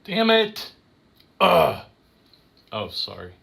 Damn it! Ugh. Oh, sorry.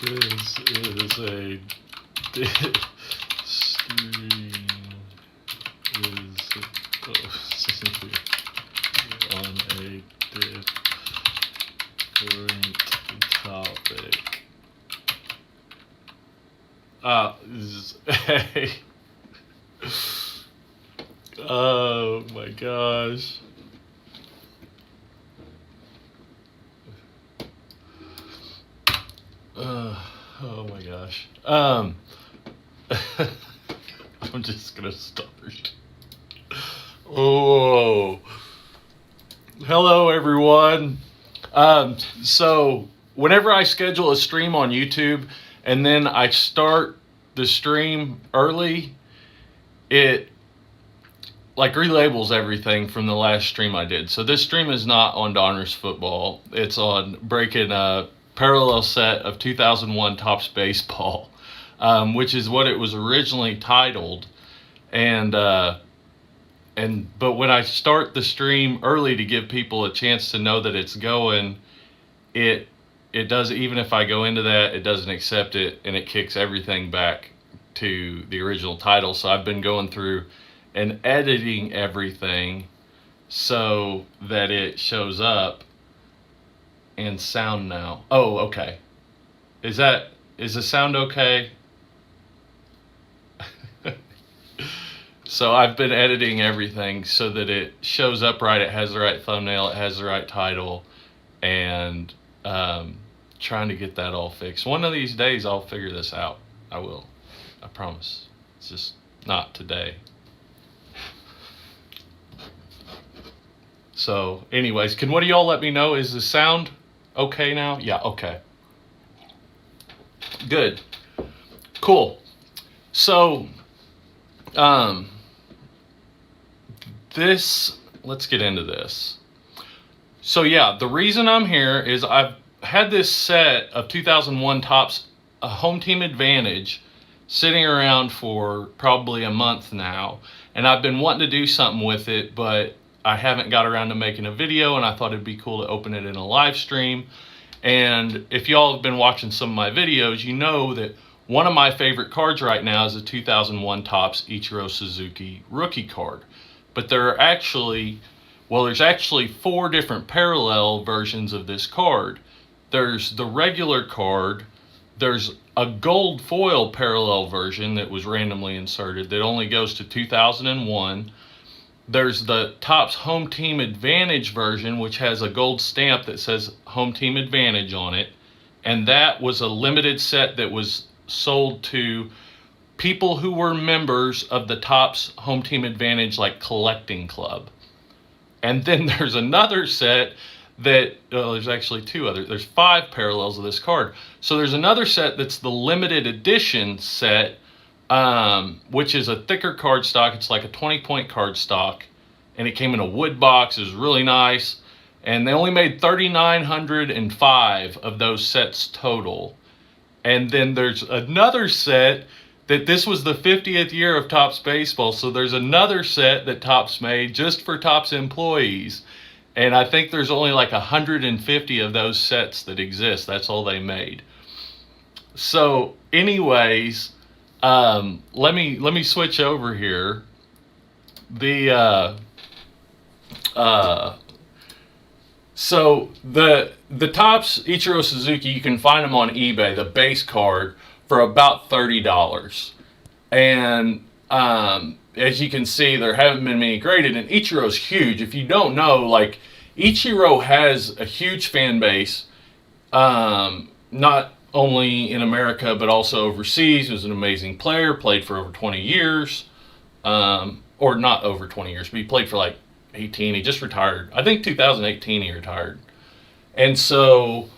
This is a dip stream is on a different topic. Oh my gosh. Oh my gosh. I'm just gonna start. Oh, hello everyone. So whenever I schedule a stream on YouTube and then I start the stream early, it like relabels everything from the last stream I did. So this stream is not on Donruss football. It's on breaking a parallel set of 2001 Topps baseball, which is what it was originally titled. But when I start the stream early to give people a chance to know that it's going, it does, even if I go into that, it doesn't accept it, and it kicks everything back to the original title. So I've been going through and editing everything so that it shows up in sound now. Oh, okay. Is the sound okay? So I've been editing everything so that it shows up right, it has the right thumbnail, it has the right title, and trying to get that all fixed. One of these days I'll figure this out. I will. I promise. It's just not today. So anyways, can one of y'all let me know, is the sound okay now? Yeah, okay. Good. Cool. So let's get into this. So yeah, the reason I'm here is I've had this set of 2001 Topps Home Team Advantage sitting around for probably a month now, and I've been wanting to do something with it, but I haven't got around to making a video, and I thought it'd be cool to open it in a live stream. And if y'all have been watching some of my videos, you know that one of my favorite cards right now is a 2001 Topps Ichiro Rookie card. But there's actually 4 different parallel versions of this card. There's the regular card, there's a gold foil parallel version that was randomly inserted that only goes to 2001. There's the Topps Home Team Advantage version, which has a gold stamp that says Home Team Advantage on it. And that was a limited set that was sold to people who were members of the Topps Home Team Advantage, like, collecting club. And then there's another set that, there's actually there's 5 parallels of this card. So there's another set that's the limited edition set, which is a thicker card stock. It's like a 20-point card stock, and it came in a wood box. It was really nice, and they only made 3,905 of those sets total. And then there's another set that this was the 50th year of Topps baseball, so there's another set that Topps made just for Topps employees, and I think there's only like 150 of those sets that exist. That's all they made. So anyways, let me switch over here. So the Topps Ichiro Suzuki, you can find them on eBay, the base card, for about $30. And as you can see, there haven't been many graded, and Ichiro's huge. If you don't know, like, Ichiro has a huge fan base, not only in America but also overseas. He was an amazing player, played for over 20 years, or not over 20 years, but he played for like 18. He just retired. I think 2018 he retired. And so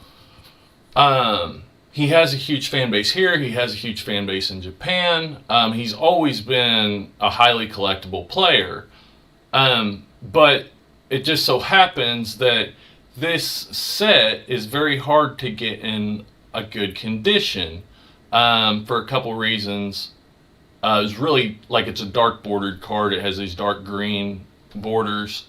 he has a huge fan base here. He has a huge fan base in Japan. He's always been a highly collectible player. But it just so happens that this set is very hard to get in a good condition, for a couple reasons. It's really, like, it's a dark bordered card. It has these dark green borders,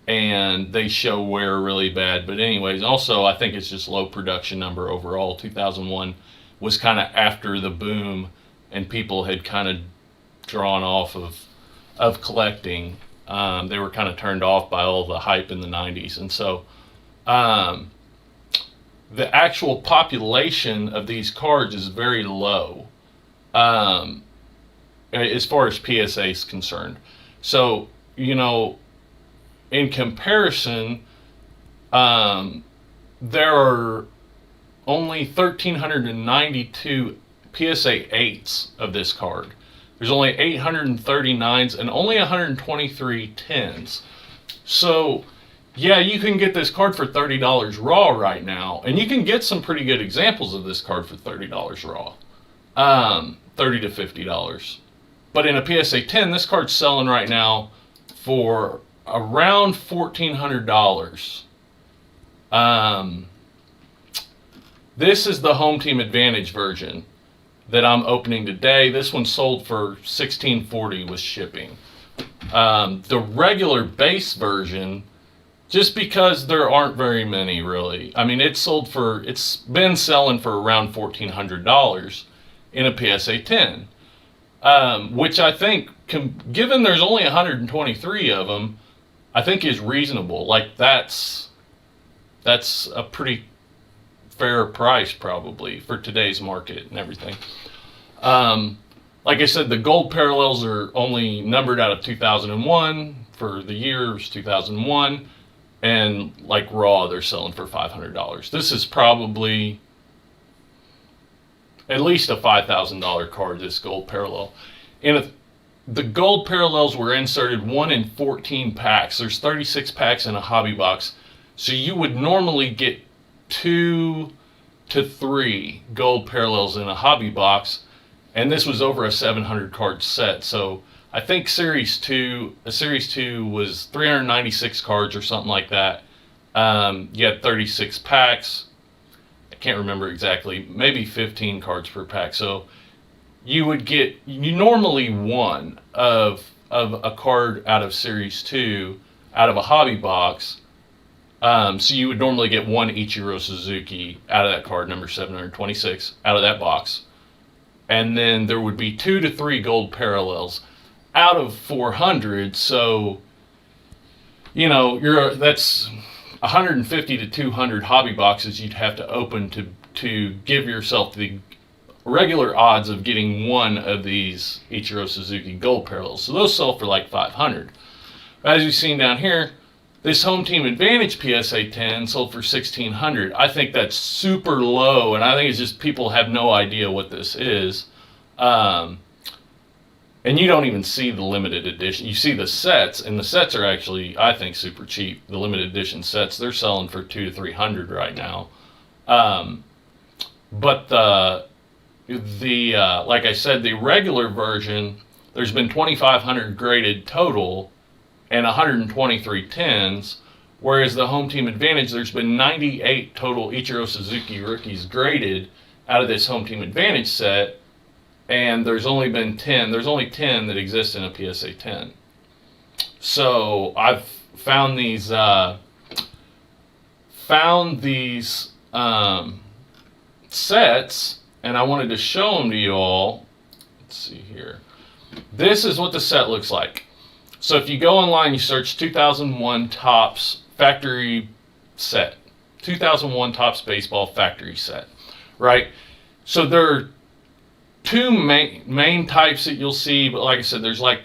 and they show wear really bad. But anyways, also I think it's just low production number overall. 2001 was kind of after the boom and people had kind of drawn off of collecting. They were kind of turned off by all the hype in the 90s. And so the actual population of these cards is very low as far as PSA is concerned. So, you know, in comparison, there are only 1,392 PSA 8s of this card. There's only 839s and only 123 10s. So, yeah, you can get this card for $30 raw right now. And you can get some pretty good examples of this card for $30 raw. $30 to $50. But in a PSA 10, this card's selling right now for around $1,400. This is the Home Team Advantage version that I'm opening today. This one sold for $1,640 with shipping. The regular base version, just because there aren't very many really. I mean, it's been selling for around $1,400 in a PSA 10. Which I think, given there's only 123 of them, I think is reasonable. Like, that's a pretty fair price probably for today's market and everything. Like I said, the gold parallels are only numbered out of 2001 for the years 2001, and like raw, they're selling for $500. This is probably at least a $5,000 card, this gold parallel. The gold parallels were inserted 1 in 14 packs. There's 36 packs in a hobby box. So you would normally get 2 to 3 gold parallels in a hobby box. And this was over a 700 card set. So I think Series 2 was 396 cards or something like that. You had 36 packs. I can't remember exactly, maybe 15 cards per pack. So you normally one of a card out of Series 2 out of a hobby box. So you would normally get one Ichiro Suzuki out of that card, number 726, out of that box. And then there would be 2 to 3 gold parallels out of 400. So, you know, that's 150 to 200 hobby boxes you'd have to open to give yourself the regular odds of getting one of these Ichiro Suzuki gold parallels. So those sell for like 500. As you've seen down here, this Home Team Advantage PSA 10 sold for 1,600. I think that's super low, and I think it's just people have no idea what this is. And you don't even see the limited edition. You see the sets, and the sets are actually, I think, super cheap. The limited edition sets, they're selling for $200 to $300 right now. But like I said, the regular version, there's been 2,500 graded total and 123 10s, whereas the Home Team Advantage, there's been 98 total Ichiro Suzuki rookies graded out of this Home Team Advantage set, and there's only 10 that exist in a PSA 10. So I've found these sets, and I wanted to show them to you all. Let's see here. This is what the set looks like. So if you go online, you search 2001 Topps factory set, 2001 Topps baseball factory set, right? So there are two main types that you'll see, but like I said, there's like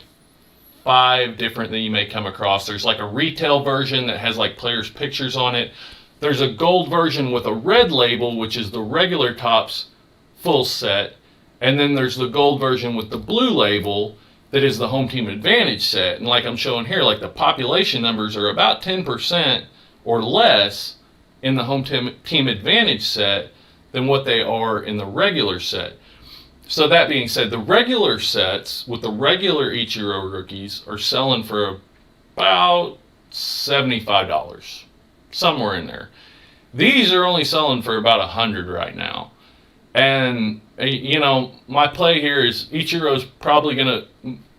5 different that you may come across. There's like a retail version that has like players' pictures on it. There's a gold version with a red label, which is the regular Topps full set. And then there's the gold version with the blue label that is the Home Team Advantage set. And like I'm showing here, like the population numbers are about 10% or less in the Home Team Advantage set than what they are in the regular set. So that being said, the regular sets with the regular Ichiro rookies are selling for about $75, somewhere in there. These are only selling for about $100 right now. And, you know, my play here is Ichiro's probably going to,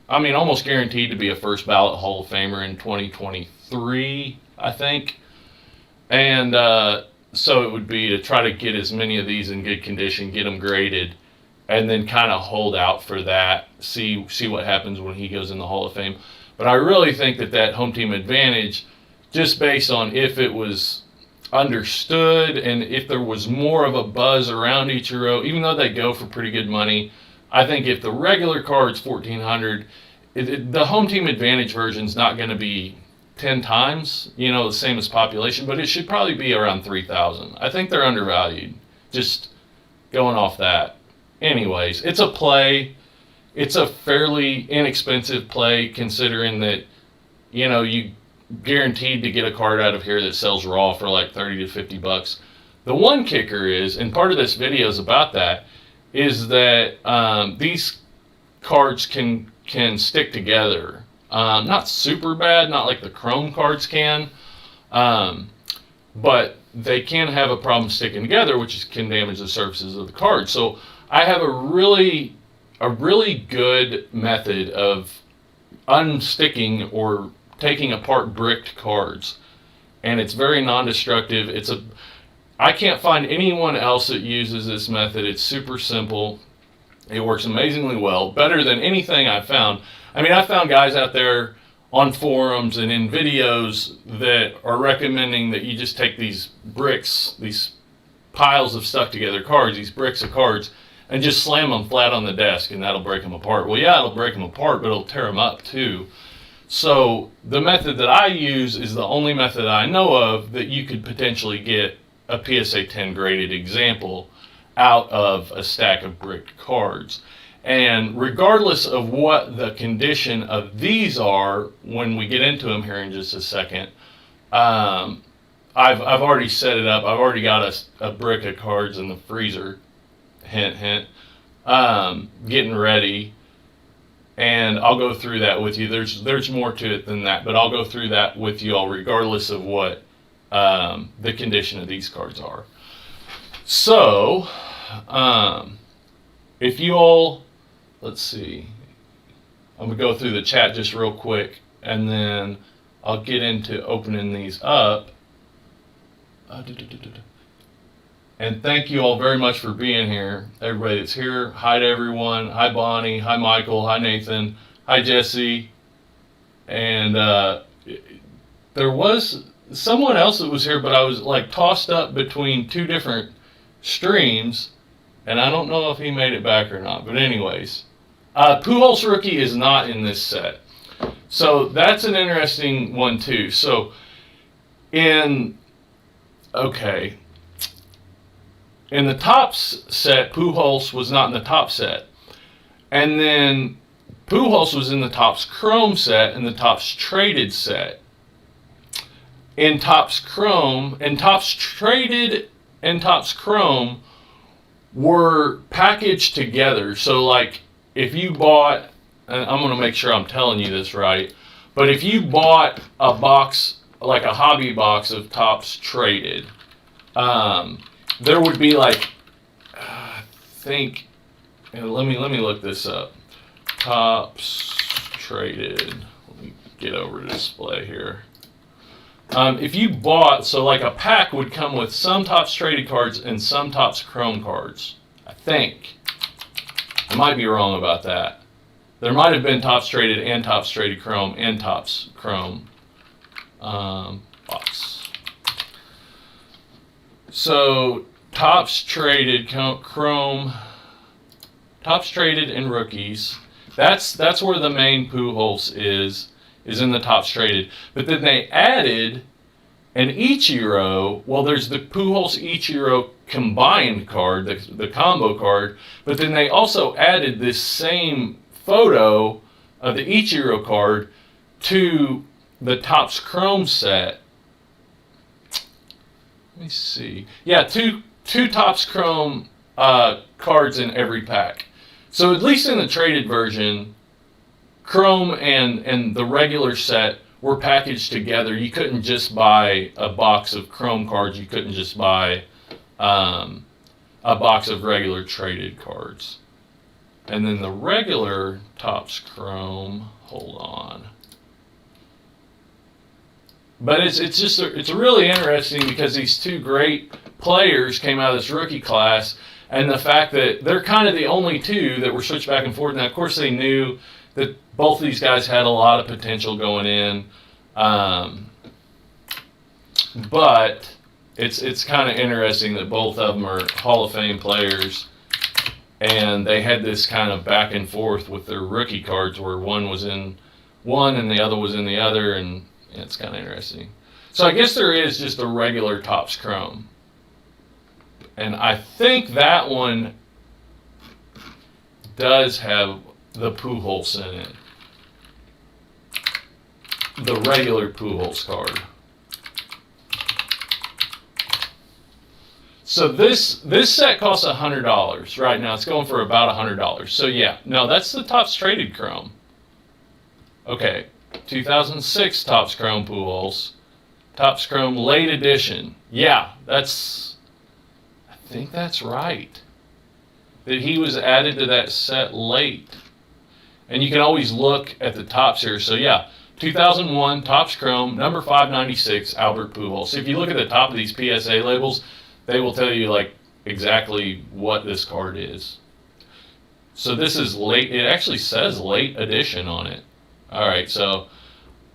I mean, almost guaranteed to be a first ballot Hall of Famer in 2023, I think. And So it would be to try to get as many of these in good condition, get them graded, and then kind of hold out for that, see what happens when he goes in the Hall of Fame. But I really think that home team advantage, just based on if it was understood and if there was more of a buzz around Ichiro, even though they go for pretty good money, I think if the regular card's $1,400, the home team advantage version's not going to be 10 times, the same as population, but it should probably be around 3,000. I think they're undervalued, just going off that. Anyways, it's a play. It's a fairly inexpensive play considering that, you guaranteed to get a card out of here that sells raw for like 30 to 50 bucks. The one kicker is, and part of this video is about that, is that these cards can stick together. Not super bad, not like the chrome cards can, but they can have a problem sticking together, which can damage the surfaces of the card. So I have a really good method of unsticking or taking apart bricked cards, and it's very non-destructive. I can't find anyone else that uses this method. It's super simple. It works amazingly well, better than anything I've found. I mean, I found guys out there on forums and in videos that are recommending that you just take these bricks, these piles of stuck together cards, these bricks of cards, and just slam them flat on the desk, and that'll break them apart. Well, yeah, it'll break them apart, but it'll tear them up too. So the method that I use is the only method I know of that you could potentially get a PSA 10 graded example out of a stack of bricked cards. And regardless of what the condition of these are, when we get into them here in just a second, I've already set it up. I've already got a brick of cards in the freezer. Hint, hint. Getting ready. And I'll go through that with you. There's more to it than that, but I'll go through that with you all regardless of what the condition of these cards are. So, if you all, let's see, I'm going to go through the chat just real quick, and then I'll get into opening these up. And thank you all very much for being here. Everybody that's here, hi to everyone. Hi Bonnie, hi Michael, hi Nathan, hi Jesse. And there was someone else that was here, but I was like tossed up between two different streams, and I don't know if he made it back or not. But anyways, Pujols Rookie is not in this set. So that's an interesting one too. So in the Topps set, Pujols was not in the Topps set. And then Pujols was in the Topps Chrome set and the Topps Traded set. In Topps Chrome, and Topps Traded and Topps Chrome were packaged together. So like if you bought, and I'm going to make sure I'm telling you this right, but if you bought a box, like a hobby box of Topps Traded, there would be like, I think, let me look this up. Topps Traded. Let me get over to display here. If you bought, so like a pack would come with some Topps Traded cards and some Topps Chrome cards. I think. I might be wrong about that. There might have been Topps Traded and Topps Traded Chrome and Topps Chrome box. So Topps Traded Chrome, Topps Traded and Rookies. That's where the main Pujols is in the Topps Traded. But then they added an Ichiro. Well, there's the Pujols Ichiro combined card, the combo card. But then they also added this same photo of the Ichiro card to the Topps Chrome set. Let me see. Yeah, two Topps Chrome cards in every pack. So at least in the traded version, Chrome and the regular set were packaged together. You couldn't just buy a box of Chrome cards. You couldn't just buy a box of regular traded cards. And then the regular Topps Chrome, hold on. But it's really interesting because these two great players came out of this rookie class, and the fact that they're kind of the only two that were switched back and forth. Now, of course, they knew that both of these guys had a lot of potential going in, but it's kind of interesting that both of them are Hall of Fame players, and they had this kind of back and forth with their rookie cards where one was in one and the other was in the other, and it's kind of interesting. So I guess there is just a regular Topps Chrome. And I think that one does have the Pujols in it. The regular Pujols card. So this set costs $100 right now. It's going for about $100. So yeah, no, that's the Topps Traded Chrome. Okay, 2006 Topps Chrome Pujols. Topps Chrome Late Edition. Yeah, I think that's right. That he was added to that set late. And you can always look at the tops here. So yeah, 2001 Topps Chrome, number 596, Albert Pujols. So if you look at the top of these PSA labels, they will tell you like exactly what this card is. So this is late. It actually says late edition on it. All right, so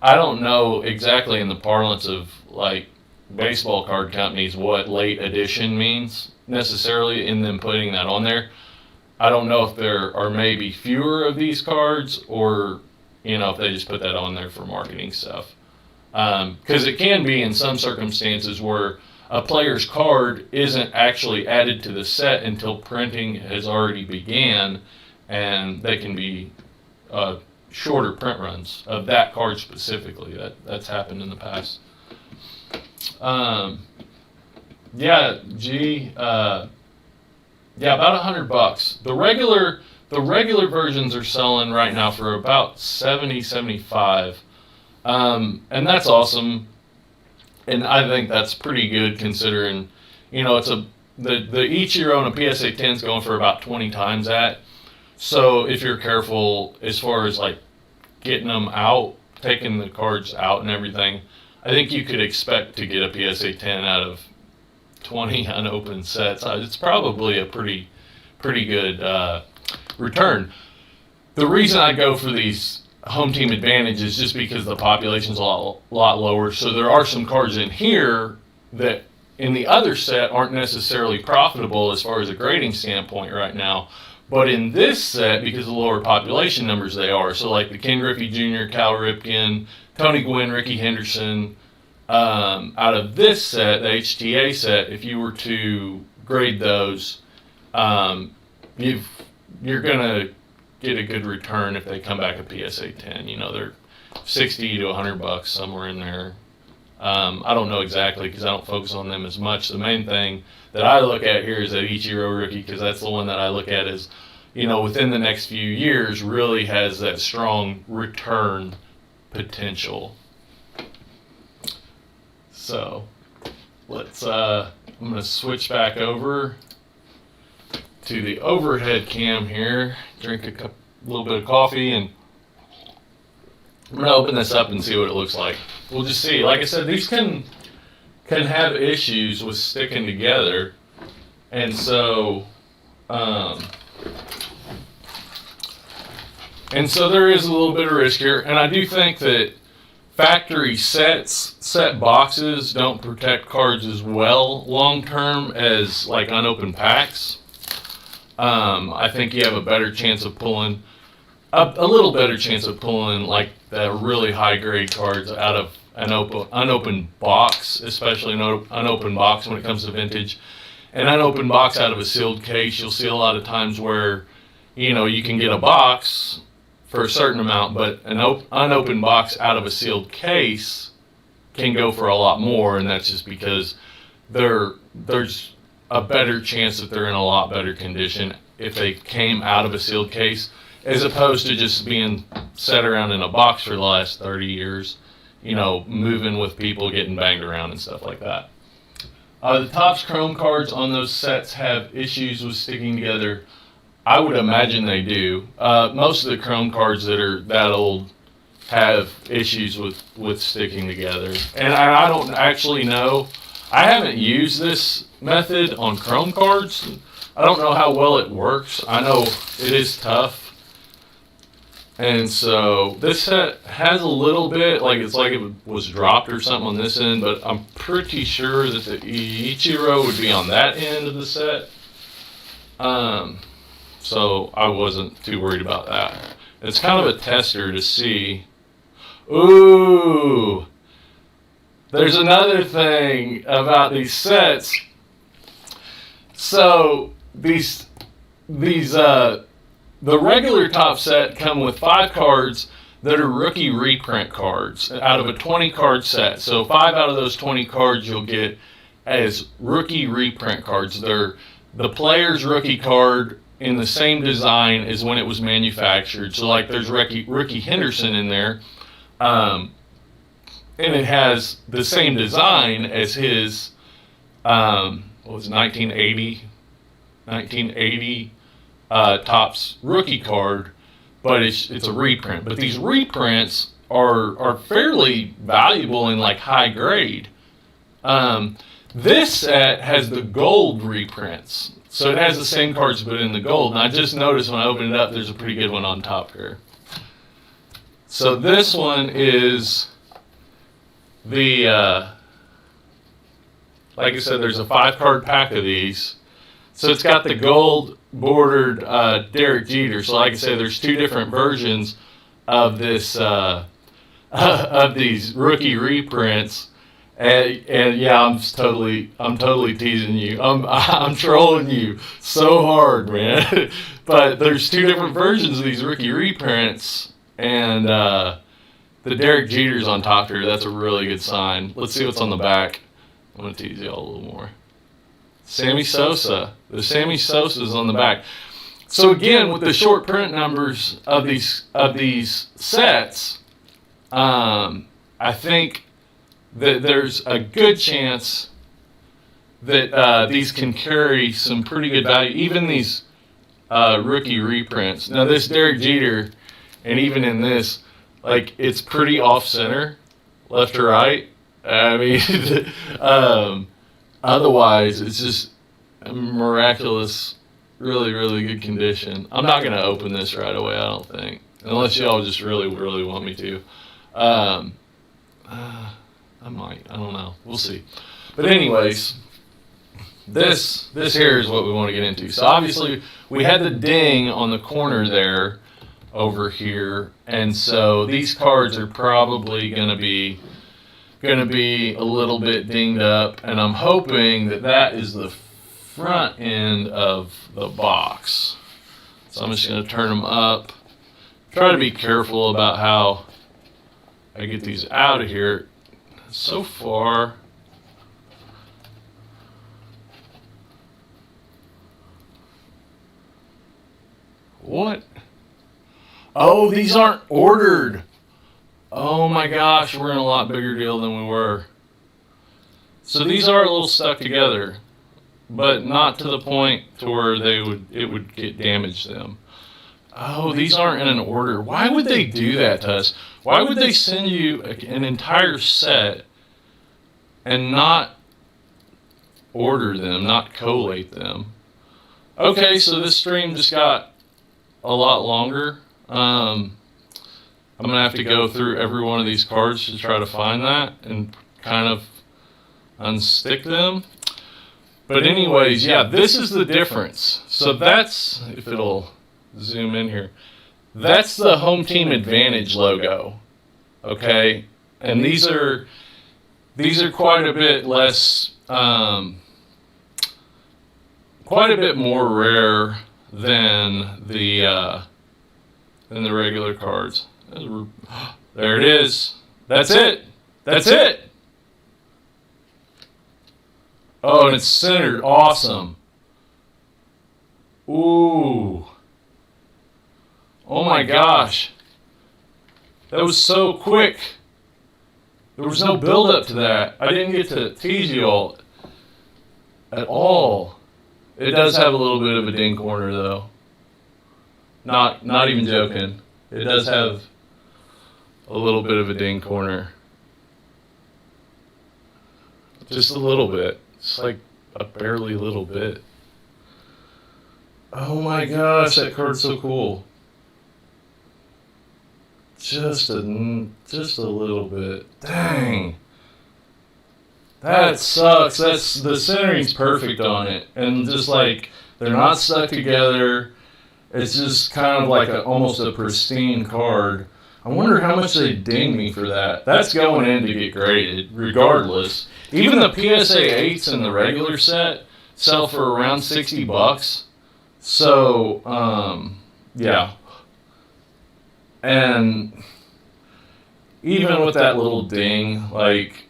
I don't know exactly in the parlance of like baseball card companies what late edition means necessarily in them putting that on there. I don't know if there are maybe fewer of these cards or, if they just put that on there for marketing stuff. Because it can be in some circumstances where a player's card isn't actually added to the set until printing has already began, and they can be shorter print runs of that card specifically. That's happened in the past. About $100. The regular versions are selling right now for about $70-$75, and that's awesome. And I think that's pretty good considering, it's the Ichiro and a PSA 10 is going for about 20 times that. So if you're careful as far as like getting them out, taking the cards out and everything, I think you could expect to get a PSA 10 out of 20 unopened sets. It's probably a pretty good return. The reason I go for these home team advantage is just because the population's a lot lower. So there are some cards in here that in the other set aren't necessarily profitable as far as a grading standpoint right now. But in this set, because of the lower population numbers, they are. So like the Ken Griffey Jr., Cal Ripken, Tony Gwynn, Ricky Henderson. Out of this set, the HTA set, if you were to grade those, you're going to get a good return if they come back a PSA 10. They're $60 to $100, somewhere in there. I don't know exactly because I don't focus on them as much. The main thing that I look at here is that Ichiro Rookie, because that's the one that I look at as, within the next few years really has that strong return potential. So I'm going to switch back over to the overhead cam here, drink a little bit of coffee, and I'm going to open this up and see what it looks like. We'll just see. Like I said, these can have issues with sticking together, and so there is a little bit of risk here, and I do think that factory set boxes don't protect cards as well long term as like unopened packs. I think you have a better chance of pulling a little better chance of pulling like the really high grade cards out of an unopened box, especially an unopened box when it comes to vintage. An unopened box out of a sealed case, you'll see a lot of times where you can get a box for a certain amount, but an unopened box out of a sealed case can go for a lot more, and that's just because there's a better chance that they're in a lot better condition if they came out of a sealed case, as opposed to just being set around in a box for the last 30 years, moving with people, getting banged around and stuff like that. The Topps Chrome cards on those sets have issues with sticking together. I would imagine they do. Most of the Chrome cards that are that old, have issues with sticking together. And I don't actually know. I haven't used this method on Chrome cards. I don't know how well it works. I know it is tough. And so this set has a little bit, like it's like it was dropped or something on this end, but I'm pretty sure that the Ichiro would be on that end of the set. So I wasn't too worried about that. It's kind of a tester to see. Ooh! There's another thing about these sets. So the regular top set come with 5 cards that are rookie reprint cards out of a 20 card set. So 5 out of those 20 cards you'll get as rookie reprint cards. They're the player's rookie card in the same design as when it was manufactured. So like there's rookie Henderson in there. And it has the same design as his, what was it, 1980 Topps rookie card, but it's a reprint. But these reprints are fairly valuable and like high grade. This set has the gold reprints, so it has the same cards but in the gold. And I just noticed when I opened it up, there's a pretty good one on top here. So this one is the, like I said, there's a 5-card pack of these. So it's got the gold bordered Derek Jeter. So like I said, there's 2 different versions of this of these rookie reprints. And yeah, I'm totally teasing you. I'm trolling you so hard, man. But there's 2 different versions of these rookie reprints, and the Derek Jeter's on top here. That's a really good sign. Let's see what's on the back. I'm gonna tease y'all a little more. Sammy Sosa. The Sammy Sosa's on the back. So again, with the short print numbers of these sets, I think that there's a good chance that these can carry some pretty good value. Even these rookie reprints. Now this Derek Jeter, and even in this, like it's pretty off center, left to right. I mean, otherwise it's just a miraculous, really, really good condition. I'm not gonna open this right away, I don't think, unless y'all just really, really want me to. I might. I don't know. We'll see. But anyways, this here is what we want to get into. So obviously we had the ding on the corner there over here, and so these cards are probably gonna be a little bit dinged up, and I'm hoping that is the front end of the box. So I'm just gonna turn them up. Try to be careful about how I get these out of here. So far, what? Oh, these aren't ordered. Oh my gosh, we're in a lot bigger deal than we were. So these are a little stuck together, but not to the point to where it would get damaged them. Oh, these aren't in an order. Why would they do that to us? Why would they send you an entire set and not order them, not collate them? Okay, so this stream just got a lot longer. I'm going to have to go through every one of these cards to try to find that and kind of unstick them. But anyways, yeah, this is the difference. So that's, if it'll zoom in here, that's the Home Team Advantage logo. Okay, and these are quite a bit less, quite a bit more rare than the regular cards. There it is. That's it. That's it. Oh, and it's centered. Awesome. Ooh. Oh my gosh. That was so quick. There was no build up to that. I didn't get to tease you all at all. It does have a little bit of a ding corner though. Not even joking. It does have a little bit of a ding corner. Just a little bit. It's like a barely little bit. Oh my gosh, that card's so cool. Just a little bit. Dang. That sucks. That's the centering's perfect on it, and just like they're not stuck together. It's just kind of like almost a pristine card. I wonder how much they ding me for that. That's going in to get graded, regardless. Even the PSA 8s in the regular set sell for around $60. So, yeah. And even with that little ding, like,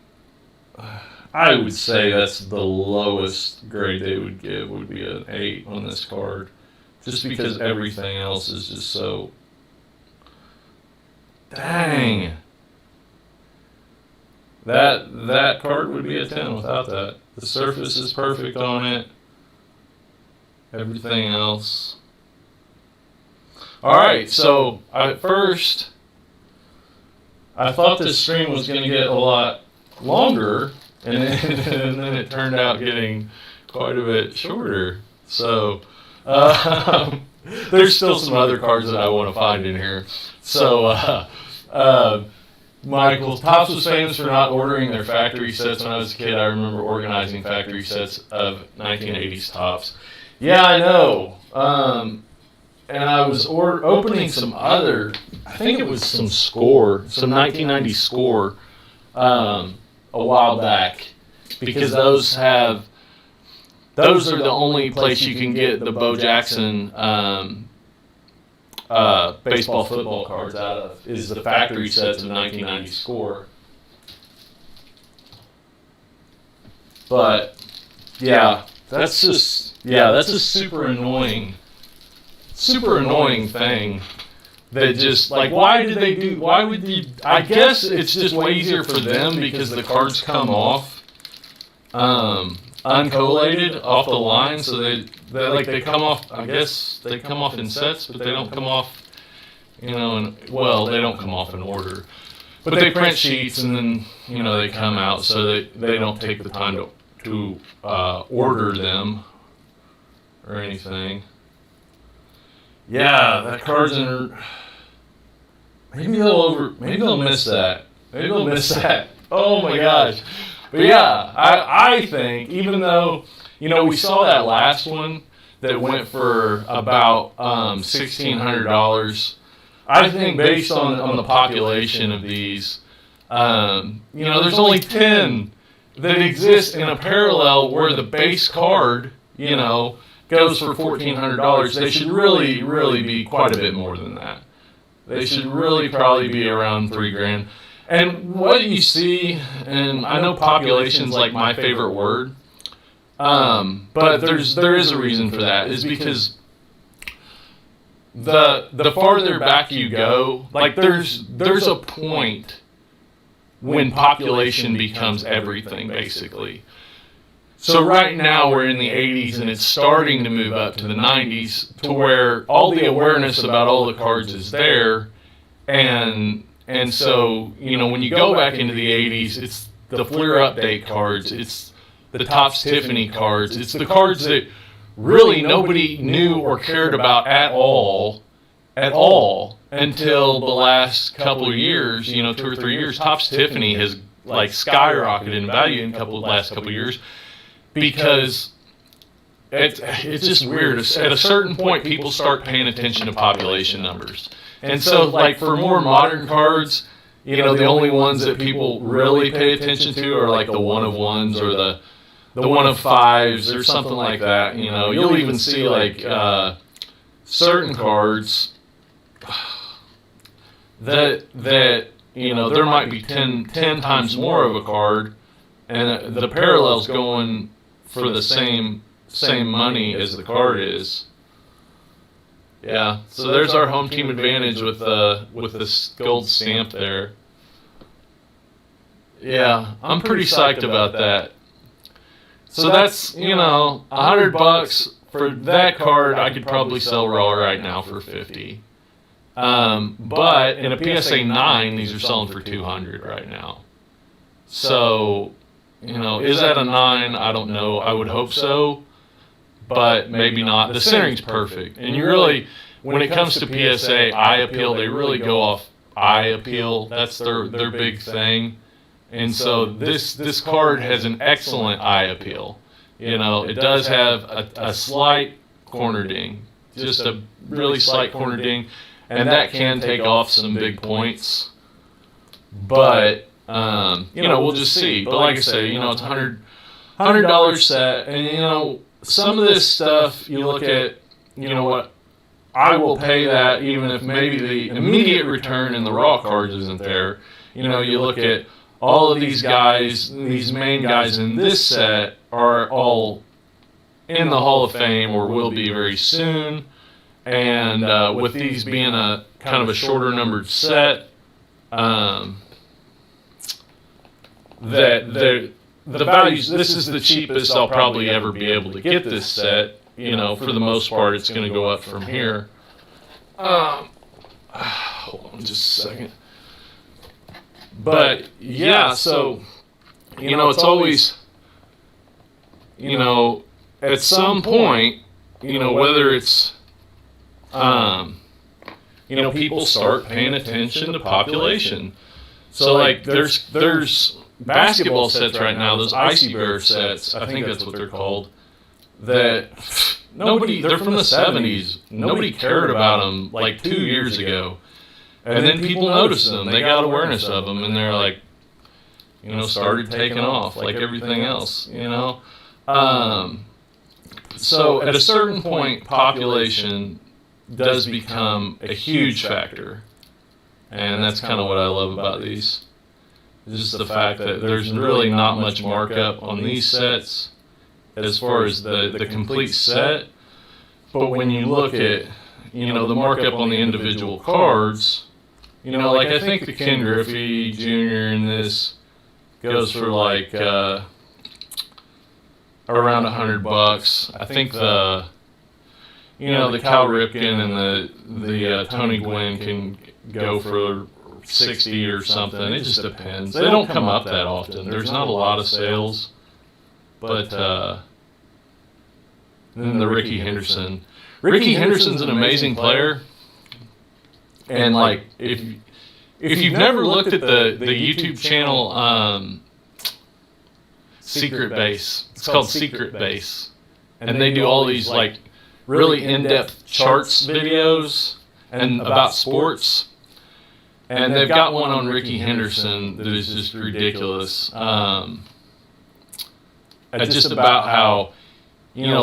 I would say that's the lowest grade they would give would be an 8 on this card. Just because everything else is just so... Dang. That card would be a 10 without that. The surface is perfect on it. Everything else. Alright, so at first, I thought this stream was going to get a lot longer, and then it turned out getting quite a bit shorter. So, there's still some other cards that I want to find in here. So, Michael, Topps was famous for not ordering their factory sets. When I was a kid, I remember organizing factory sets of 1980s Topps. Yeah, I know. And I was opening some other, I think it was some Score, some 1990 Score, a while back, because those are the only place you can get the Bo Jackson baseball football cards out of, is the factory sets of 1990 Score. But yeah, that's a super annoying thing. That just, like, why would you, I guess it's just way easier for them because the cards come off uncollated off the line, so they come off, I guess they come off in sets, but they don't come off, they don't come off in order. But they print sheets and then, they come out, so they don't take the time to order them or anything. Yeah, that card's in. Maybe they'll miss that. Maybe they'll miss that. Oh my gosh. But yeah, I think, even though, we saw that last one that went for about $1,600, I think based on the population of these, there's only 10 that exist in a parallel where the base card, goes for $1,400. They should really, really be quite a bit more than that. They should really probably be around $3,000. And what you see, and I know population's like my favorite word, but there is a reason for that, is because the farther back you go, like there's a point when population becomes everything, basically. So right now we're in the 80s and it's starting to move up to the 90s to where all the awareness about all the cards is there. And so, when you go back into the 80s, it's the Fleer Update cards, it's the Topps Tiffany cards, it's the cards that really nobody knew or cared about at all until the last couple of years, 2 or 3 years. Topps Tiffany has like skyrocketed in value in last couple of years. Because it's just weird. At a certain point, people start paying attention to population numbers. And so, like, for more modern cards, the only ones that people really pay attention to are, like, the 1 of 1s or the 1 of 5s or something like that. You'll even see, like, certain cards that there might be 10 times more of a card, and the parallel's going for the same money as the card is. Yeah, so there's our home team advantage with this gold stamp there. Yeah, I'm pretty psyched about that. So that's, $100 for that card. I could probably sell raw right now for $50. But in a PSA 9, these are selling for $200 right now. So, is that a 9? I don't know. I would hope so, but maybe not. The centering's perfect. And you really, when it comes to PSA eye appeal, they really go off eye appeal. That's their big thing. And so this card has an excellent eye appeal. It does have a slight corner ding, just a really slight corner ding, and that can take off some big points. But we'll just see. But like I say, it's $100 set, and some of this stuff you look at, what, I will pay that even if maybe the immediate return in the raw cards isn't there. You look at all of these guys, these main guys in this set are all in the Hall of Fame or will be very soon. And with these being a kind of a shorter numbered set, that the values, this is the cheapest I'll probably ever be able to get this set. For the most part, it's going to go up from here. Hold on just a second. But yeah, so it's always, at some point, whether it's, people start paying attention to population. So like there's basketball sets right now, those Icy Bear sets, I think that's what they're called, that they're from the 70s. Nobody cared about them like 2 years ago. And then people noticed them. They got awareness of them, and they're like, started taking off like everything else, So at a certain point, population does become a huge factor. And that's kind of what I love about these. Just the fact that there's really not much markup on these sets as far as the complete set. But when you look at, the markup on the individual cards, like I think the Ken Griffey Jr. in this goes for like around $100. I think the Cal Ripken and the Tony Gwynn can go for 60 or something. It just depends. They don't come up that often. There's not a lot of sales. But then the Ricky Henderson. Ricky Henderson's an amazing player. And like if you've never looked at the YouTube channel Secret Base, it's called Secret Base, and they do all these like really in-depth charts videos and about sports, and they've got one on Ricky Henderson that is just ridiculous. Just about how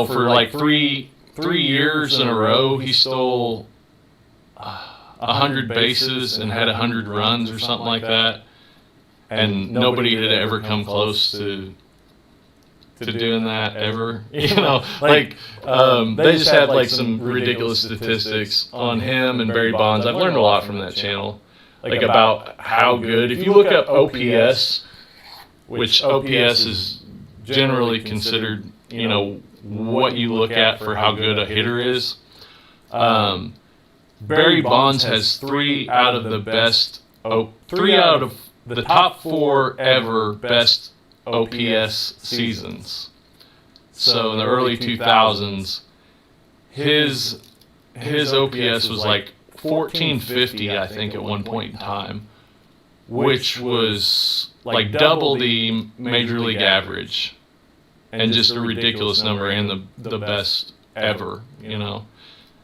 for like three years in a row he stole 100 bases and had 100 runs or something like that, and nobody had ever come close to doing that ever. They just had like some ridiculous statistics on him and Barry Bonds. I've learned a lot from that channel, like about how good. If you look up OPS, which OPS is generally considered, what you look at for how good a hitter is. Barry Bonds has three out of the top 4 ever best OPS seasons. So in the early 2000s, his OPS was like 1450, I think, at one point in time, which was like double the major league average, and just a ridiculous number, and the best ever,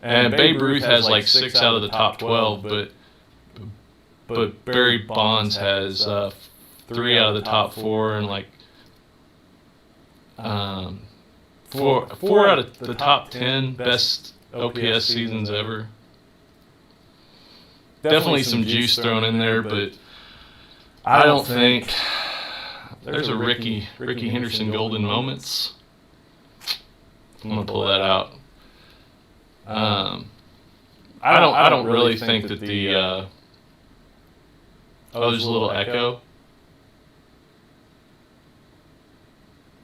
And Babe Ruth has like 6 out of the top 12, but Barry Bonds has 3 out of the top 4, and like 4 out of the top 10 best OPS seasons ever. Definitely some juice thrown in there, but I don't think there's a Ricky Henderson golden moments. I'm gonna pull that out. I don't really think that the there's a little echo.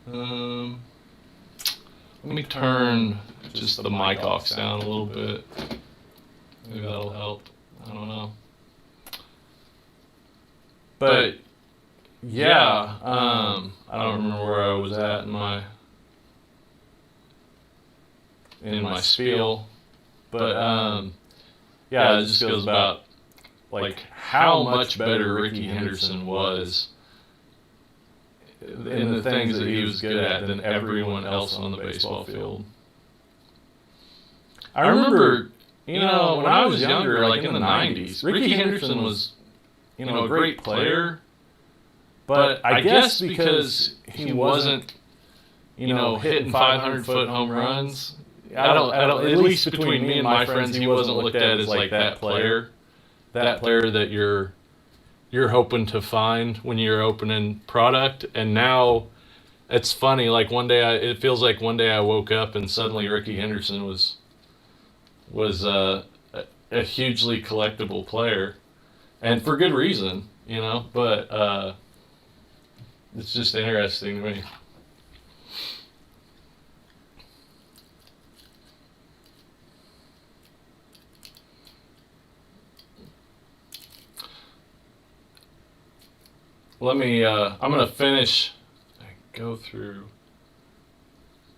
Let me turn just the mic aux down a little bit. Maybe that'll help. I don't know. But yeah, I don't remember where I was at in my spiel, but yeah, it just goes about like how much better Ricky Henderson was in the things that he was good at than everyone else on the baseball field. I remember, you know, when I was younger, like in the 90s, Ricky Henderson was, you know, a great player, but I guess because he wasn't, you know, hitting 500-foot home runs, I don't, at least between me and my friends, he wasn't looked at as like that player that you're hoping to find when you're opening product. And now it's funny, like it feels like one day I woke up and suddenly Ricky Henderson was a hugely collectible player, and for good reason, you know, but it's just interesting to me. I'm going to finish, go through.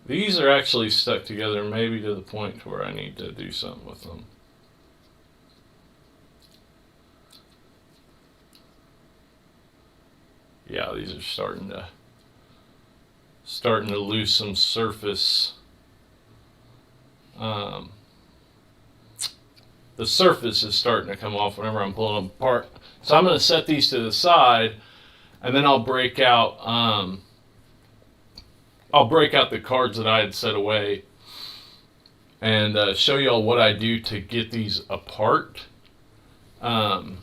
These are actually stuck together, maybe to the point where I need to do something with them. Yeah, these are starting to lose some surface. The surface is starting to come off whenever I'm pulling them apart. So I'm going to set these to the side, and then I'll break out the cards that I had set away and show y'all what I do to get these apart. And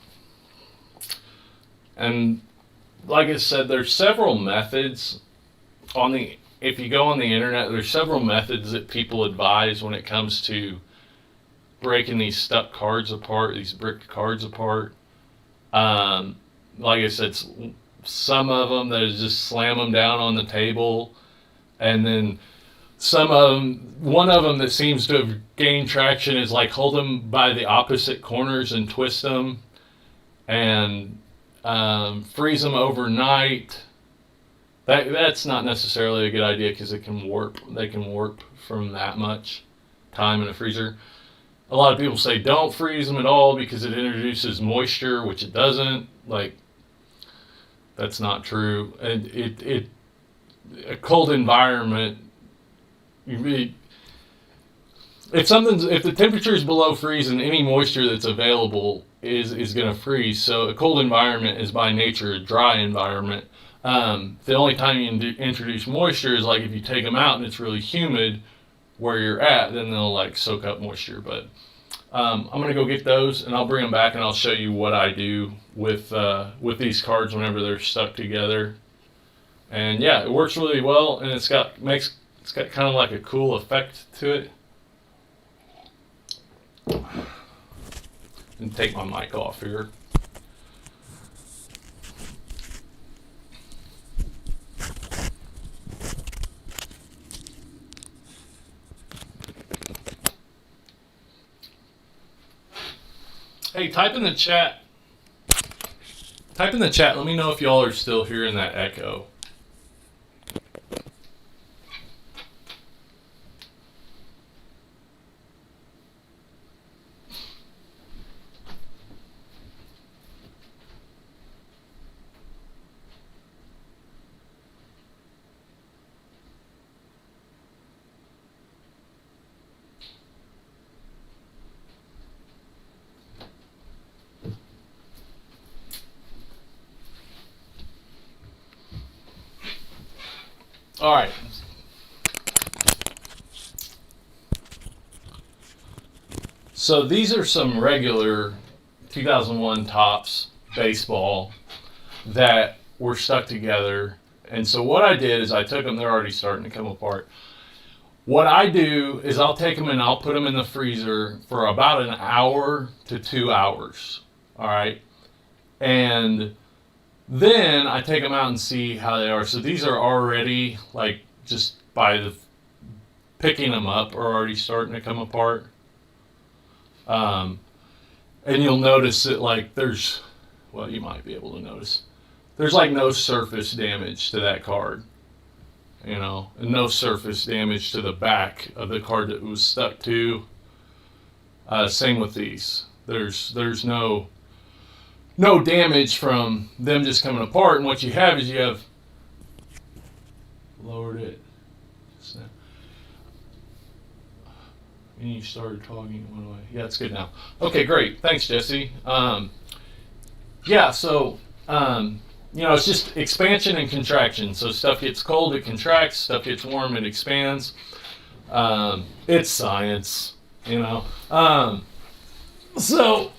like I said, there's several methods if you go on the internet, there's several methods that people advise when it comes to breaking these stuck cards apart, these brick cards apart. Like I said, some of them that is just slam them down on the table, and then one of them that seems to have gained traction is like hold them by the opposite corners and twist them and freeze them overnight. That's not necessarily a good idea because they can warp from that much time in a freezer. A lot of people say don't freeze them at all because it introduces moisture, which it doesn't. Like, that's not true. And a cold environment, if the temperature is below freezing, any moisture that's available is going to freeze. So a cold environment is by nature a dry environment. The only time you can introduce moisture is like if you take them out and it's really humid where you're at, then they'll like soak up moisture. But I'm going to go get those and I'll bring them back and I'll show you what I do with these cards whenever they're stuck together. And yeah, it works really well, and it's got kind of like a cool effect to it. And take my mic off here. Hey, type in the chat. Type in the chat. Let me know if y'all are still hearing that echo. All right. So these are some regular 2001 Topps baseball that were stuck together. And so what I did is I took them, they're already starting to come apart. What I do is I'll take them and I'll put them in the freezer for about an hour to 2 hours. All right. And then I take them out and see how they are. So these are already, like, just by the picking them up, are already starting to come apart. And you'll notice that, like, there's, well, you might be able to notice, there's like no surface damage to that card, you know, and no surface damage to the back of the card that it was stuck to. Same with these. There's no damage from them just coming apart. And what you have is you have lowered it just now. And you started talking one way. Yeah, it's good now. Okay, great. Thanks, Jesse. Yeah, so you know, it's just expansion and contraction. So stuff gets cold, it contracts. Stuff gets warm, it expands. It's science, you know. So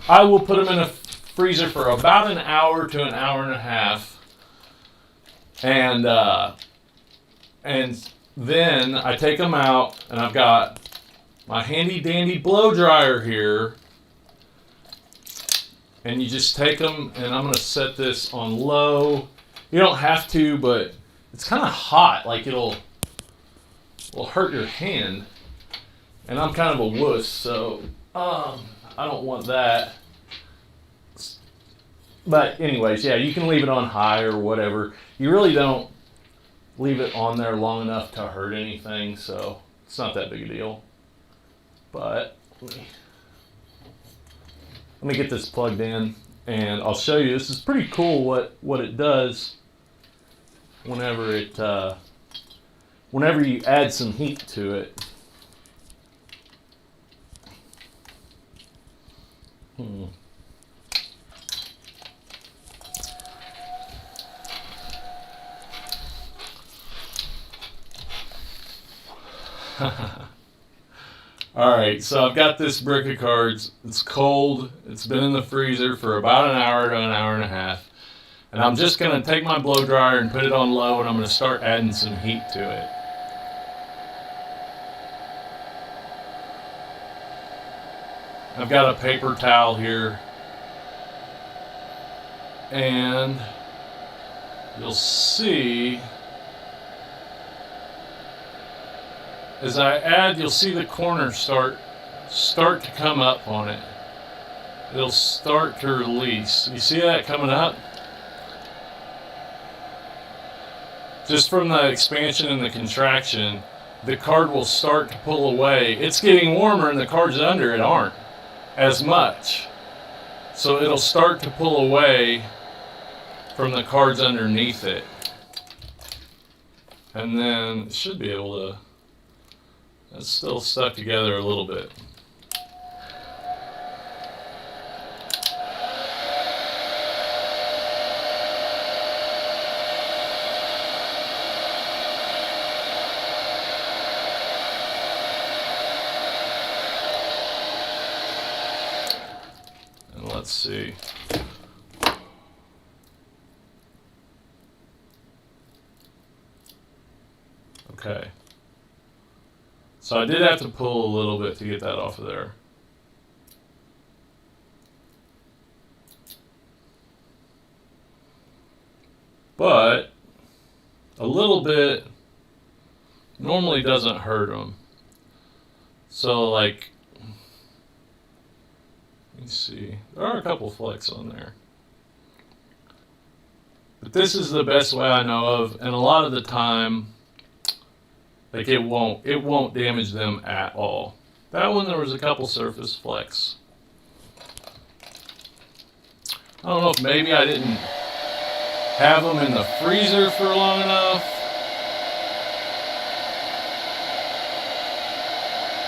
I will put them in a freezer for about an hour to an hour and a half, and then I take them out, and I've got my handy dandy blow dryer here, and you just take them, and I'm going to set this on low. You don't have to, but it's kind of hot, like it'll hurt your hand, and I'm kind of a wuss, so I don't want that. But anyways, yeah, you can leave it on high or whatever. You really don't leave it on there long enough to hurt anything, so it's not that big a deal. But let me get this plugged in, and I'll show you. This is pretty cool what it does whenever you add some heat to it. Alright, so I've got this brick of cards. It's cold. It's been in the freezer for about an hour to an hour and a half. And I'm just going to take my blow dryer and put it on low, and I'm going to start adding some heat to it. I've got a paper towel here. And you'll see, as I add, you'll see the corners start to come up on it. It'll start to release. You see that coming up? Just from the expansion and the contraction, the card will start to pull away. It's getting warmer, and the cards under it aren't as much. So it'll start to pull away from the cards underneath it. And then it should be able to, it's still stuck together a little bit. And let's see. Okay. So I did have to pull a little bit to get that off of there. But a little bit normally doesn't hurt them. So like, let me see. There are a couple flecks on there. But this is the best way I know of, and a lot of the time, like it won't damage them at all. That one, there was a couple surface flecks. I don't know if maybe I didn't have them in the freezer for long enough.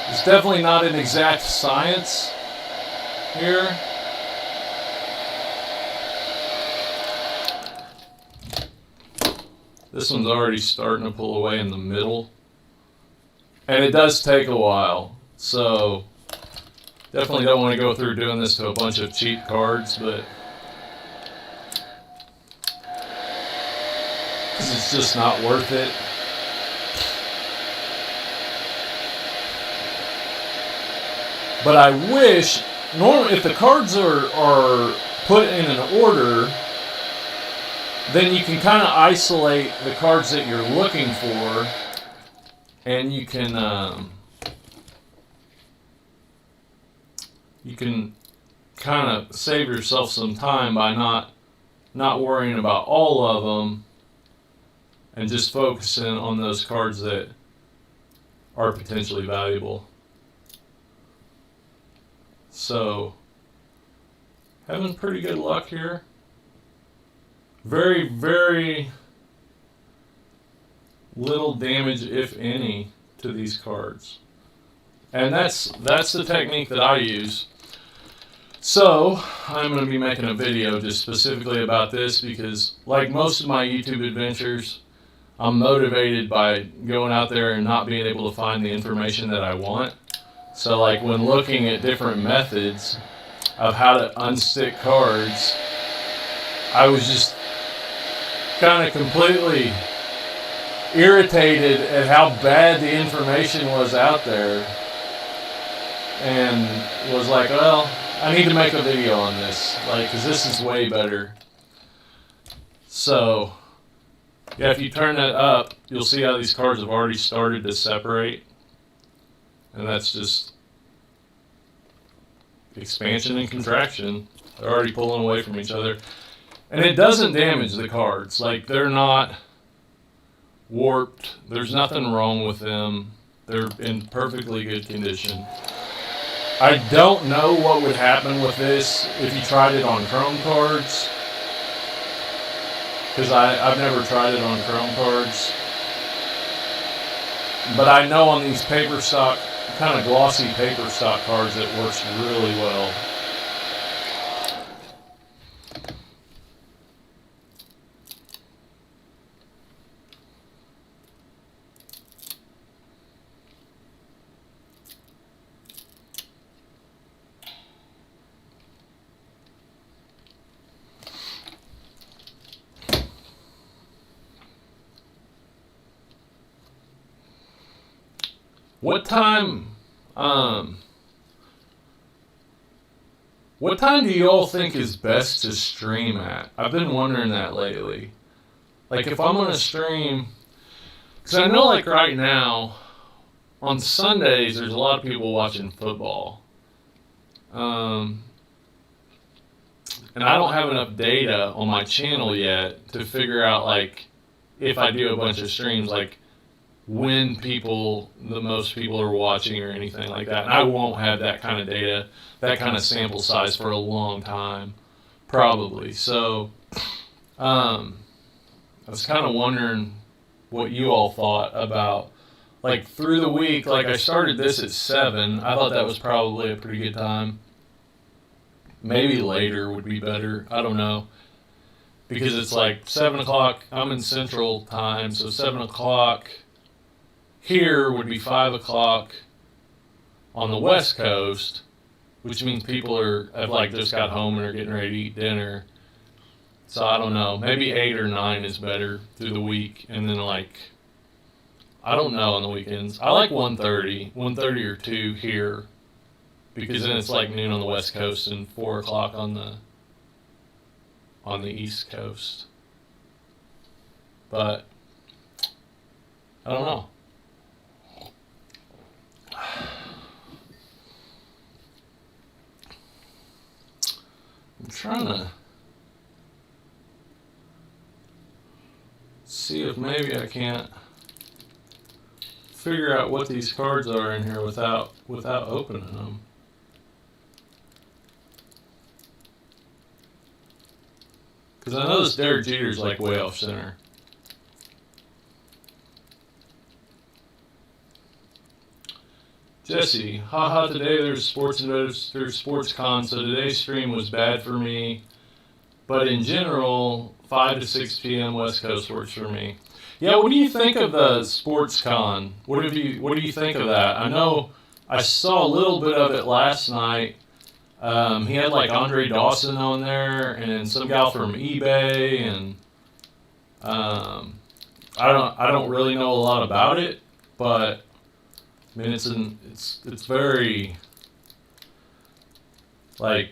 It's definitely not an exact science here. This one's already starting to pull away in the middle. And it does take a while. So definitely don't want to go through doing this to a bunch of cheap cards, but because it's just not worth it. But I wish, normally if the cards are put in an order, then you can kind of isolate the cards that you're looking for, and you can you can kind of save yourself some time by not worrying about all of them and just focusing on those cards that are potentially valuable. So, having pretty good luck here. Very, very little damage, if any, to these cards. And that's the technique that I use. So, I'm going to be making a video just specifically about this because, like most of my YouTube adventures, I'm motivated by going out there and not being able to find the information that I want. So, like, when looking at different methods of how to unstick cards, I was just kind of completely irritated at how bad the information was out there, and was like, well, I need to make a video on this, like, because this is way better. So, yeah, if you turn that up, you'll see how these cards have already started to separate, and that's just expansion and contraction. They're already pulling away from each other, and it doesn't damage the cards. Like, they're not warped. There's nothing wrong with them. They're in perfectly good condition. I don't know what would happen with this if you tried it on chrome cards, because I've never tried it on chrome cards. But I know on these paper stock, kind of glossy paper stock cards, it works really well. What time do you all think is best to stream at? I've been wondering that lately. Like, if I'm going to stream, because I know, like, right now, on Sundays, there's a lot of people watching football. And I don't have enough data on my channel yet to figure out, like, if I do a bunch of streams, like, when the most people are watching or anything like that. And I won't have that kind of data, that kind of sample size for a long time, probably. So, I was kind of wondering what you all thought about, like, through the week. Like, I started this at 7. I thought that was probably a pretty good time. Maybe later would be better. I don't know. Because it's like 7 o'clock. I'm in Central Time, so 7 o'clock here would be 5 o'clock on the West Coast, which means people have like just got home and are getting ready to eat dinner. So I don't know, maybe 8 or 9 is better through the week, and then, like, I don't know on the weekends. I like 1:30 or 2 here, because then it's like noon on the West Coast and 4 o'clock on the East Coast. But I don't know. I'm trying to see if maybe I can't figure out what these cards are in here without opening them. Because I know this Derek Jeter's like way off center. Jesse, haha, today there's sports con, so today's stream was bad for me. But in general, 5 to 6 p.m. West Coast works for me. Yeah, what do you think of the sports con? What do you think of that? I know I saw a little bit of it last night. He had like Andre Dawson on there and some gal from eBay, and I don't really know a lot about it, but I mean it's very, like,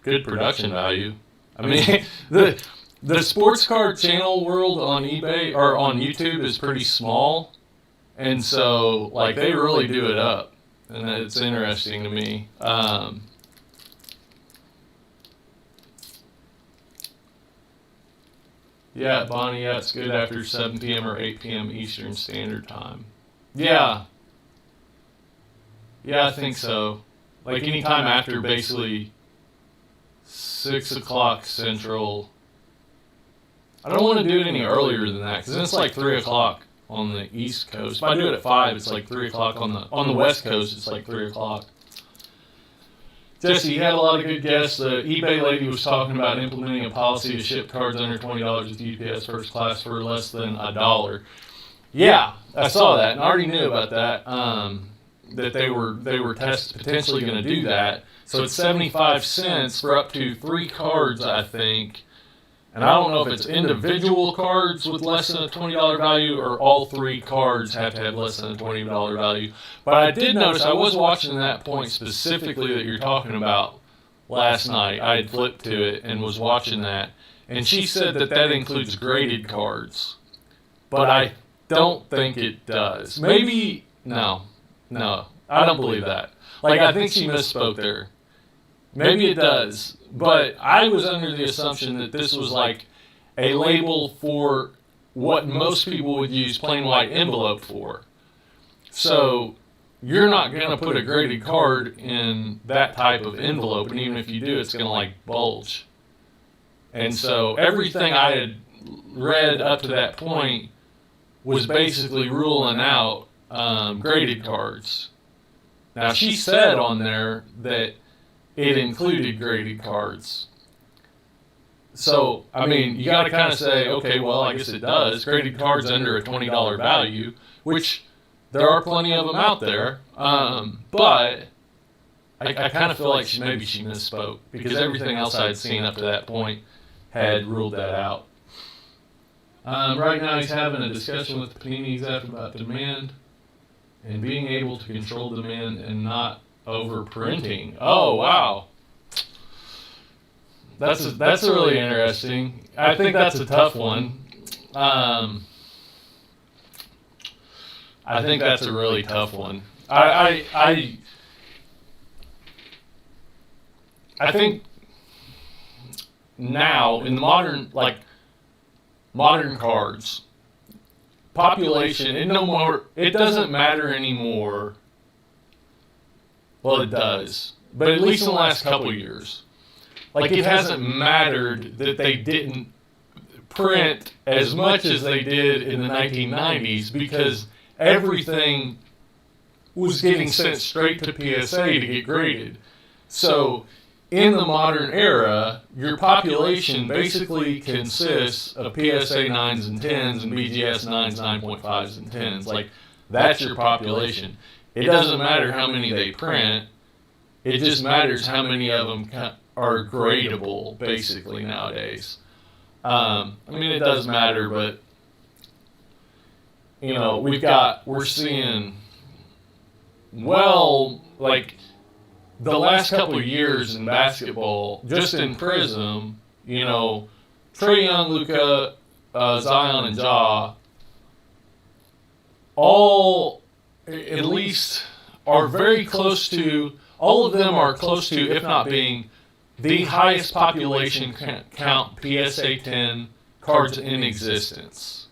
good production value. I mean, the sports card channel world on eBay or on YouTube is pretty small, and so, like, they really do it up. and it's interesting to me. Yeah, Bonnie, yeah, it's good after 7 p.m. or 8 p.m. Eastern Standard Time. Yeah. Yeah, I think so. Like any time after basically 6 o'clock Central. I don't want to do it any earlier than that because it's like 3 o'clock on the East Coast. If I do it at 5, it's like 3 o'clock on the West Coast. It's like 3 o'clock. Jesse, you had a lot of good guests. The eBay lady was talking about implementing a policy to ship cards under $20 with UPS first class for less than $1. Yeah, I saw that and I already knew about that. That they were potentially going to do that. So it's 75 cents for up to 3 cards, I think. And I don't know if it's individual cards with less than a $20 value or all 3 cards have to have less than a $20 value. But I did notice, I was watching that point specifically that you're talking about last night. I had flipped to it and was watching that. And she said that that includes graded cards. But I don't think it does. Maybe, no, I don't believe that. Like, I think she misspoke there. Maybe it does. But I was under the assumption that this was like a label for what most people would use plain white envelope for. So you're not going to put a graded card in that type of envelope, and even if you do, it's going to like bulge. And so everything I had read up to that point was basically ruling out graded cards. Now she said on there that it included graded cards. So, I mean, you got to kind of say, okay, well, I guess it does. Graded cards under a $20 value, which there are plenty of them out there. But I kind of feel like maybe she misspoke because everything else I had seen up to that point had ruled that out. Right now he's having a discussion with the Panini exec about demand and being able to control demand and not overprinting. Oh, wow. That's really interesting. I think that's a tough one. I think that's a really tough one. I think now in the modern cards, population, it doesn't matter anymore. Well, it does, but at least in the last couple of years. Like, it hasn't mattered that they didn't print as much as they did in the 1990s because everything was getting sent straight to PSA to get graded. So, in the modern era, your population basically consists of PSA 9s and 10s and BGS 9s, 9.5s, and 10s. Like, that's your population. It doesn't matter how many they print. It just matters how many of them are gradable, basically, nowadays. I mean, it does matter, but, you know, we're seeing, well, like, the last couple of years in basketball, just in Prism, you know, Trae Young, Luka, Zion, and Ja, all at least are very close to, all of them are close to, if not being, the highest population count PSA 10 cards in existence.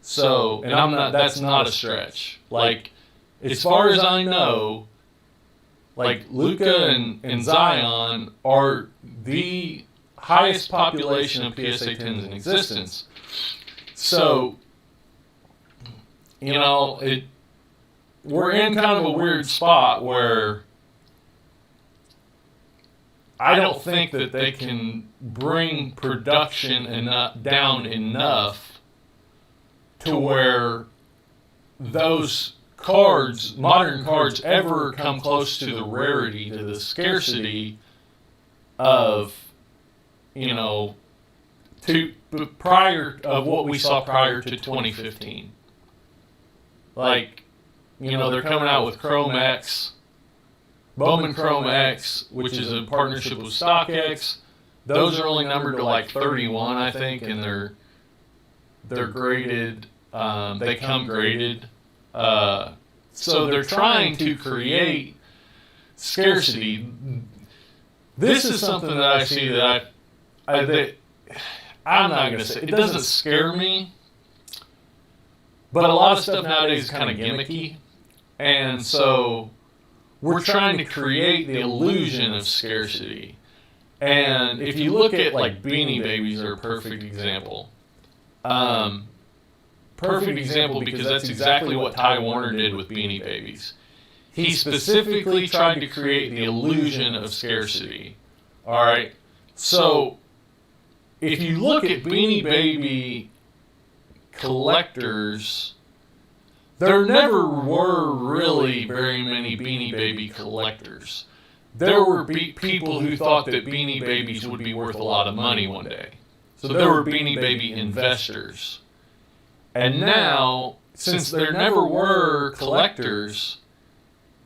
So, and that's not a stretch. Like, as far as I know, like, Luka and Zion are the highest population of PSA 10s in existence. So, you know, we're in kind of a weird spot where I don't think that they can bring production down enough to where those cards, modern cards, ever come close to the rarity, to the scarcity of, you know, of what we saw prior to 2015. Like, you know, they're coming out with Chrome X, Bowman Chrome X, which is a partnership with StockX. Those are only numbered to like 31, I think, and they're graded. They come graded. So they're trying to create scarcity. This is something that I see that I'm not going to say, it doesn't scare me, but a lot of stuff nowadays is kind of gimmicky. And so we're trying to create the illusion of scarcity. And if you look at like Beanie Babies are a perfect example. Perfect example because that's exactly what Ty Warner did with Beanie Babies. He specifically tried to create the illusion of scarcity. All right. So if you look at Beanie Baby collectors, there never were really very many Beanie Baby collectors. There were people who thought that Beanie Babies would be worth a lot of money one day. So there were Beanie Baby investors. And now, since there never were collectors,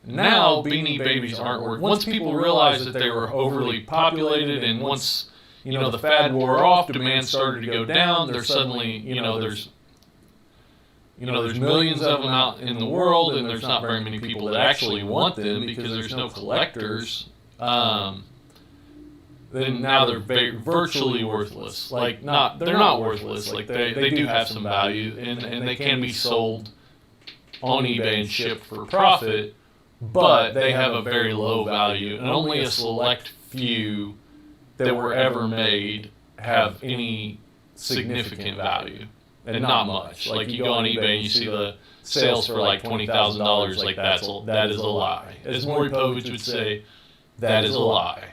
now Beanie Babies aren't worth. Once people realized that they were overly populated, and once the fad wore off, demand started to go down. There's suddenly there's millions of them out in the world, and there's not very many people that actually want them because there's no collectors. Then now they're virtually worthless. Like they're not worthless. Like they do have some value, and they can be sold on eBay and shipped for profit, but they have a very low value, and only a select few that were ever made have any significant value, and not much. Like you go on eBay and you see the sales for like $20,000, like that is a lie. As Maury Povich would say, that is a lie.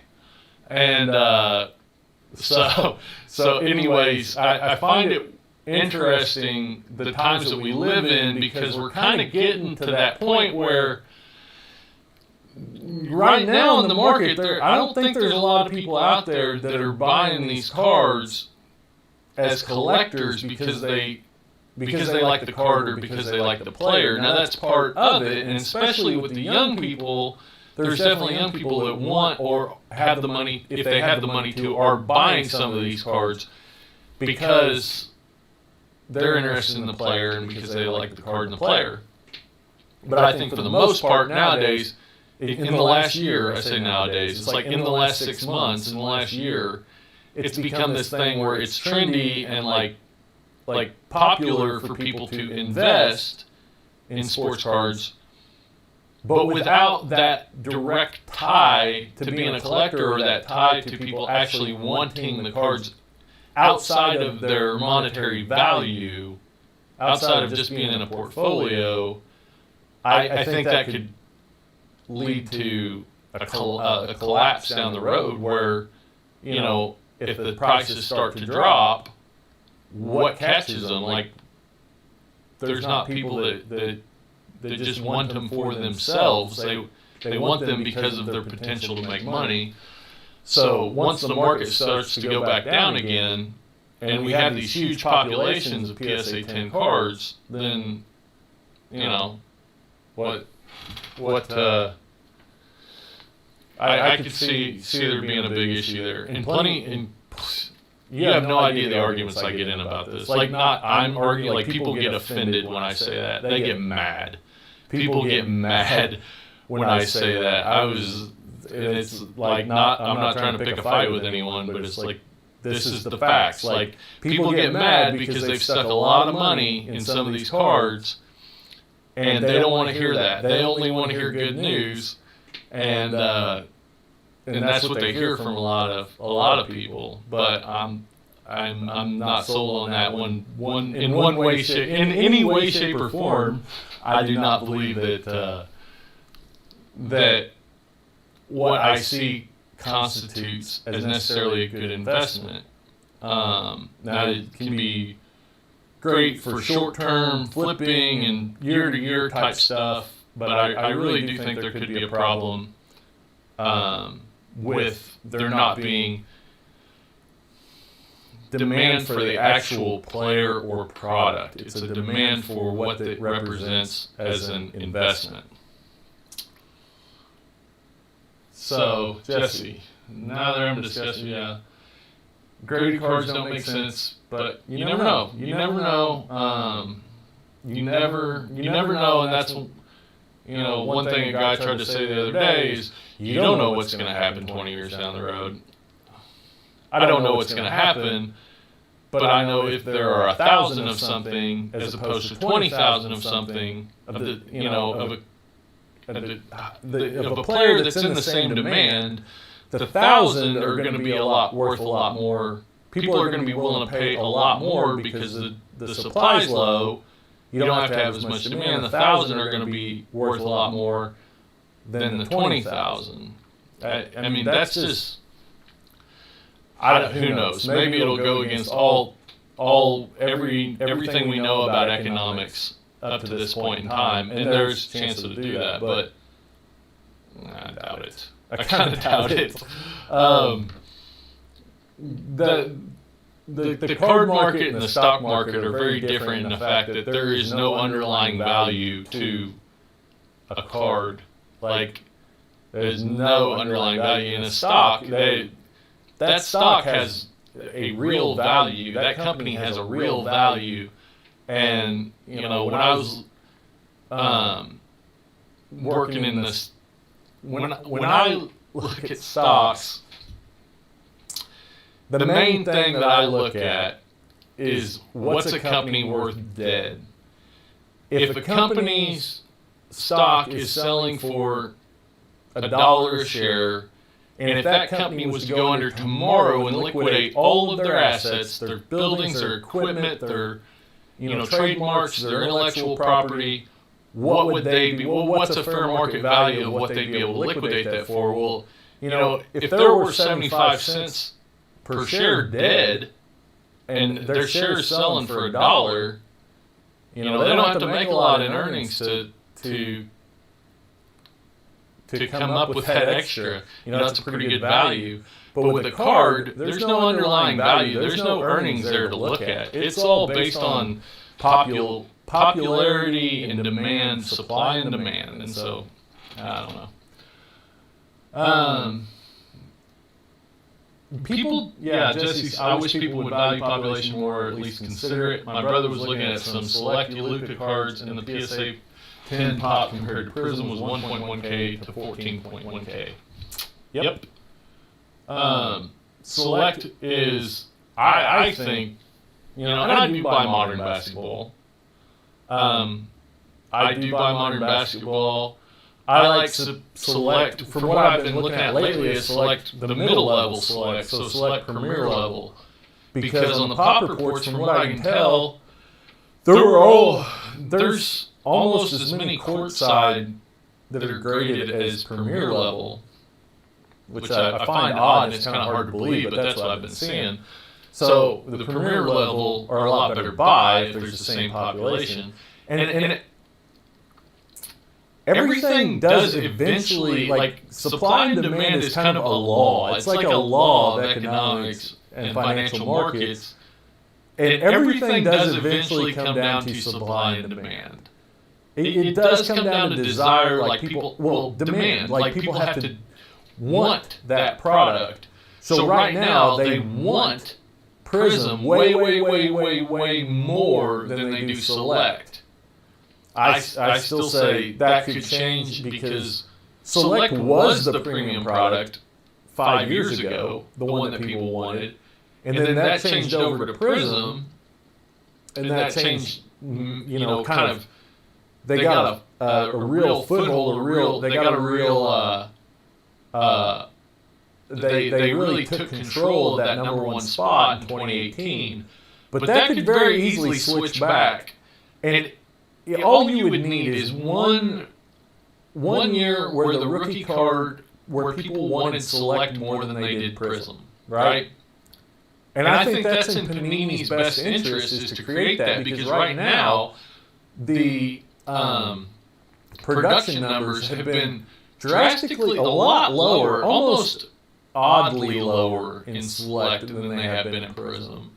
And so anyways, I find it interesting the times that we live in, because we're kind of getting to that point where right now in the market, I don't think there's a lot of people out there that are buying these cards as collectors because they like the card or because they like the player. Now that's part of it, and especially with the young people, there's definitely young people that want or have the money, if they have the money to, are buying some of these cards because they're interested in the player and because they like the card and the player. But I think for the most part nowadays, in the last year, I say nowadays, it's like in the last 6 months, in the last year, it's become this thing where it's trendy and like popular for people to invest in sports cards, but without that direct tie to being a collector, or that tie to people actually wanting the cards outside of their monetary value, outside of just being in a portfolio. I think that could lead to a collapse down the road where, if the prices start to drop, what catches them? Like, there's not people that just want them for themselves. They want them because of their potential to make money. So once the market starts to go back down again, and we have these huge populations of PSA 10 cards, then, I could see there being a big issue there. You have no idea the arguments I get in about this. I'm arguing, like, people get offended when I say that. They get mad. People get mad when I say that. It's like I'm not trying to pick a fight with anyone, but it's like, this is the facts. Like, people get mad because they've stuck a lot of money in some of these cards, and they don't want to hear that. They only want to hear good news, and that's what they hear from a lot of people. But I'm not sold on that in any way, shape, or form. I do not believe that what I see constitutes as necessarily a good investment. Now, it can be great for short-term flipping and year-to-year type stuff, but I really do think there could be a problem with there not being demand for the actual player or product. It's a demand for what it represents as an investment. So, Jesse, now that I'm discussing, graded cards don't make sense, but you never know. You never know. You never know, and one thing a guy tried to say the other day is, you don't know what's going to happen 20 years down the road. I don't know what's going to happen, but I know if there are 1,000 of something as opposed to 20,000 of something, of a player that's in the same demand, the 1,000 are going to be worth a lot more. People are going to be willing to pay a lot more because the supply's low. You don't have to have as much demand. The 1,000 are going to be worth a lot more than the 20,000. I mean, that's just, who knows? Maybe it'll go against everything we know about economics up to this point in time, and there's a chance to do that, but I doubt it. I kind of doubt it. The card market and the stock market are very different in the fact that there is no underlying value to a card. Like, there's no underlying value in a stock. That stock has a real value. That company has a real value. And, when I was working in this, when I look at stocks, the main thing that I look at is what's a company worth dead. If a company's stock is selling for $1 a share, and if that company was to go under tomorrow and liquidate all of their assets, their buildings, their equipment, their trademarks, their intellectual property, what would they be? Well, what's a fair market value of what they'd be able to liquidate that for? Well, if there were 75 cents per share dead, and their shares selling for $1, they don't have to make a lot in earnings to come up with that extra. That's a pretty good value. But with a card, there's no underlying value. There's no earnings there to look at. It's all based on popularity and demand, supply and demand. And so, I don't know. Jesse, I wish people would value population more, or at least consider it. My brother was looking at some select Luca cards, and the PSA 10 pop compared to Prism was 1.1K to 14.1K. Yep. Select is, I think, and I do buy modern basketball. I do buy modern basketball. I like Select, from what I've been looking at lately, is Select the middle level Select, so Select Premier level. Because on the pop reports, from what I can tell, there's almost as many courtside that are graded as Premier level, which I find odd, and it's kind of hard to believe, but that's what I've been seeing. So the Premier level are a lot better buy if there's the same population. And everything does eventually, like, supply and demand is kind of a law. It's like a law of economics and financial markets. And everything does eventually come down to supply and demand. It does come down to desire, like demand. Like, people have to want that product. So right now, they want Prism way more than they do Select. I still say that could change because Select was the premium product 5 years ago, the one that people wanted, and then that changed over to Prism, and that changed, kind of, they got a real foothold, they really took control of that number one spot in 2018, but that could very easily switch back, and all you would need is one year where the rookie card, where people wanted Select more than they did Prism, right? And I think that's in Panini's best interest, is to create that, because right now the production numbers have been drastically a lot lower, almost oddly lower in Select than they have been in Prism.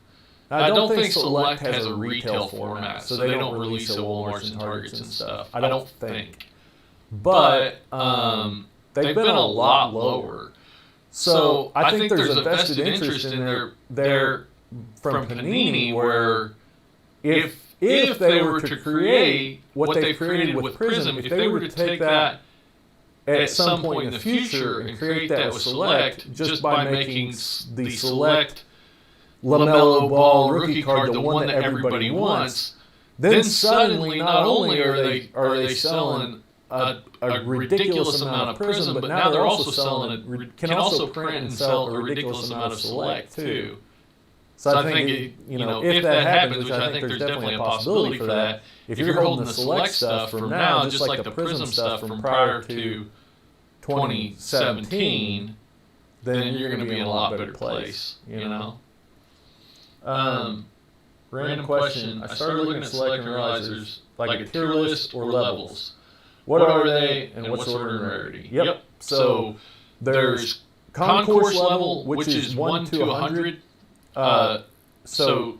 Now, I don't think Select has a retail format, so they don't release at Walmarts and Targets and stuff. I don't think. But they've been a lot lower. So I think there's a vested interest in there from Panini, where if if they were to create what they've created with Prism, if they were to take that at some point in the future and create that with Select, just by making the Select LaMelo Ball rookie card the one that everybody wants, then suddenly not only are they selling a ridiculous amount of Prism, but now they're also selling can also print and sell a ridiculous amount of Select too. So I think if that happens, which I think there's definitely a possibility for that, if you're holding the Select stuff from now, just like the Prism stuff from prior to 2017, then you're going to be in a lot better place, Random question. I started looking at Select and realized there's like a tier list or levels. What are they and what's order and rarity? Yep. So there's concourse level, which is 1 to 100. So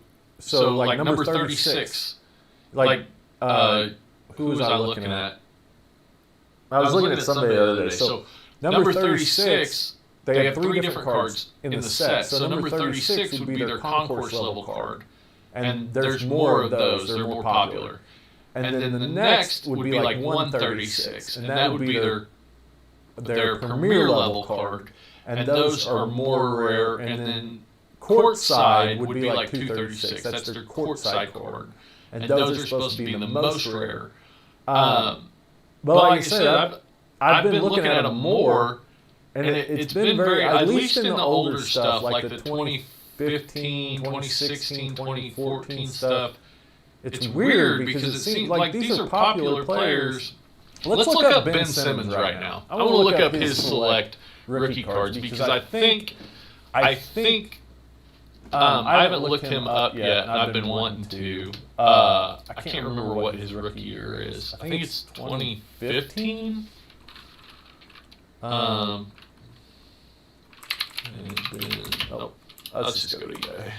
like number 36. Who was I looking at? I was looking at somebody the other day. So number 36, they have 3 different cards in the set. So number 36 would be their concourse level card. And there's more of those. They're more popular. And then the next would be like 136, and that would be their premier level card. And those are more rare. And then courtside would be like 236. That's their courtside card. And those are supposed to be the most rare. But like I said, I've been looking at them more, and it's been very, at least in the older stuff, like the 2015, 2016, 2014 stuff, it's weird because it seems like these are popular players. Let's look up Ben Simmons right now. I want to look up his Select rookie cards because I think I haven't looked him up yet, and I've been wanting to. I can't remember what his rookie year is. I think it's 2015. Let's just go to eBay.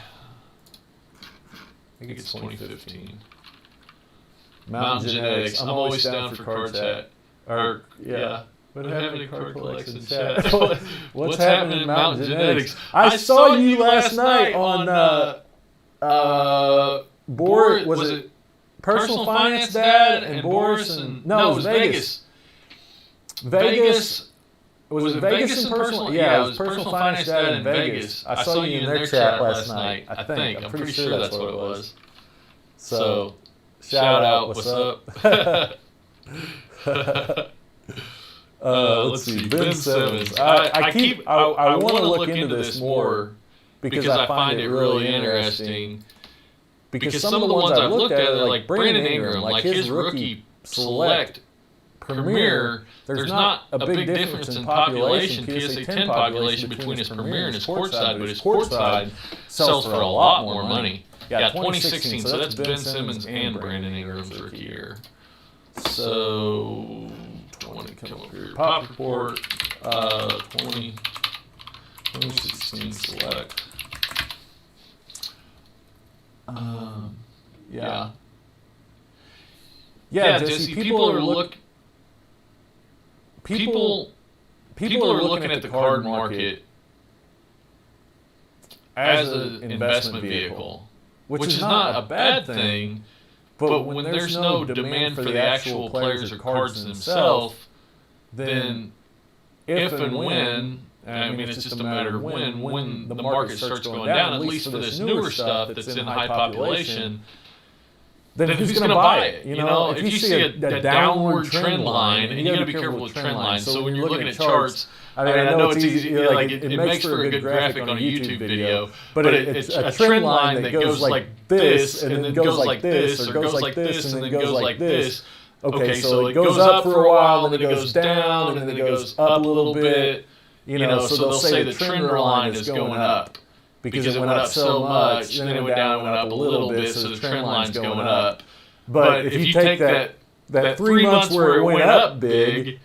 I think it's 2015. Mountain Genetics. I'm always down for card chat. What happened to card Collex in chat? What's happening in Mountain Genetics? I saw you last night on Boris. Was it Personal Finance Dad and Boris and no, it was Vegas. Was it Vegas and Personal? Yeah, it was Personal Finance Dad in Vegas. I saw you in their chat last night. I think. I'm pretty sure that's what it was. So, shout out. What's up? Let's see. Ben Simmons. I want to look into this more because I find it really interesting. Because some of the ones I've looked at, like Brandon Ingram, like his rookie Select Premier, there's not a big difference in population, PSA 10 population between his Premier and his courtside, but his courtside sells for a lot more money. Yeah, 2016, so that's Ben Simmons and Brandon Ingram's rookie year. So, 20, come up here. Pop report, 2016 Select. Yeah, Jesse, people are looking at the card market as an investment vehicle, which is not a bad thing, but when there's no demand for the actual players or cards themselves, then if and when, I mean it's just a matter of when the market starts going down, at least for this newer stuff that's in high population, then who's going to buy it? If you see a downward trend line, and you got to be careful with trend lines. So when you're looking at charts, I know it's easy, like it makes for a good graphic on a YouTube video, but it's a trend line that goes like this, and then goes like this, or goes like this, and then goes like this. Okay, so it goes up for a while, and then it goes down, and then it goes up a little bit. So they'll say the trend line is going up because it went up so much, then it went down and went up a little bit, so the trend line's going up. But if you take that 3 months where it went up big,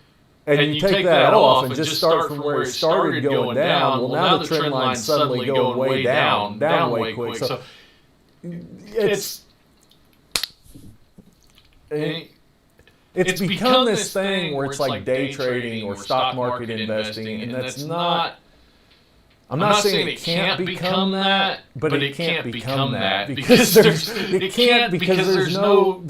and you take that off and just start from where it started going down, well, now the trend line's suddenly going way down way quick. So it's become this thing where it's like day trading or stock market investing, and that's not I'm not saying it can't become that, but it can't become that because there's no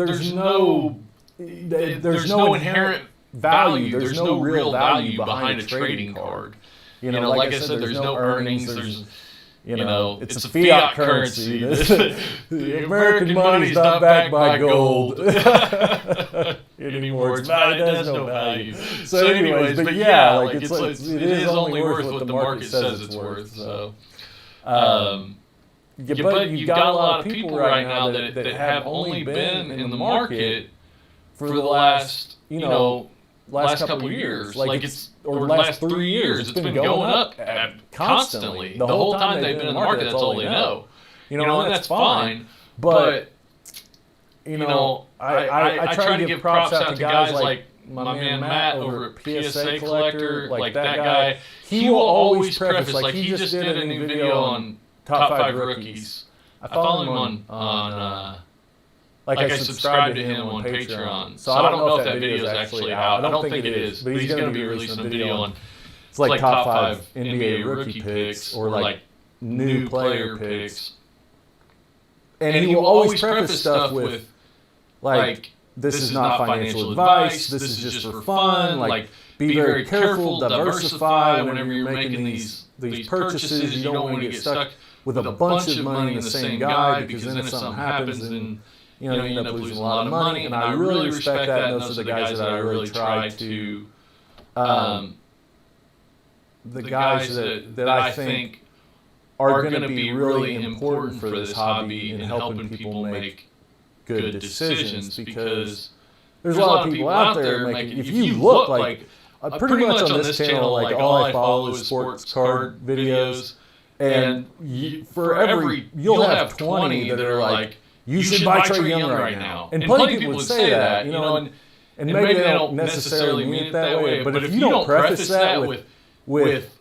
inherent value. There's no real value behind a trading card. You know, like I said, there's no earnings. There's it's a fiat currency. The American money's not backed by gold anymore. It has no value. So anyways, but yeah, like it is only worth what the market says it's worth. So, but you've got a lot of people right now that have only been in the market for the last, last couple of years. Or the last 3 years. It's been going up constantly. The whole time they've been in the market, that's all they know. And that's fine. But, I try to give props out to guys like my man Matt over at PSA Collector, like that guy. He will always preface, like he just did a new video on top 5 rookies. I follow him on like I subscribed to him on Patreon. So I don't know if that video is actually out. I don't think it is. But he's going to be releasing a video on it's like top 5 NBA rookie picks or like new player picks. And he will always preface stuff with like this is not financial advice. This is just for fun. Like be very careful, diversify whenever you're making these purchases. You don't want to get stuck with a bunch of money in the same guy because then if something happens and you end up losing a lot of money, and I really respect that, and those are the guys that I really try to, the guys that I think are going to be really important for this hobby in helping people make good decisions, because there's a lot of people out there making, if you look like, pretty much on this channel, like all I follow is sports card videos, and you'll have 20 that are like, you should buy Trae Young right now. And plenty of people would say that, and maybe they don't necessarily mean it that way, but if you don't preface that with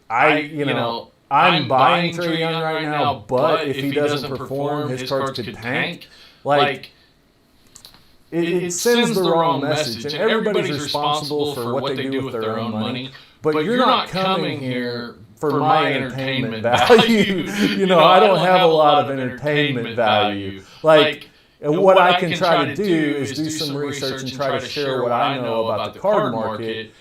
I'm buying Trae Young right now, but if he doesn't perform, his cards could tank, like, it sends the wrong message. And everybody's responsible for what they do with their own money, but you're not coming here for my entertainment value. I don't have a lot of entertainment value. Like, what I can try to do is do some research and try to share what I know about the card market.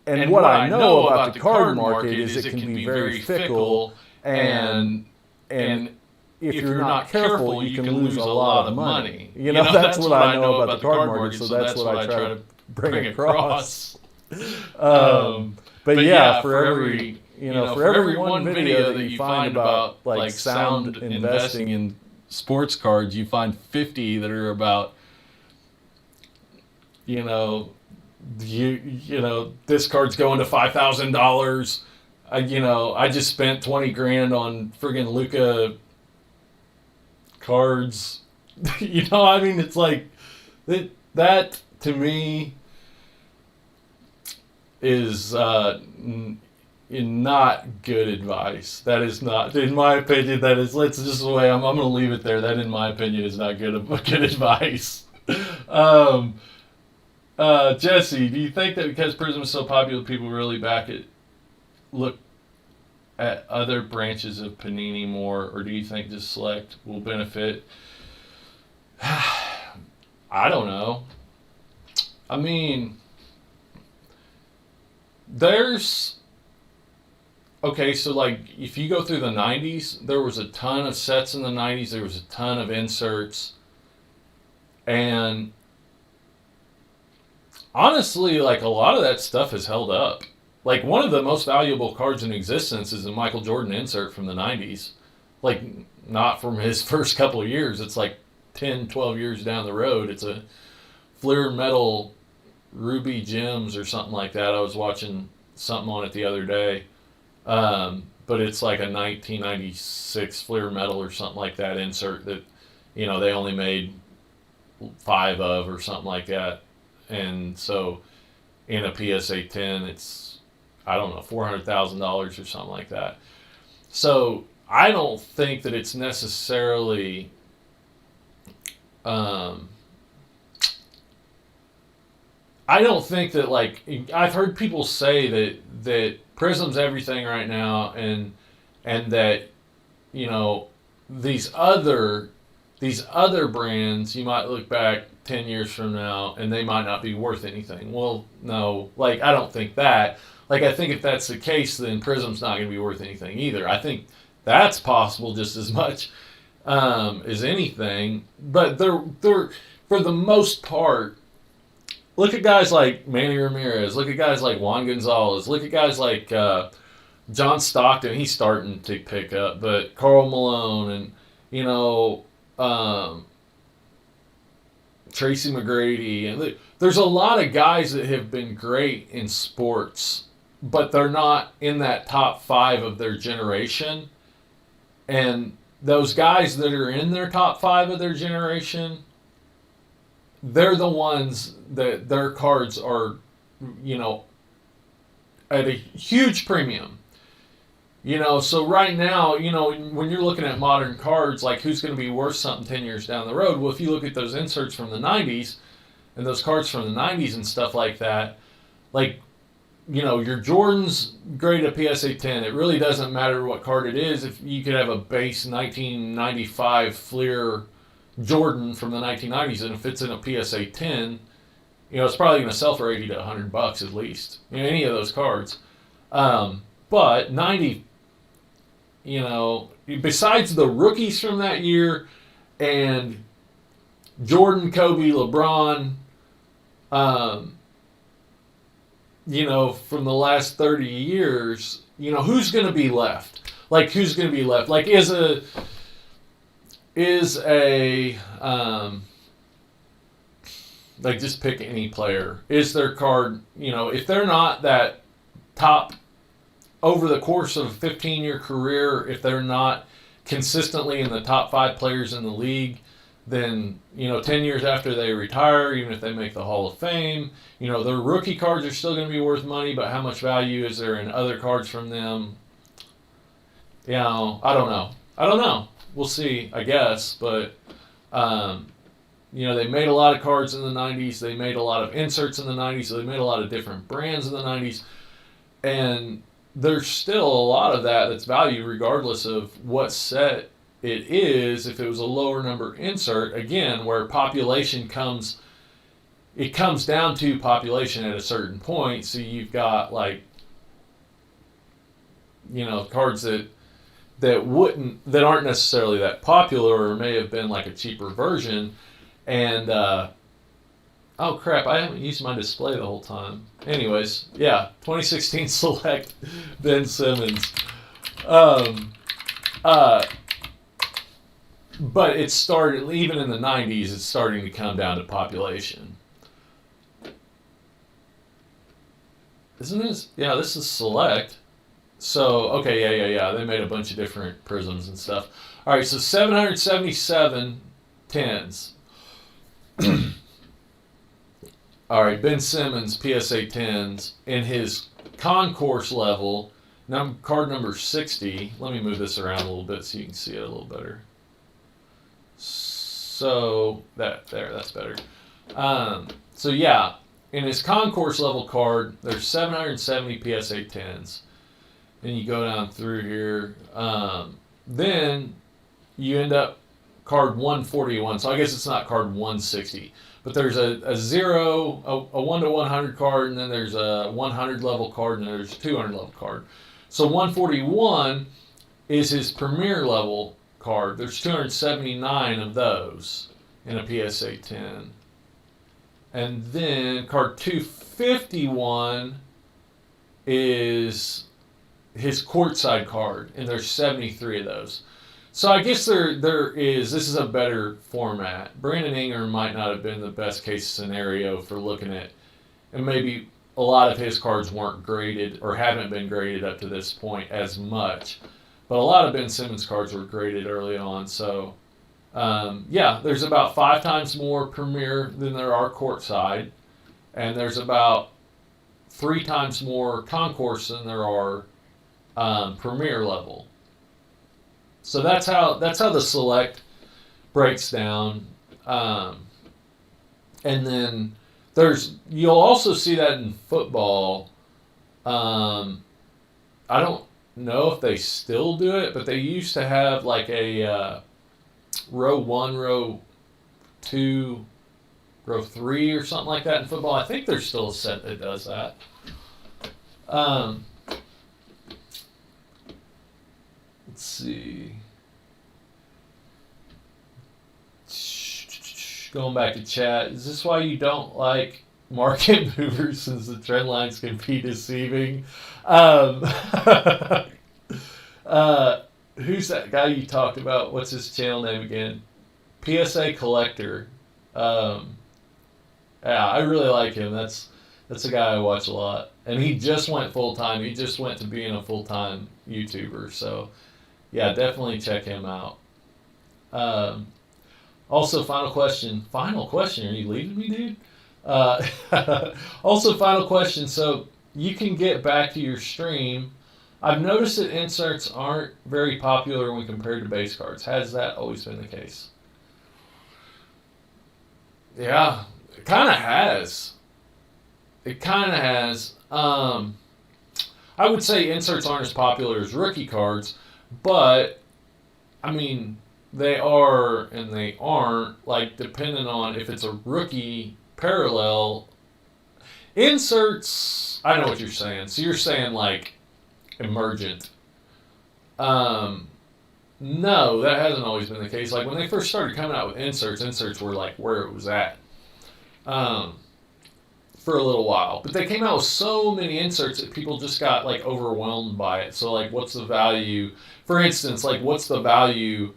And what I know about the card market is it can be very fickle, and if you're not careful, you can lose a lot of money. That's what I know about the card market, so that's what I try to bring across. But yeah, for every one video that you find about like sound investing in sports cards, you find 50 that are about this card's going to $5,000. I just spent 20 grand on friggin' Luka cards. It's like that to me is not good advice. That is not, in my opinion, let's just the way I'm going to leave it there. That, in my opinion, is not good advice. Jesse, do you think that because Prism is so popular, people really look at other branches of Panini more, or do you think just Select will benefit? I don't know. So like if you go through the 90s, there was a ton of sets in the 90s, there was a ton of inserts, and honestly, like a lot of that stuff has held up. Like one of the most valuable cards in existence is a Michael Jordan insert from the 90s. Like not from his first couple of years, it's like 10, 12 years down the road. It's a Fleer Metal Ruby Gems or something like that. I was watching something on it the other day. But it's like a 1996 Fleer Metal or something like that insert that, they only made 5 of or something like that. And so in a PSA 10, it's, I don't know, $400,000 or something like that. So I don't think that it's necessarily, I don't think that, like, I've heard people say that Prism's everything right now, and and that, you know, these other brands, you might look back 10 years from now and they might not be worth anything. Well, no, like, I don't think that. Like, I think if that's the case, then Prism's not going to be worth anything either. I think that's possible just as much as anything. But they're for the most part, look at guys like Manny Ramirez. Look at guys like Juan Gonzalez. Look at guys like John Stockton. He's starting to pick up, but Karl Malone and, you know, Tracy McGrady. And there's a lot of guys that have been great in sports, but they're not in that top 5 of their generation. And those guys that are in their top 5 of their generation, they're the ones that their cards are, you know, at a huge premium. You know, so right now, you know, when you're looking at modern cards, like who's going to be worth something 10 years down the road? Well, if you look at those inserts from the 90s and those cards from the 90s and stuff like that, like, you know, your Jordan's graded a PSA 10. It really doesn't matter what card it is. If you could have a base 1995 Fleer Jordan from the 1990s, and if it's in a PSA 10, you know, it's probably going to sell for $80 to $100 at least. You know, any of those cards. But 90, you know, besides the rookies from that year and Jordan, Kobe, LeBron, you know, from the last 30 years, you know, who's going to be left? Like, who's going to be left? Like, is a like, just pick any player. Is their card, you know, if they're not that top over the course of a 15-year career, if they're not consistently in the top 5 players in the league, then, you know, 10 years after they retire, even if they make the Hall of Fame, you know, their rookie cards are still going to be worth money, but how much value is there in other cards from them? You know, I don't know. We'll see, I guess. But, you know, they made a lot of cards in the 90s. They made a lot of inserts in the 90s. So they made a lot of different brands in the 90s. And there's still a lot of that that's value regardless of what set it is. If it was a lower number insert, again, where population comes down to population at a certain point. So you've got, like, you know, cards that aren't necessarily that popular or may have been like a cheaper version. And oh crap, I haven't used my display the whole time. Anyways, yeah, 2016 Select Ben Simmons. But it started, even in the 90s, it's starting to come down to population. Isn't this? Yeah, this is Select. So, okay, yeah. They made a bunch of different prisms and stuff. All right, so 777 10s. All right, Ben Simmons, PSA 10s, in his concourse level, card number 60. Let me move this around a little bit so you can see it a little better. So, that's better. So, yeah, in his concourse level card, there's 770 PSA 10s. And you go down through here. Then you end up card 141. So I guess it's not card 160. But there's a 0, a 1 to 100 card, and then there's a 100 level card, and there's a 200 level card. So 141 is his premier level card. There's 279 of those in a PSA 10. And then card 251 is his courtside card, and there's 73 of those. So I guess this is a better format. Brandon Ingram might not have been the best case scenario for looking at, and maybe a lot of his cards weren't graded or haven't been graded up to this point as much. But a lot of Ben Simmons cards were graded early on. So, yeah, there's about 5 times more premier than there are courtside, and there's about 3 times more concourse than there are premier level. So that's how the Select breaks down. And then you'll also see that in football. I don't know if they still do it, but they used to have like a row 1, row 2, row 3 or something like that in football. I think there's still a set that does that. Let's see. Going back to chat, is this why you don't like market movers, since the trend lines can be deceiving? Who's that guy you talked about? What's his channel name again? PSA Collector. Yeah, I really like him. That's a guy I watch a lot. And he just went full-time. He just went to being a full-time YouTuber. So, yeah, definitely check him out. Also, final question. Final question? Are you leaving me, dude? Also, final question. So, you can get back to your stream. I've noticed that inserts aren't very popular when compared to base cards. Has that always been the case? Yeah, it kind of has. It kind of has. I would say inserts aren't as popular as rookie cards, but, I mean, they are and they aren't, like, depending on if it's a rookie parallel. Inserts, I know what you're saying. So you're saying, like, emergent. No, that hasn't always been the case. Like, when they first started coming out with inserts were, like, where it was at. For a little while. But they came out with so many inserts that people just got, like, overwhelmed by it. So, like, what's the value? For instance, like, what's the value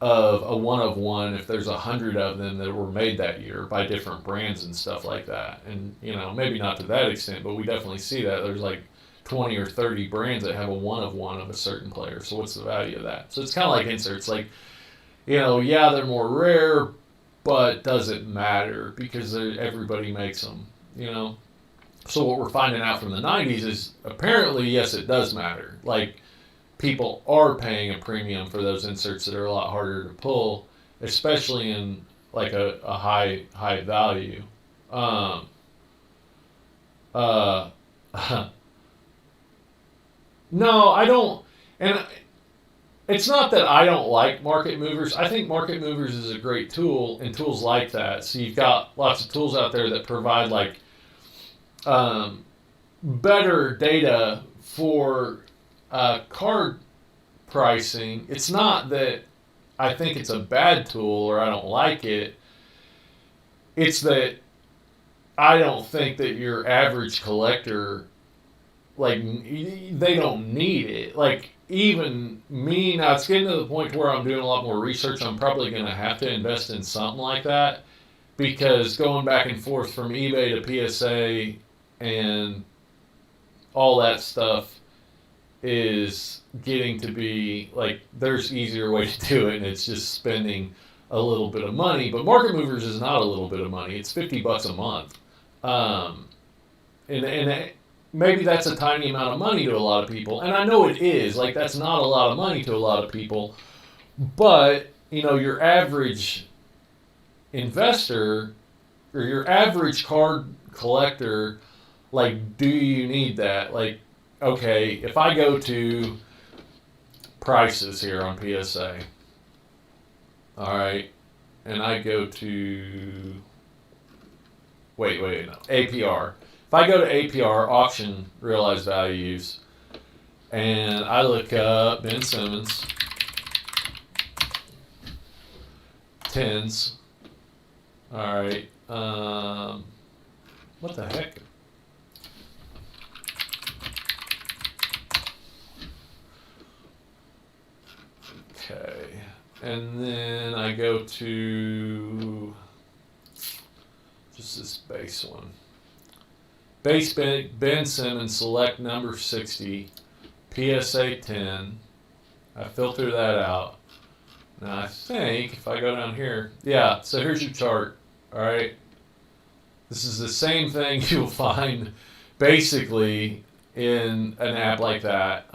of a 1 of 1 if there's 100 of them that were made that year by different brands and stuff like that? And, you know, maybe not to that extent, but we definitely see that. There's, like, 20 or 30 brands that have a 1 of 1 of a certain player. So what's the value of that? So it's kind of like inserts. Like, you know, yeah, they're more rare, but does it matter? Because everybody makes them. You know, so what we're finding out from the 90s is apparently, yes, it does matter. Like, people are paying a premium for those inserts that are a lot harder to pull, especially in, like, a high value. No, I don't, and it's not that I don't like market movers. I think market movers is a great tool, and tools like that. So you've got lots of tools out there that provide, like, better data for card pricing. It's not that I think it's a bad tool or I don't like it. It's that I don't think that your average collector, like, they don't need it. Like, even me, now it's getting to the point where I'm doing a lot more research. I'm probably going to have to invest in something like that, because going back and forth from eBay to PSA and all that stuff is getting to be, like, there's easier way to do it, and it's just spending a little bit of money. But market movers is not a little bit of money. It's $50 a month. And maybe that's a tiny amount of money to a lot of people. And I know it is. Like, that's not a lot of money to a lot of people. But, you know, your average investor or your average card collector, like, do you need that? Like, okay, if I go to prices here on PSA, all right, and I go to, no, APR. If I go to APR, auction realized values, and I look up Ben Simmons, 10s, all right, what the heck? Okay, and then I go to just this base one. Base Ben Simmons, select number 60, PSA 10. I filter that out. Now I think if I go down here, yeah, so here's your chart, all right? This is the same thing you'll find basically in an app like that.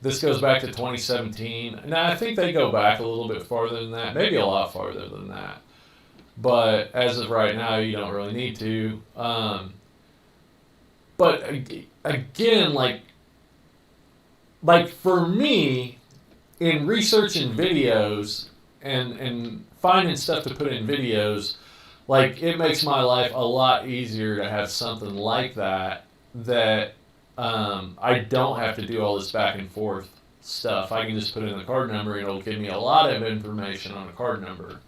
This goes back to 2017. Now I think they go back a little bit farther than that, maybe a lot farther than that. But as of right now, you don't really need to. But again, like, like for me, in researching videos and finding stuff to put in videos, like it makes my life a lot easier to have something like that I don't have to do all this back and forth stuff. I can just put in the card number and it'll give me a lot of information on a card number.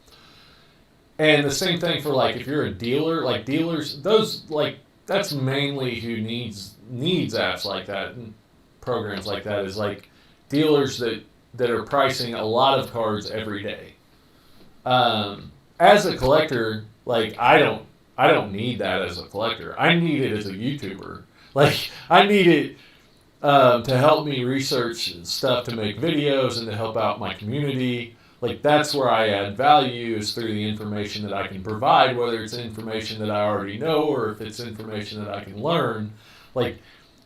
And the same thing for like if you're a dealer, like dealers, those like that's mainly who needs apps like that and programs like that is like dealers that are pricing a lot of cards every day. As a collector, like I don't need that as a collector. I need it as a YouTuber. Like I need it to help me research stuff to make videos and to help out my community. Like that's where I add value is through the information that I can provide, whether it's information that I already know or if it's information that I can learn. Like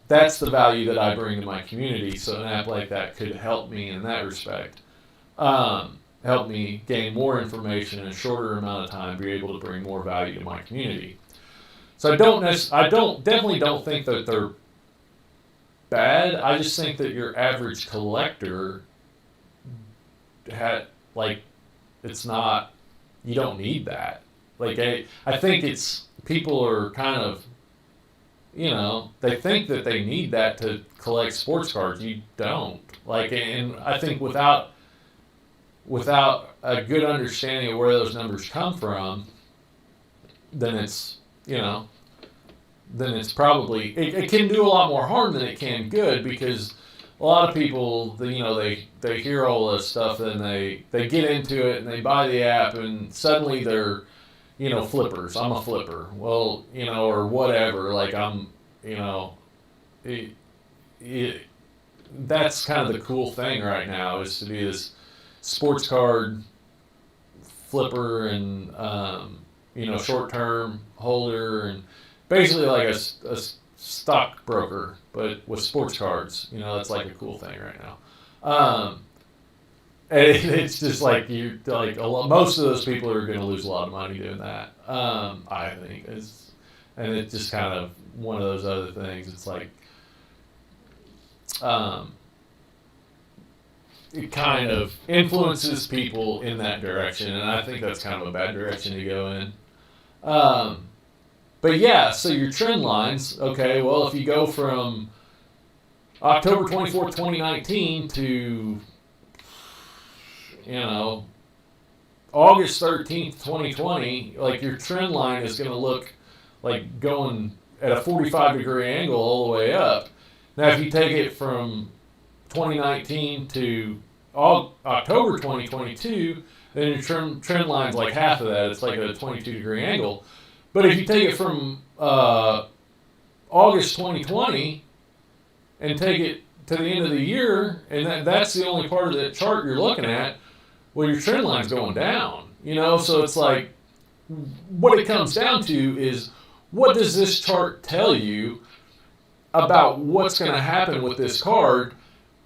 that's the value that I bring to my community. So an app like that could help me in that respect. Help me gain more information in a shorter amount of time, be able to bring more value to my community. So I definitely don't think that they're bad. I just think that your average collector it's not, you don't need that. Like I think it's people are kind of, they think that they need that to collect sports cards. You don't. Like, and I think without a good understanding of where those numbers come from, then it's, then it's probably, it can do a lot more harm than it can good because a lot of people, they hear all this stuff and they get into it and they buy the app and suddenly they're, flippers. I'm a flipper. Well, or whatever. Like I'm, that's kind of the cool thing right now is to be this sports card flipper and, short-term holder and basically like a stockbroker, but with sports cards. That's like a cool thing right now. And it's just like most of those people are going to lose a lot of money doing that. I think and it's just kind of one of those other things. It's like, it kind of influences people in that direction, and I think that's kind of a bad direction to go in. But yeah, so your trend lines, okay, well, if you go from October 24th, 2019 to, August 13th, 2020, like your trend line is going to look like going at a 45-degree angle all the way up. Now, if you take it from 2019 to October 2022, then your trend line's like half of that. It's like at a 22-degree angle. But if you take it from August 2020 and take it to the end of the year, and that's the only part of that chart you're looking at, well, your trend line's going down. So it's like what it comes down to is what does this chart tell you about what's going to happen with this card?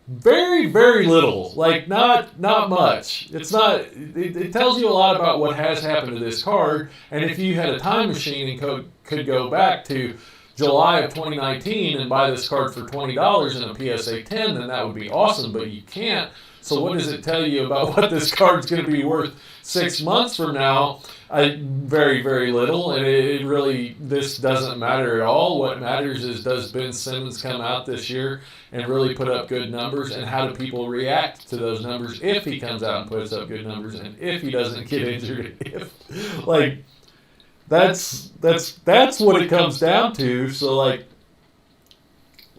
Very, very little. Like not much. It's not. It tells you a lot about what has happened to this card. And if you had a time machine and could go back to July of 2019 and buy this card for $20 in a PSA 10, then that would be awesome. But you can't. So what does it tell you about what this card's going to be worth 6 months from now? Very, very little, and it really, this doesn't matter at all. What matters is does Ben Simmons come out this year and really put up good numbers, and how do people react to those numbers if he comes out and puts up good numbers, and if he doesn't get injured, that's what it comes down to. So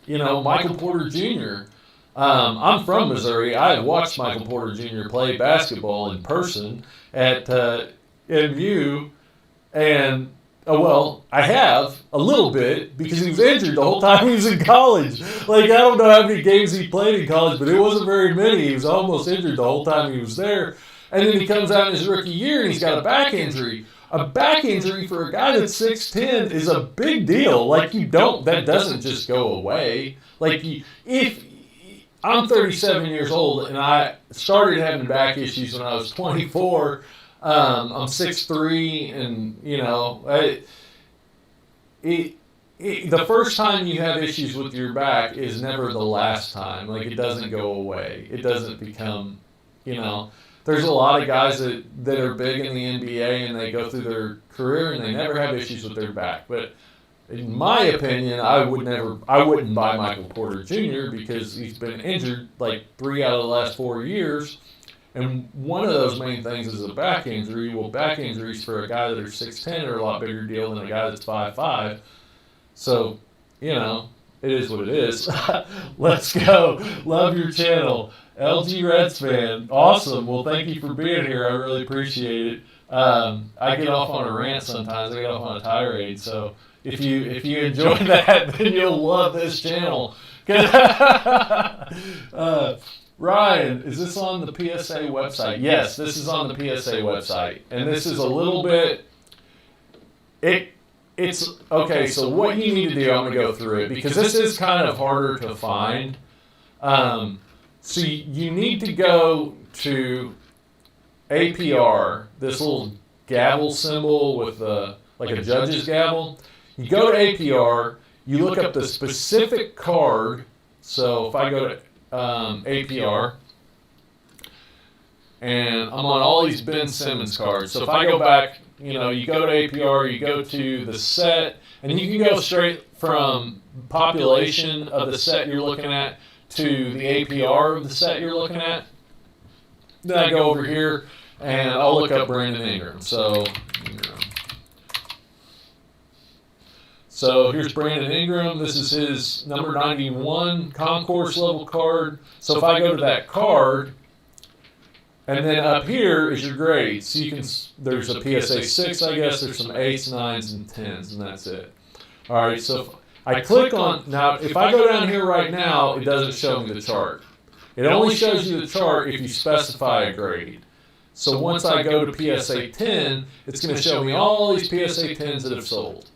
Michael Porter Jr., I'm from Missouri. I have watched Michael Porter Jr. play basketball in person at MU, and I have a little bit because he was injured the whole time he was in college. Like I don't know how many games he played in college, but it wasn't very many. He was almost injured the whole time he was there, and then he comes out in his rookie year and he's got a back injury. A back injury for a guy that's 6'10" is a big deal. Like that doesn't just go away. Like if I'm 37 years old and I started having back issues when I was 24. I'm 6'3", and the first time you have issues with your back is never the last time. Like, it doesn't go away. It doesn't become, there's a lot of guys that are big in the NBA and they go through their career and they never have issues with their back. But in my opinion, I wouldn't buy Michael Porter Jr. because he's been injured like 3 out of the last 4 years. And one of those main things is a back injury. Well, back injuries for a guy that are 6'10" are a lot bigger deal than a guy that's 5'5". So, it is what it is. Let's go. Love your channel. LG Reds fan. Awesome. Well, thank you for being here. I really appreciate it. I get off on a rant sometimes. I get off on a tirade. So if you enjoy that, then you'll love this channel. Ryan, is this on the PSA website? Yes, this is on the PSA website. And this is a little bit, it's, okay, so what you need to do, I'm going to go through it, because this is kind of harder to find. So you need to go to APR, this little gavel symbol with like a judge's gavel. You go to APR, you look up the specific card. So if I go to APR, and I'm on all these Ben Simmons cards. So if I go back, you go to APR, you go to the set, and you can go straight from population of the set you're looking at to the APR of the set you're looking at. Then I go over here, and I'll look up Brandon Ingram. So here's Brandon Ingram. This is his number 91 concourse level card. So if I go to that card, and then up here is your grade. So there's a PSA 6, I guess. There's some 8s, 9s, and 10s, and that's it. All right, so if I click on, now if I go down here right now, it doesn't show me the chart. It only shows you the chart if you specify a grade. So once I go to PSA 10, it's going to show me all these PSA 10s that have sold.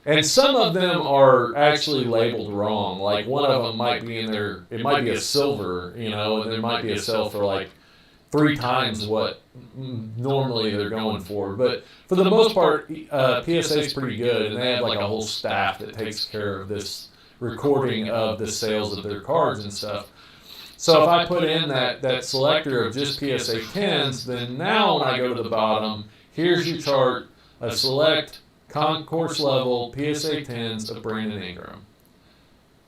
And some of them are actually labeled wrong. Like one of them might be in there, it might be a silver, and there might be a sell for like 3 times what normally they're going for. But for the most part, PSA is pretty good, and they have like a whole staff that takes care of this recording of the sales of their cards and stuff. So if I put in that selector of just PSA 10s, then now when I go to the bottom, here's your chart, a select concourse level PSA 10s of Brandon Ingram.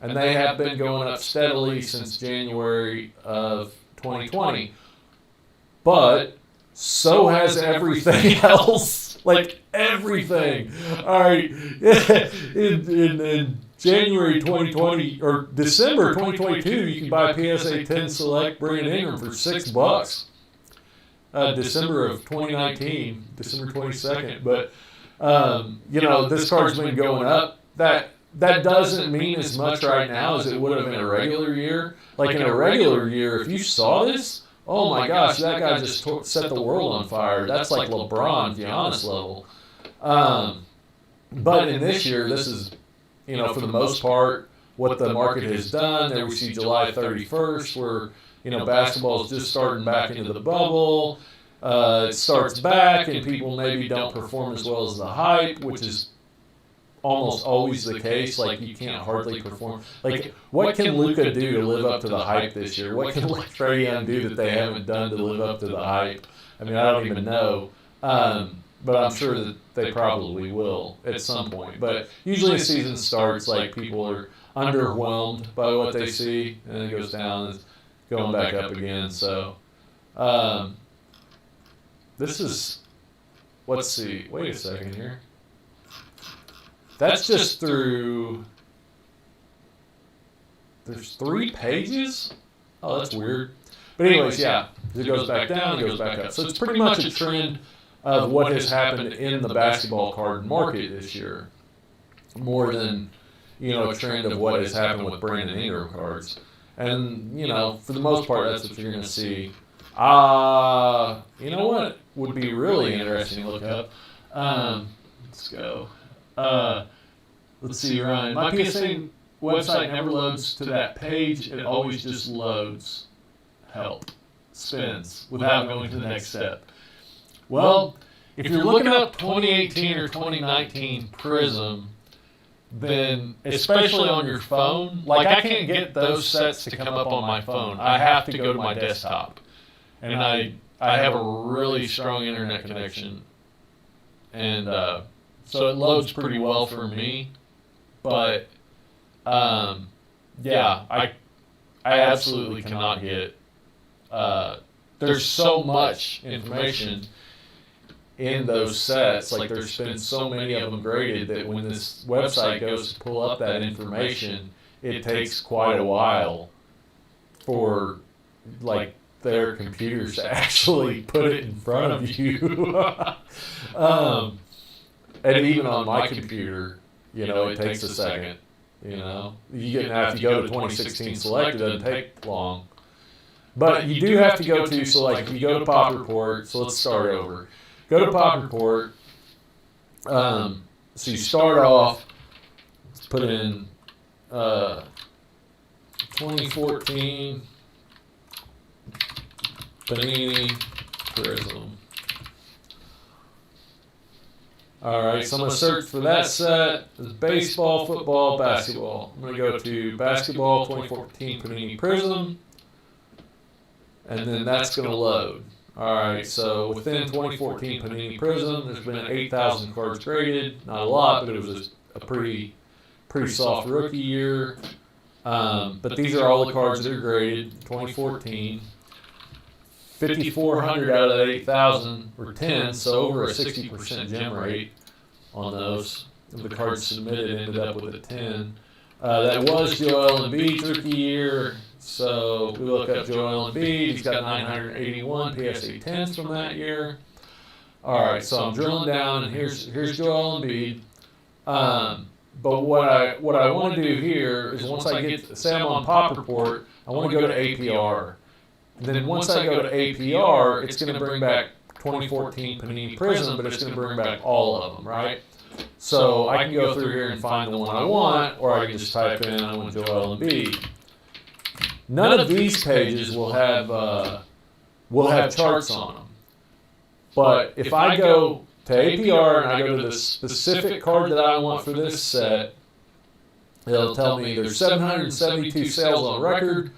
And they have been going up steadily since January of 2020. But so has everything else. Like everything. All right. In January 2020 or December 2022, you can buy PSA 10 Select Brandon Ingram for $6. December of 2019, December 22nd. But this card's been going up. That doesn't mean as much right now as it would have in a regular year. Like in a regular year, if you saw this, oh my gosh, that guy just set the world on fire. That's like LeBron, Giannis level. But in this year, this is, for the most part, what the market has done. There we see July 31st where, basketball is just starting back into the bubble. It starts back and people maybe don't perform as well as the hype, which is almost always the case. Like you can't hardly perform. Like what can Luka do to live up to the hype this year? What can Trae Young do that they haven't done to live up to the hype? I mean, I don't even know. But I'm sure that they probably will at some point. But usually the season starts, like people are underwhelmed by what they see, and it goes down and going back up again. So this is, let's see, wait a second here. That's just through, there's 3 pages? Oh, that's weird. But anyways, yeah, it goes back down, it goes back up. So it's pretty much a trend of what has happened in the basketball card market this year, more than, a trend of what has happened with Brandon Ingram cards. And, for the most part, that's what you're going to see. You know what would be really interesting to look up? Let's go. Let's see, Ryan. My PSA website never loads to that page. It always just loads. Help. Spins without going to the next step. Well, if you're looking up 2018 or 2019 Prism, then especially on your phone, like I can't get those sets to come up on my phone. I have to go to my desktop. And I have a really strong internet connection. And so it loads pretty well for me. But yeah, I absolutely cannot get there's so much information in those sets. Like there's been so many of them graded that when this website goes to pull up that information, it takes quite a while for like their computers to actually put it in front of you. And even on my computer, you know, it takes a second. You know, now if you go to 2016 Select, it doesn't take long. But you do have to go to, so like if you go to Pop Report, so let's start over. Go to Pop Report. So you start off, let's put in 2014 Panini Prism. All right, so I'm going to search for that set. It's baseball, football, basketball. I'm going to go to basketball 2014 Panini Prism. And then that's going to load. All right, so within 2014 Panini Prism, there's been 8,000 cards graded. Not a lot, but it was a pretty soft rookie year. But these are all the cards that are graded 2014. 5,400 out of that 8,000 were 10, so over a 60% gem rate on those. The cards submitted ended up with a 10. That was Joel Embiid's rookie year. So we look up Joel Embiid. He's got 981 PSA 10s from that year. All right, so I'm drilling down, and here's Joel Embiid. But what I want to do here is once I get, say I'm on Pop Report, I want to go to APR. Then once I go to APR, it's going to bring back 2014 Panini Prism, but it's going to bring back all of them, right? So I can go through here and find the one I want, or I can just type in I want Joel Embiid. None of these pages will have charts on them. But if I go to APR and I go to the specific card that I want for this set, it'll tell me there's 772 sales on record,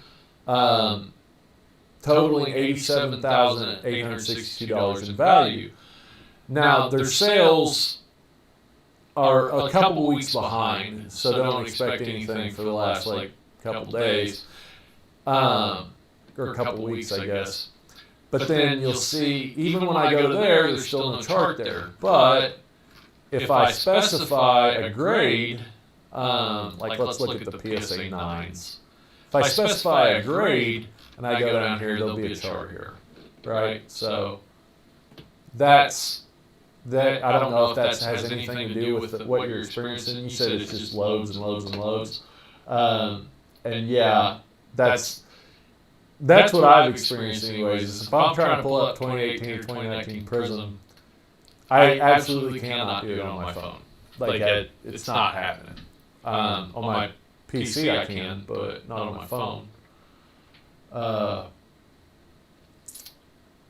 totaling $87,862 in value. Now, their sales are a couple weeks behind, so don't expect anything for the last couple days. Or a couple weeks, I guess. But then you'll see, even when I go to there, there's still no chart there. But if I specify a grade, like let's look at the PSA 9s. If I specify a grade and I go down here, there'll be a chart here, right? So that's that. I don't know if that has anything to do with what you're experiencing. You said it's just loads and loads and loads. And yeah, that's what I've experienced anyways. Is if I'm trying to pull up 2018 or 2019 Prism, I absolutely cannot do it on my phone. It's not happening. On my PC I can, but not on my phone.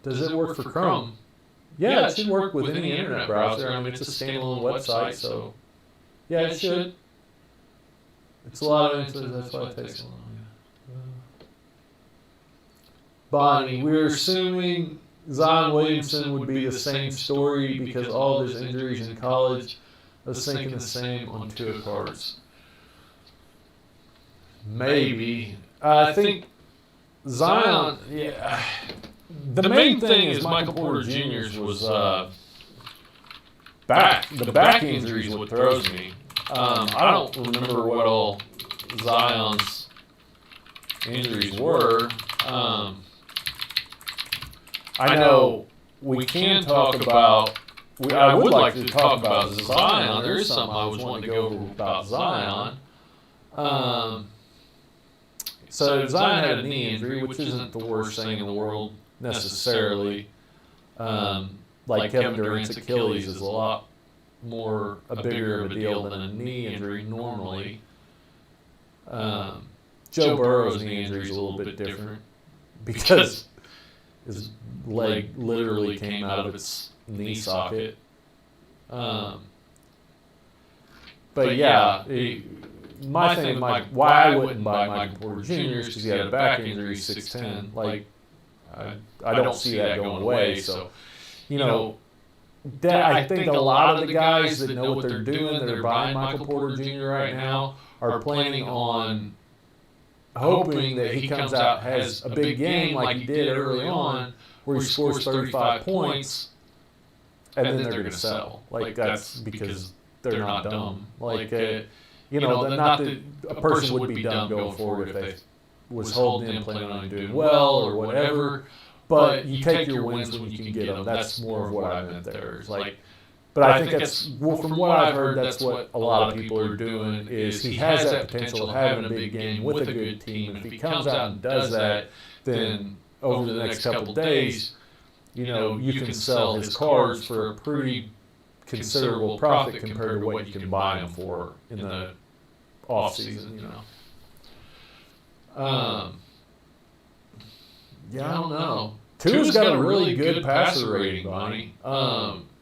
Does it work for Chrome? Yeah, it should work with any internet browser. I mean, it's a standalone website, so yeah, it should. It's a lot of info, that's why it takes so long. Bonnie, we're assuming Zion Williamson would be the same story because all of his injuries in college are thinking the same on two cards. Maybe. I think Zion, yeah. The main thing is Michael Porter Jr.'s was the back injury is what throws me. I don't remember what all Zion's injuries were. I know we can talk about, I would like to talk about Zion. There is something I was wanting to go over about Zion. So Zion had a knee injury, which isn't the worst thing in the world necessarily. Like Kevin Durant's Achilles is a bigger of a deal than a knee injury normally. Joe Burrow's knee injury is a little bit different because his leg literally came out of its knee socket. But yeah, my thing with why I wouldn't buy Michael Porter Jr. is because he had a back injury, 6'10". Like, I don't see that going away. So, you know, I think a lot of the guys that know what they're doing, that are buying Michael Porter Jr. right now, are planning on hoping that he comes out, has a big game like he did early on, where he scores 35 points, and then they're going to sell. Like, that's because they're not dumb. Like, you know, not that a person would be dumb going forward if they was holding him, planning on doing well or whatever. But you take your wins when you can get them. That's more of what I meant there. It's like, but I think that's, from what I've heard, that's what a lot of people are doing, is he has that potential of having a big game with a good team. And if he comes out and does that, then over the next couple of days, you know, you can sell his cards for a pretty considerable profit compared to what you can buy them for in the off season, you know. Yeah, I don't know. Tua's got a really good passer rating, Bonnie.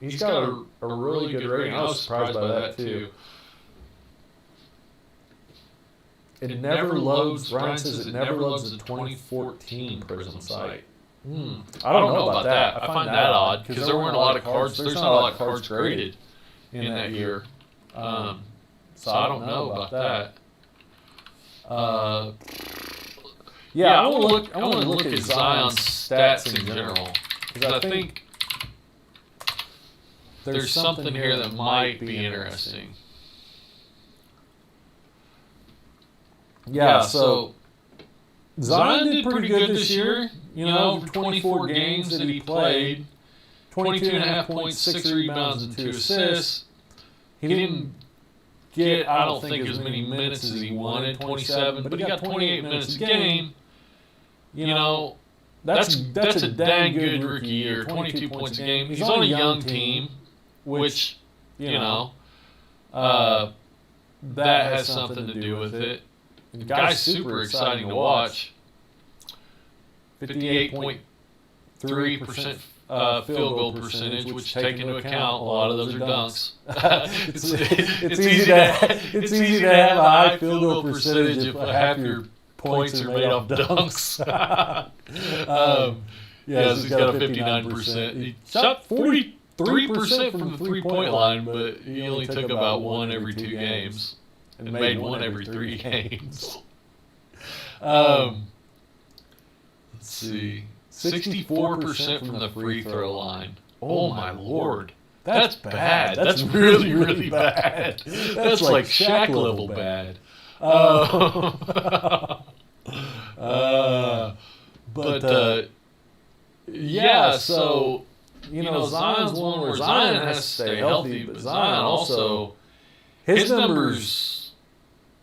He's got a really good rating. I was surprised by that too. It never loads. Ryan says it never loads the 2014 Prism site. I don't know about that. I find that odd because there weren't a lot of cards. There's not a lot of cards graded in that year. So I don't know about that. Yeah, I want to look at Zion's stats in general, because I think there's something here that might be interesting. Yeah, so Zion did pretty good this year. You know, over 24 games that he played, 22.5 points, 6 rebounds, and 2 assists. He didn't get, I don't think, as many minutes as he wanted, 27, but he got 28 minutes a game. You know, that's a dang good rookie year, 22 points a game. He's on a young team, which, you know, that has something to do with it. The guy's super exciting to watch. 58.3% field goal percentage, which, take into account, a lot of those are dunks. It's easy to have a high field goal percentage if half your points are made off dunks. Yeah, so he's got a 59%. He shot 43% from the three-point line, but he only took about one every 2 games and made one every 3 games. Let's see. 64% from the free throw line. Oh my lord. That's bad. That's really, really bad. That's like Shaq level bad. Yeah, so, you know, Zion's one where Zion has to stay healthy, but Zion also, his numbers,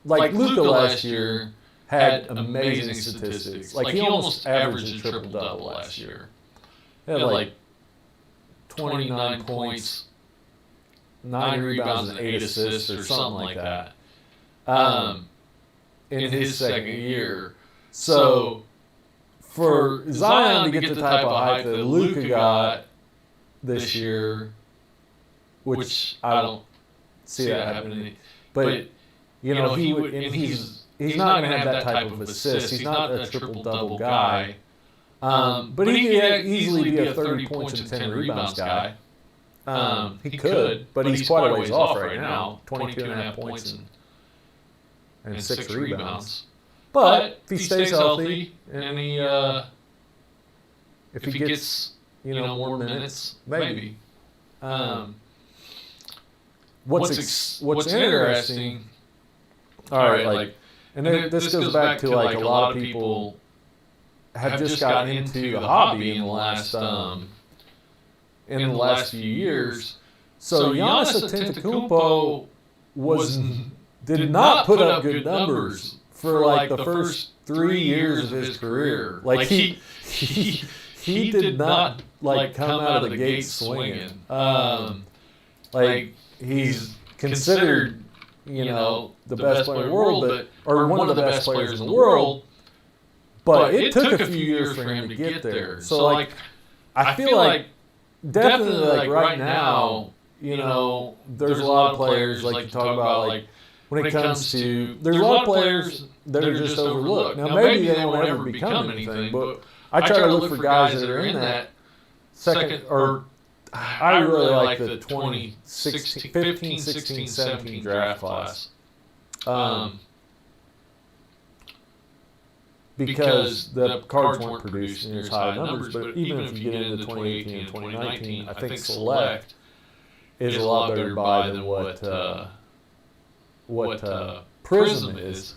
like Luka last year, had amazing statistics. Like, he almost averaged a triple-double last year. He had like 29 points, 9 rebounds, and 8 assists or something like that in his second year. So for Zion to get the type of hype that Luka got this year, which I don't see that happening, but you know, he would, and he's not going to have that type of assist. He's not a triple-double guy. But he could easily be a 30 points and 10 rebounds guy. He could, but he's quite a ways off right now. 22.5 points and 6 rebounds. But if he stays healthy and if he gets, you know, more minutes, maybe. What's interesting? All right, like, and this goes back to like a lot of people have just gotten into the hobby in the last few years. So Giannis Antetokounmpo did not put up good numbers for like the first 3 years of his career. Like he did not like come out of the gate swinging. Like he's considered, you know, the best player in the world, or one of the best players in the world. But it took a few years for him to get there. So like, I feel like definitely like right now, there's a lot of players like you talk about, like when it comes to, there's a lot of players that are just overlooked. Now maybe they won't ever become anything, but I try to look for guys that are in that second, or I really like the 2016, 15, 16, 17 draft class. Because the cards weren't produced in as high numbers, but even if you get into 2018 and 2019, I think Select is a lot better buy than what Prism is.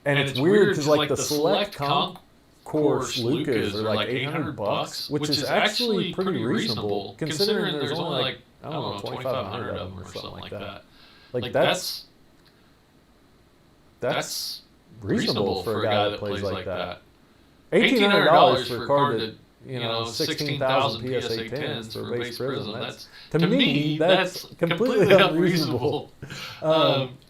And it's weird because like the Select Concourse Lucas are like $800, which is actually pretty reasonable considering there's only like, I don't know, 2,500 of them or something like that. Like that's reasonable for a guy that plays like that. $1,800 for a card that, 16,000 PSA 10s for a base Prism. That's, to me, that's completely unreasonable.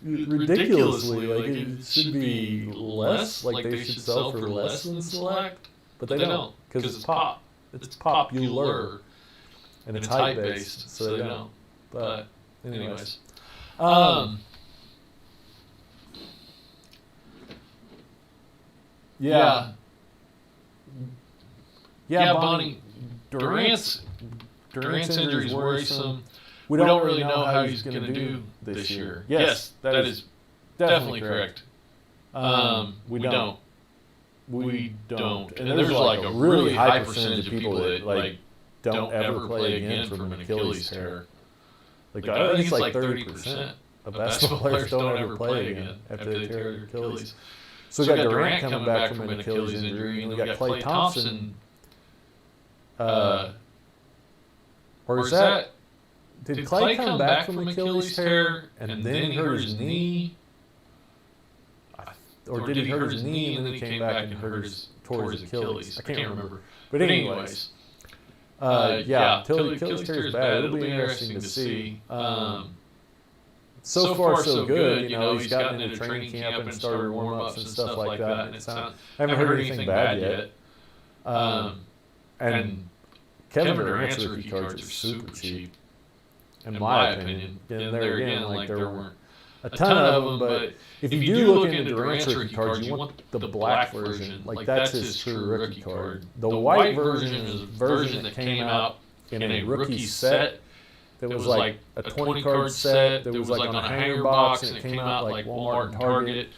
Ridiculously, like it should be less. Like they should sell for less than Select, but they don't because it's pop. It's popular, and it's hype based, so they don't. But anyways, Yeah, Bonnie. Durant's injury is worrisome. We don't really know how he's going to do this year. Yes, that is definitely correct. We don't. And there's like a really high percentage of people that like don't ever play again from an Achilles tear. Like I think it's like 30% of basketball players don't ever play again after they tear their Achilles. So we got Durant coming back from an Achilles injury, and we got Klay Thompson. Or is that? Did Klay come back from Achilles tear and then hurt his knee? Or did he hurt his knee and then he came back and tore his Achilles? I can't remember. But anyways, Achilles tear is bad. It'll be interesting to see. So far, so good. He's gotten into training camp and started warm-ups and stuff like that. I haven't heard anything bad yet. And Kevin Durant's rookie cards are super cheap, in my opinion. And there again, like there weren't a ton of them, but if you do look into Durant's rookie cards, you want the black version. Like that's his true rookie card. The white version is a version that came out in a rookie set. That was like a 20-card set that was like on a hanger box, and it came out like Walmart and Target.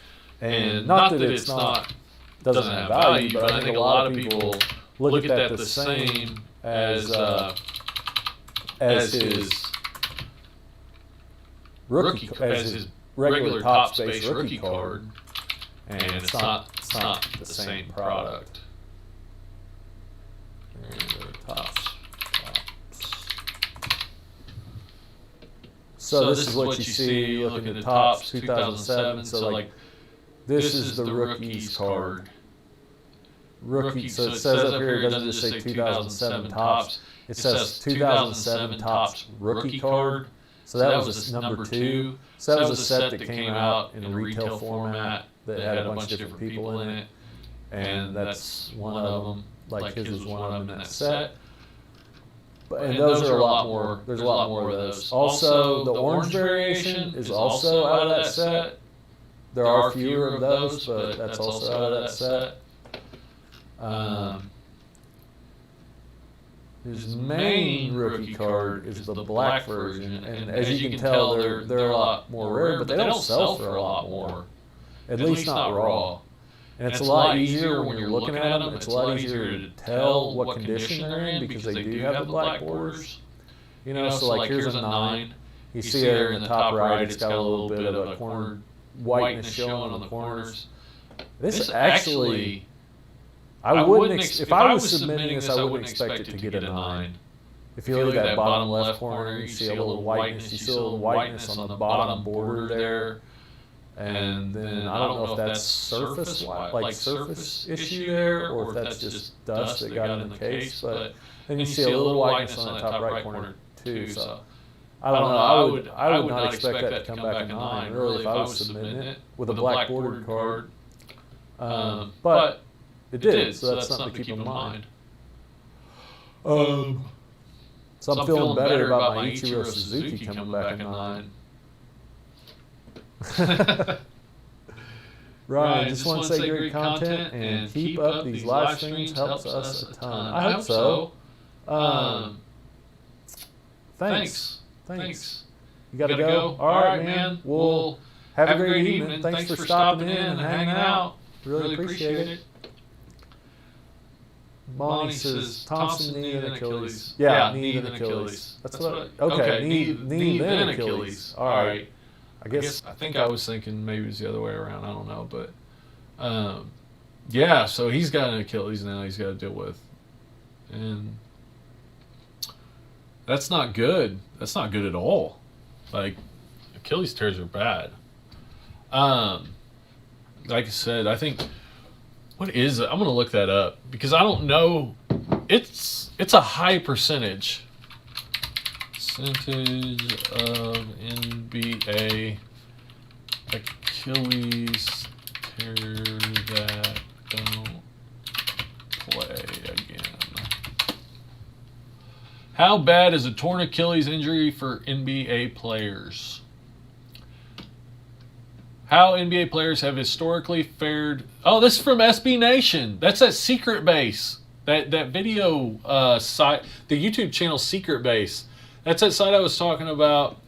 And not that it's doesn't have value, but I think a lot of people look at that the same as his rookie, as his regular Topps base rookie card, and it's not the same product. Topps. So this is what you see looking at Topps 2007. So like this is the rookie's card. Rookie. So it says up here, it doesn't just say 2007 Topps. It says 2007 Topps rookie card. So that was number 2. So that was a set that came out in a retail format that had a bunch of different people in it, and that's one of them. Like his was one of them in that set. And those are a lot more. There's a lot more of those. Also, the orange variation is also out of that set. There are fewer of those, but that's also out of that set. His main rookie card is the black version, and as you can tell, they're a lot more rare, but they don't sell for a lot more. At least not raw. And it's a lot easier when you're looking at them. It's a lot easier to tell what condition they're in because they do have the black borders. So like here's a 9. You see there in the top right, it's got a little bit of a corner whiteness showing on the corners. This actually, I wouldn't. If I was submitting this, I wouldn't expect it to get a 9. If you look at that bottom left corner, you see a little whiteness. You see a little whiteness on the bottom border there. And then I don't know if that's surface issue there, or if that's just dust that got in the case. But then you see a little whiteness on the top right corner too. So I don't know. I would not expect that to come back a 9. Really, if I was submitting it with a black bordered card. But it did, so that's something to keep in mind. So I'm feeling better about my Ichiro Suzuki coming back in line. Ryan, just want to say great content and keep up these live streams helps us a ton. I hope so. Thanks. You gotta go? All right, man. We'll have a great evening. Thanks for stopping in and hanging out. Really appreciate it. Monty says Thompson, knee, then Achilles. Yeah, knee, then Achilles. That's what. Okay, knee, then Achilles. All right. I think I was thinking maybe it's the other way around. I don't know, but yeah. So he's got an Achilles now. He's got to deal with, and that's not good. That's not good at all. Like Achilles tears are bad. Like I said, I think. What is it? I'm gonna look that up because I don't know. It's a high percentage of NBA Achilles tears that don't play again. How bad is a torn Achilles injury for NBA players? How NBA players have historically fared. Oh, this is from SB Nation. That's that Secret Base. That video site, the YouTube channel Secret Base. That's that site I was talking about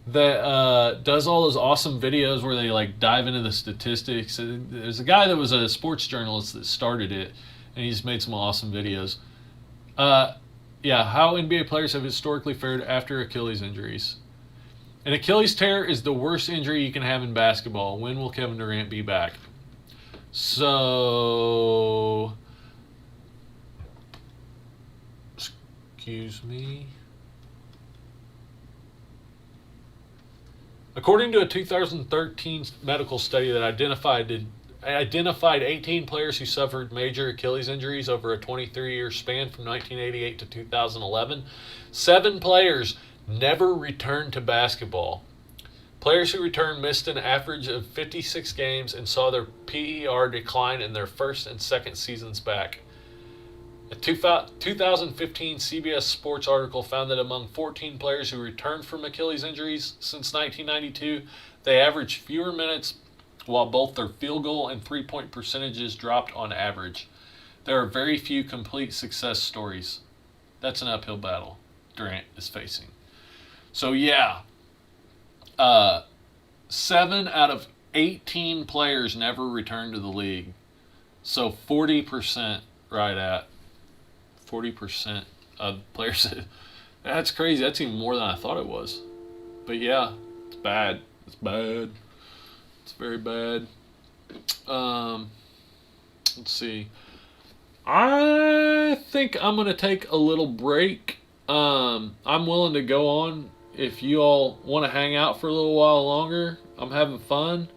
that does all those awesome videos where they like dive into the statistics. There's a guy that was a sports journalist that started it, and he's made some awesome videos. Yeah, how NBA players have historically fared after Achilles injuries. An Achilles tear is the worst injury you can have in basketball. When will Kevin Durant be back? So, excuse me. According to a 2013 medical study that identified 18 players who suffered major Achilles injuries over a 23-year span from 1988 to 2011, 7 players never returned to basketball. Players who returned missed an average of 56 games and saw their PER decline in their first and second seasons back. A 2015 CBS Sports article found that among 14 players who returned from Achilles injuries since 1992, they averaged fewer minutes while both their field goal and three-point percentages dropped on average. There are very few complete success stories. That's an uphill battle Durant is facing. So yeah, 7 out of 18 players never returned to the league. So 40%, right at 40% of players. That's crazy. That's even more than I thought it was. But yeah, it's bad. It's bad. It's very bad. Let's see. I think I'm going to take a little break. I'm willing to go on if you all want to hang out for a little while longer. I'm having fun.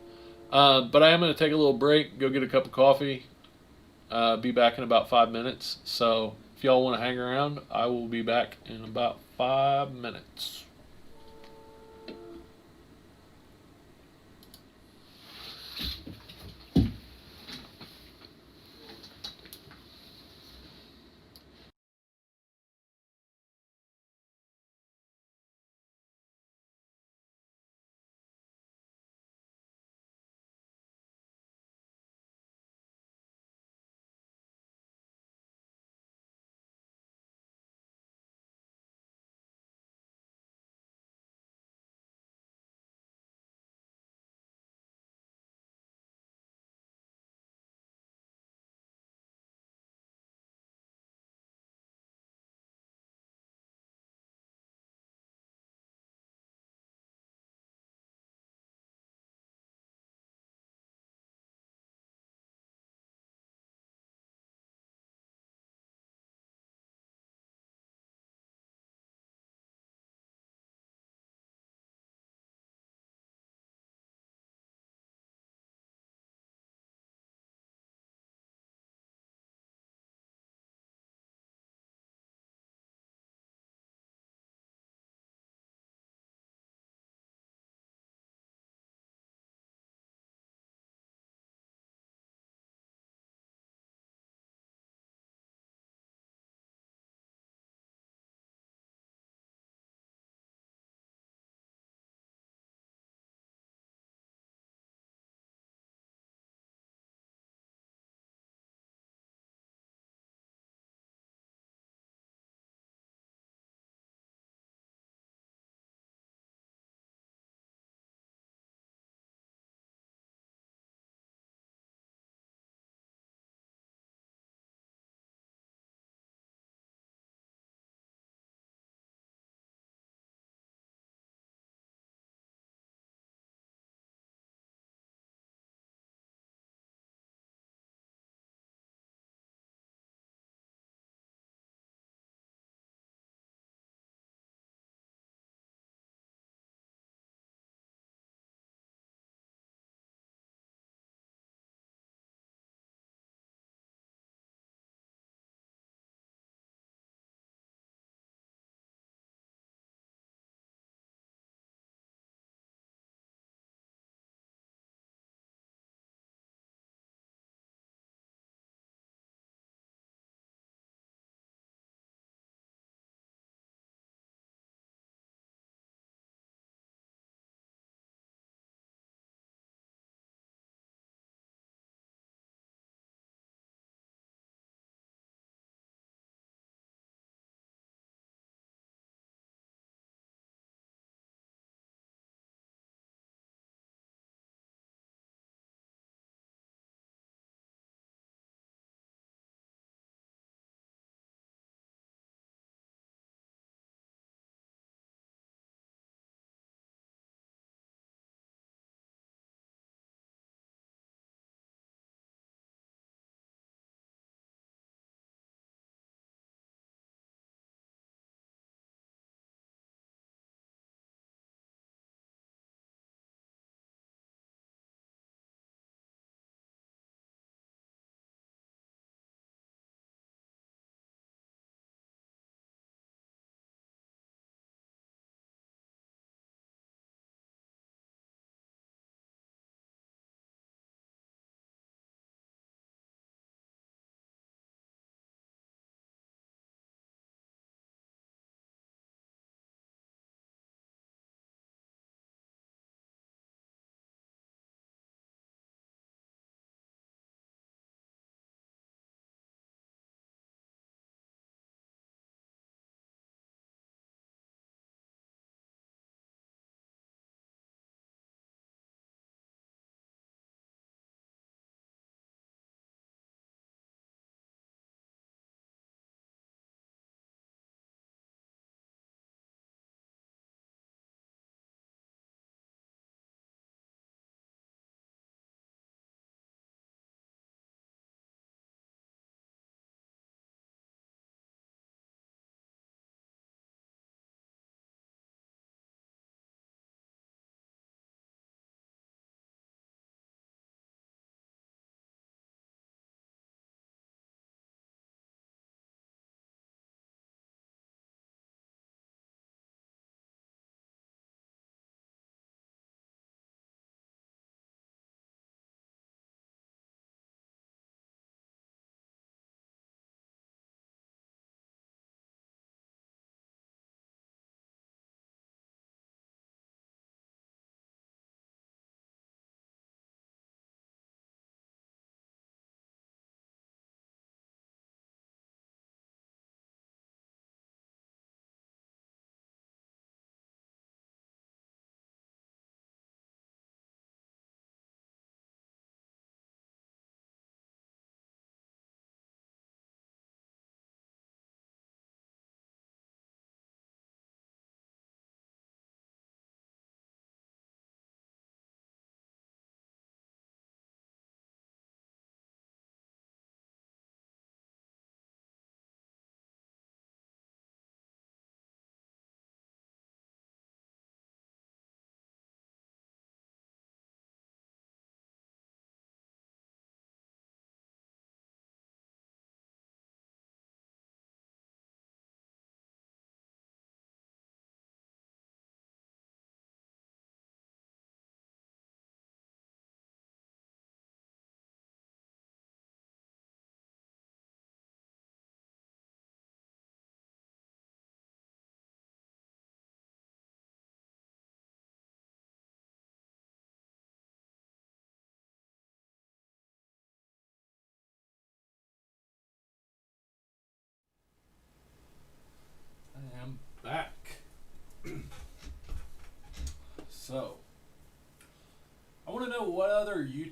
But I am going to take a little break, go get a cup of coffee, be back in about 5 minutes. So if y'all want to hang around, I will be back in about 5 minutes.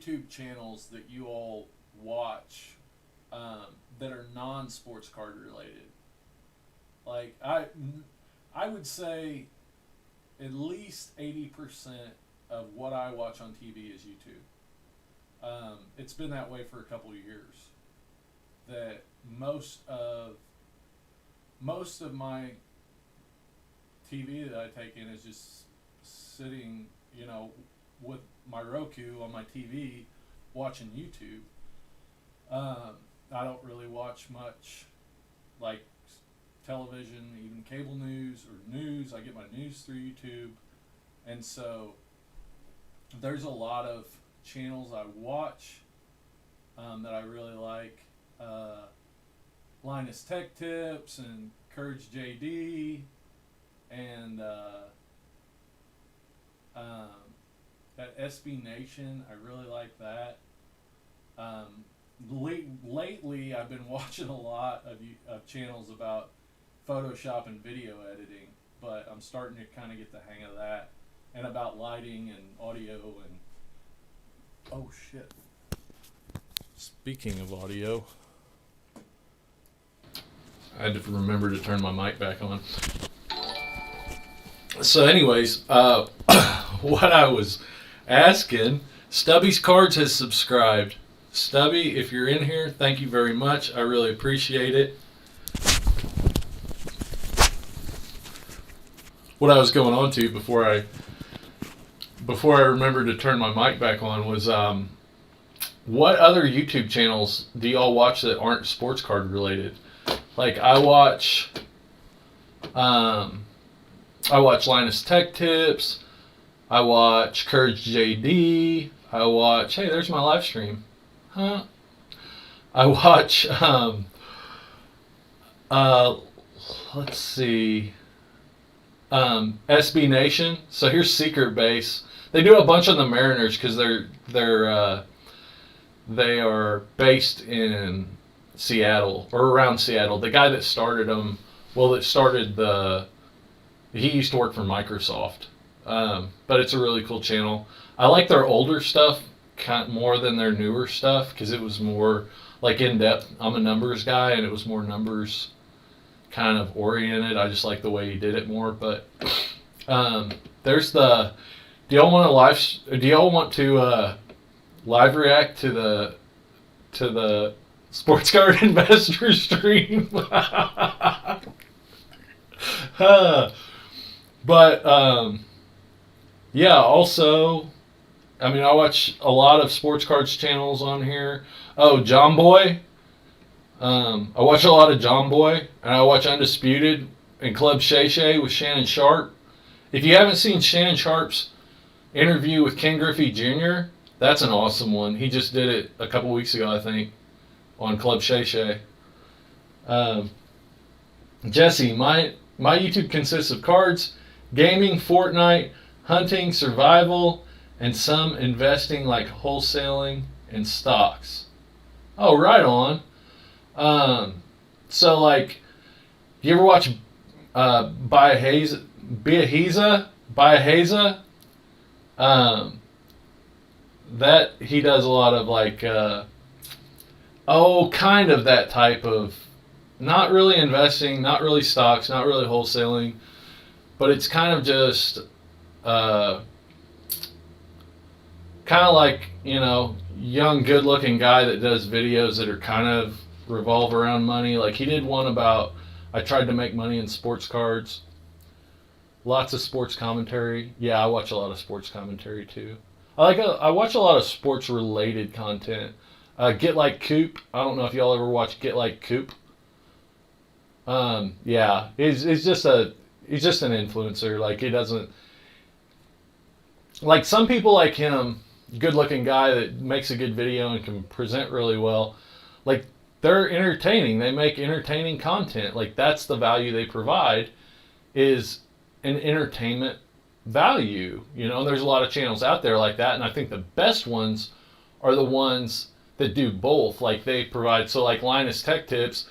YouTube channels that you all watch that are non-sports card related? Like, I would say at least 80% of what I watch on TV is YouTube. It's been that way for a couple of years. That most of my TV that I take in is just sitting, with my Roku on my TV watching YouTube. I don't really watch much like television, even cable news or news. I get my news through YouTube. And so there's a lot of channels I watch that I really like. Linus Tech Tips and Courage JD and that SB Nation. I really like that. Lately, I've been watching a lot of channels about Photoshop and video editing, but I'm starting to kind of get the hang of that, and about lighting and audio and oh shit. Speaking of audio, I had to remember to turn my mic back on. So anyways, what I was asking, Stubby's Cards has subscribed. Stubby, if you're in here, thank you very much. I really appreciate it. What I was going on to before I remembered to turn my mic back on was what other YouTube channels do y'all watch that aren't sports card related? Like I watch Linus Tech Tips. I watch Courage JD. I watch, hey, there's my live stream. Huh? I watch, let's see, SB Nation. So here's Secret Base. They do a bunch on the Mariners because they are based in Seattle or around Seattle. The guy that started them, he used to work for Microsoft. But it's a really cool channel. I like their older stuff more than their newer stuff because it was more like in depth. I'm a numbers guy and it was more numbers kind of oriented. I just like the way he did it more. But there's do y'all want to live react to the sports card investor stream? But yeah, also, I mean, I watch a lot of sports cards channels on here. Oh, John Boy. I watch a lot of John Boy, and I watch Undisputed and Club Shay Shay with Shannon Sharp. If you haven't seen Shannon Sharp's interview with Ken Griffey Jr., that's an awesome one. He just did it a couple weeks ago, I think, on Club Shay Shay. Jesse, my YouTube consists of cards, gaming, Fortnite, hunting, survival, and some investing like wholesaling and stocks. Oh, right on. So like, do you ever watch Biaheza? That he does a lot of like, kind of that type of, not really investing, not really stocks, not really wholesaling, but it's kind of just, kind of like, young, good-looking guy that does videos that are kind of revolve around money. Like he did one about, I tried to make money in sports cards. Lots of sports commentary. Yeah, I watch a lot of sports commentary too. I watch a lot of sports-related content. Get Like Coop. I don't know if y'all ever watch Get Like Coop. Yeah, he's just an influencer. Like he doesn't, like some people like him, good-looking guy that makes a good video and can present really well. Like they're entertaining. They make entertaining content. Like that's the value they provide, is an entertainment value. There's a lot of channels out there like that, and I think the best ones are the ones that do both. Like they provide, so like Linus Tech Tips,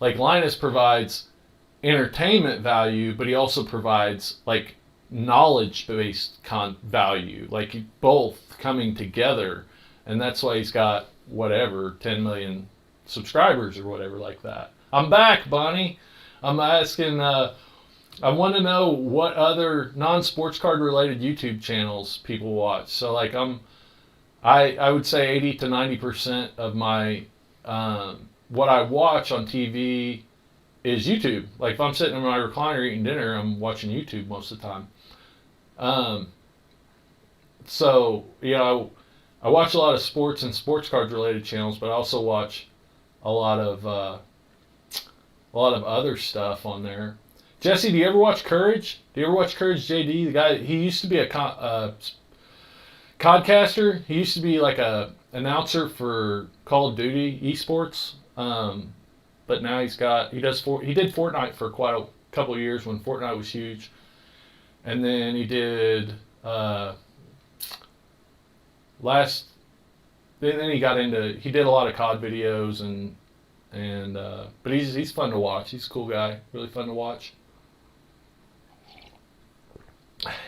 like Linus provides entertainment value, but he also provides like knowledge-based value. Like both coming together and that's why he's got whatever 10 million subscribers or whatever like that. I'm back, Bonnie. I'm asking. I want to know what other non-sports card related YouTube channels people watch. So like I would say 80 to 90% of my what I watch on TV is YouTube. Like if I'm sitting in my recliner eating dinner, I'm watching YouTube most of the time. So I watch a lot of sports and sports cards related channels, but I also watch a lot of other stuff on there. Jesse, do you ever watch Courage? Do you ever watch Courage JD? The guy, he used to be a codcaster. He used to be like a announcer for Call of Duty esports. But now he did Fortnite for quite a couple of years when Fortnite was huge. And then he did then he did a lot of COD videos but he's fun to watch. He's a cool guy, really fun to watch.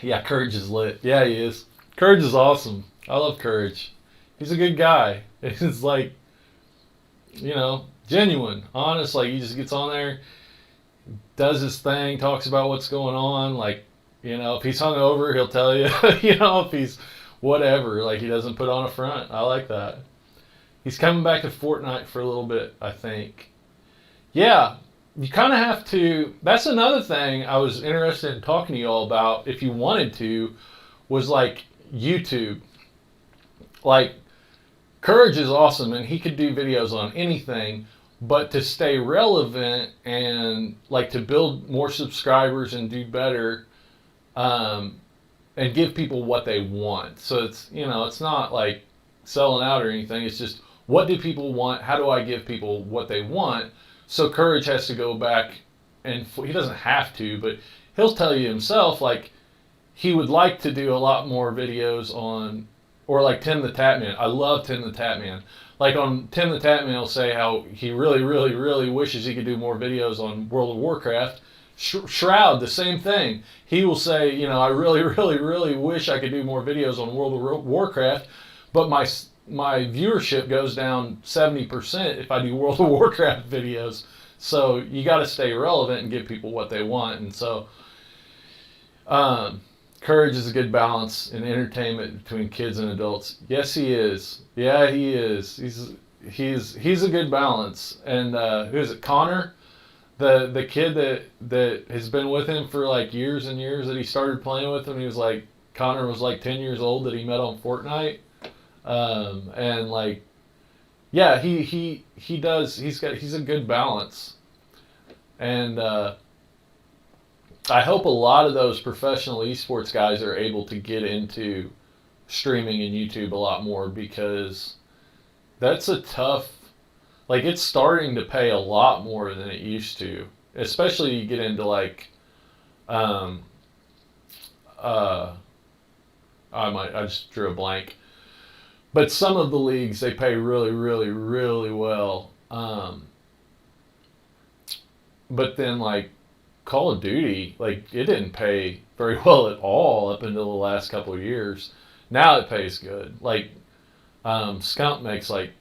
Yeah, Courage is lit. Yeah, he is. Courage is awesome. I love Courage. He's a good guy. It's like, genuine, honest. Like he just gets on there, does his thing, talks about what's going on. Like, if he's hungover, he'll tell you. If he's whatever, like he doesn't put on a front. I like that. He's coming back to Fortnite for a little bit, I think. Yeah, you kind of have to. That's another thing I was interested in talking to you all about, if you wanted to, was like YouTube. Like, Courage is awesome, and he could do videos on anything, but to stay relevant and like to build more subscribers and do better, and give people what they want. So it's it's not like selling out or anything. It's just, what do people want? How do I give people what they want? So Courage has to go back, and he doesn't have to, but he'll tell you himself, like, he would like to do a lot more videos on, or like Tim the Tatman. I love Tim the Tatman. Like on Tim the Tatman, he'll say how he really, really, really wishes he could do more videos on World of Warcraft. Shroud, the same thing. He will say, I really, really, really wish I could do more videos on World of Warcraft, but my viewership goes down 70% if I do World of Warcraft videos. So you got to stay relevant and give people what they want. And so Courage is a good balance in entertainment between kids and adults. Yes, he is. Yeah, he is. He's a good balance. And who is it? Connor, the kid that has been with him for like years and years, that he started playing with him. Connor was like 10 years old that he met on Fortnite. And like, yeah, he's a good balance. And I hope a lot of those professional esports guys are able to get into streaming and YouTube a lot more, because that's a tough, like, it's starting to pay a lot more than it used to, especially you get into like, I just drew a blank. But some of the leagues, they pay really, really, really well. But then, like, Call of Duty, like, it didn't pay very well at all up until the last couple of years. Now it pays good. Like, Skunk makes, like,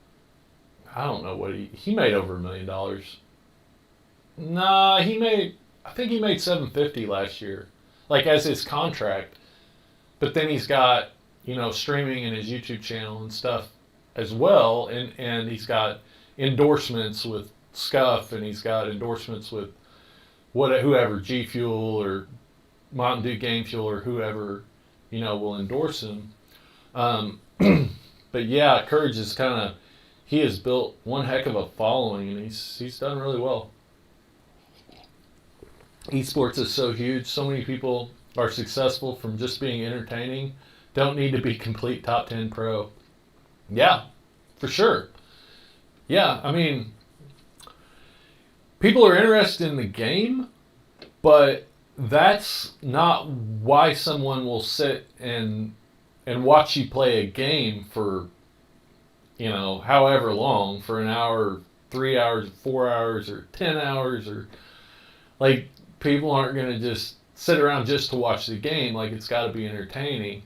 I don't know what he made over $1 million. Nah, I think he made $750 last year, like, as his contract. But then he's got, streaming in his YouTube channel and stuff as well, and he's got endorsements with Scuff, and he's got endorsements with whoever, G Fuel or Mountain Dew Game Fuel or whoever, will endorse him. But yeah, Courage is he has built one heck of a following, and he's done really well. Esports is so huge. So many people are successful from just being entertaining. Don't need to be complete top 10 pro. Yeah, for sure. Yeah, I mean, people are interested in the game, but that's not why someone will sit and watch you play a game for, however long, for an hour, 3 hours, 4 hours, or 10 hours, or like, people aren't going to just sit around just to watch the game. Like, it's got to be entertaining.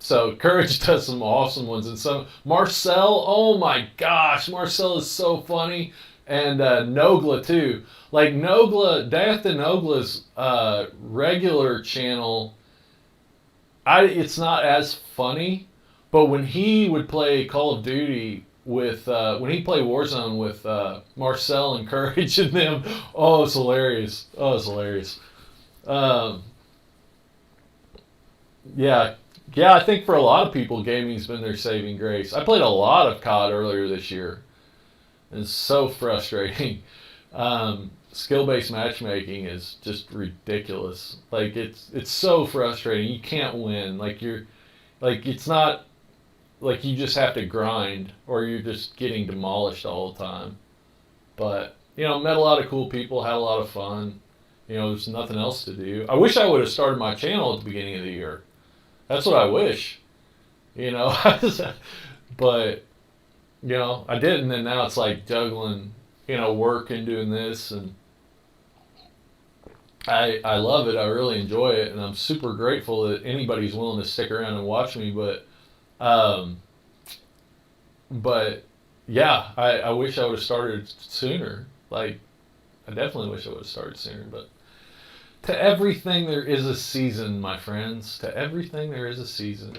So Courage does some awesome ones, and some Marcel. Oh my gosh, Marcel is so funny, and Nogla too. Like Nogla, Death and Nogla's regular channel, it's not as funny, but when he would play Call of Duty with when he played Warzone with Marcel and Courage and them, oh, it's hilarious. Oh, it's hilarious. Um, yeah, yeah. I think for a lot of people, gaming's been their saving grace. I played a lot of COD earlier this year. It's so frustrating. Skill-based matchmaking is just ridiculous. Like it's so frustrating. You can't win. It's not like you just have to grind or you're just getting demolished all the time. But met a lot of cool people, had a lot of fun. There's nothing else to do. I wish I would have started my channel at the beginning of the year. That's what I wish. But I didn't, and now it's like juggling, work and doing this, and I love it. I really enjoy it, and I'm super grateful that anybody's willing to stick around and watch me. But yeah, I wish I would have started sooner. Like, I definitely wish I would have started sooner. But to everything there is a season, my friends. To everything there is a season.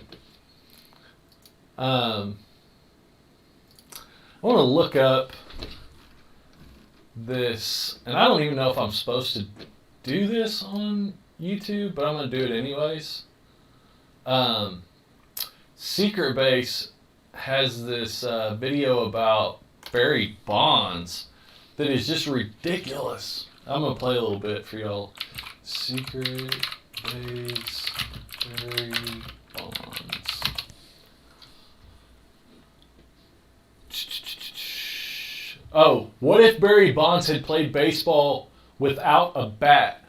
I want to look up this, and I don't even know if I'm supposed to do this on YouTube, but I'm going to do it anyways. Secret Base has this video about Barry Bonds that is just ridiculous. I'm going to play a little bit for y'all. Secret Base Barry Bonds. Oh, what if Barry Bonds had played baseball without a bat?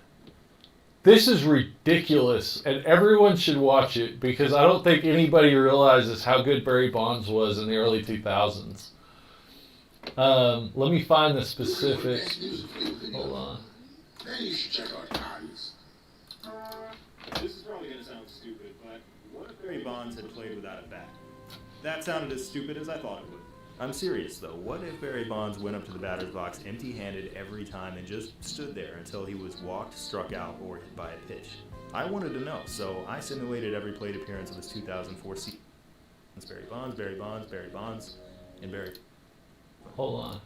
This is ridiculous, and everyone should watch it because I don't think anybody realizes how good Barry Bonds was in the early 2000s. Let me find the specific. Hold on. This is probably going to sound stupid, but what if Barry Bonds had played without a bat? That sounded as stupid as I thought it would. I'm serious, though. What if Barry Bonds went up to the batter's box empty-handed every time and just stood there until he was walked, struck out, or hit by a pitch? I wanted to know, so I simulated every plate appearance of his 2004 season. Barry Bonds, Barry Bonds, Barry Bonds, and Barry... Hold on.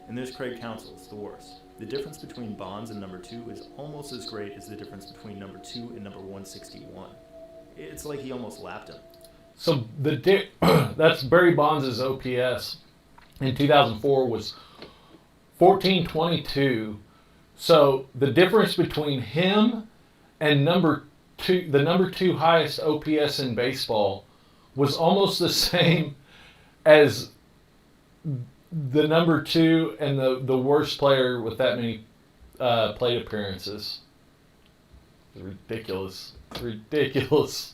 And there's Craig Counsell's the worst. The difference between Bonds and number 2 is almost as great as the difference between number 2 and number 161. It's like he almost lapped him. So that's Barry Bonds' OPS in 2004 was 1422. So the difference between him and the number 2 highest OPS in baseball was almost the same as the number 2 and the worst player with that many plate appearances. It's ridiculous. It's ridiculous.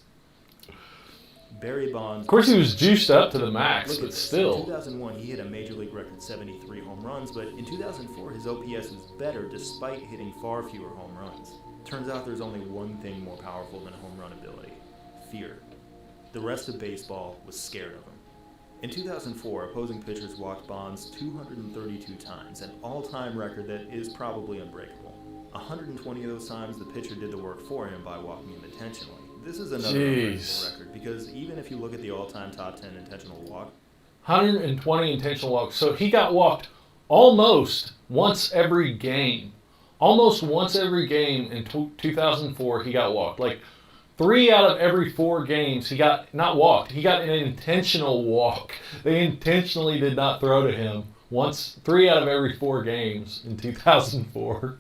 Barry Bonds... Of course, he was juiced up to the max, but still. In 2001, he hit a major league record 73 home runs, but in 2004, his OPS was better despite hitting far fewer home runs. Turns out there's only one thing more powerful than home run ability: fear. The rest of baseball was scared of him. In 2004, opposing pitchers walked Bonds 232 times, an all-time record that is probably unbreakable. 120 of those times, the pitcher did the work for him by walking him intentionally. This is another unbreakable record because even if you look at the all-time top 10 intentional walk, 120 intentional walks. So he got walked almost once every game. Almost once every game in 2004, he got walked. Like 3 out of every 4 games, he got not walked. He got an intentional walk. They intentionally did not throw to him. 3 out of every 4 games in 2004.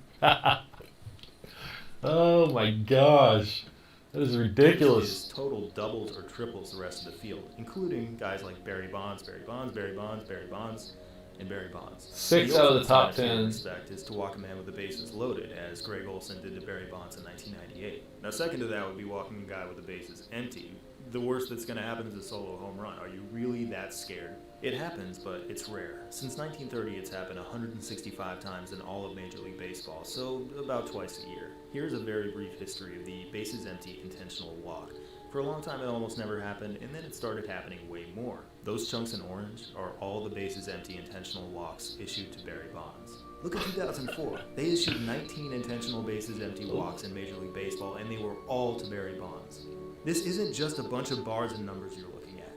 Oh my gosh. That is ridiculous. His total doubles or triples the rest of the field, including guys like Barry Bonds, Barry Bonds, Barry Bonds, Barry Bonds, and Barry Bonds. 6 out of the top 10. Respect is to walk a man with the bases loaded, as Greg Olson did to Barry Bonds in 1998. Now, second to that would be walking a guy with the bases empty. The worst that's going to happen is a solo home run. Are you really that scared? It happens, but it's rare. Since 1930, it's happened 165 times in all of Major League Baseball, so about twice a year. Here's a very brief history of the bases empty intentional walk. For a long time, it almost never happened, and then it started happening way more. Those chunks in orange are all the bases empty intentional walks issued to Barry Bonds. Look at 2004. They issued 19 intentional bases empty walks in Major League Baseball, and they were all to Barry Bonds. This isn't just a bunch of bars and numbers you're looking at.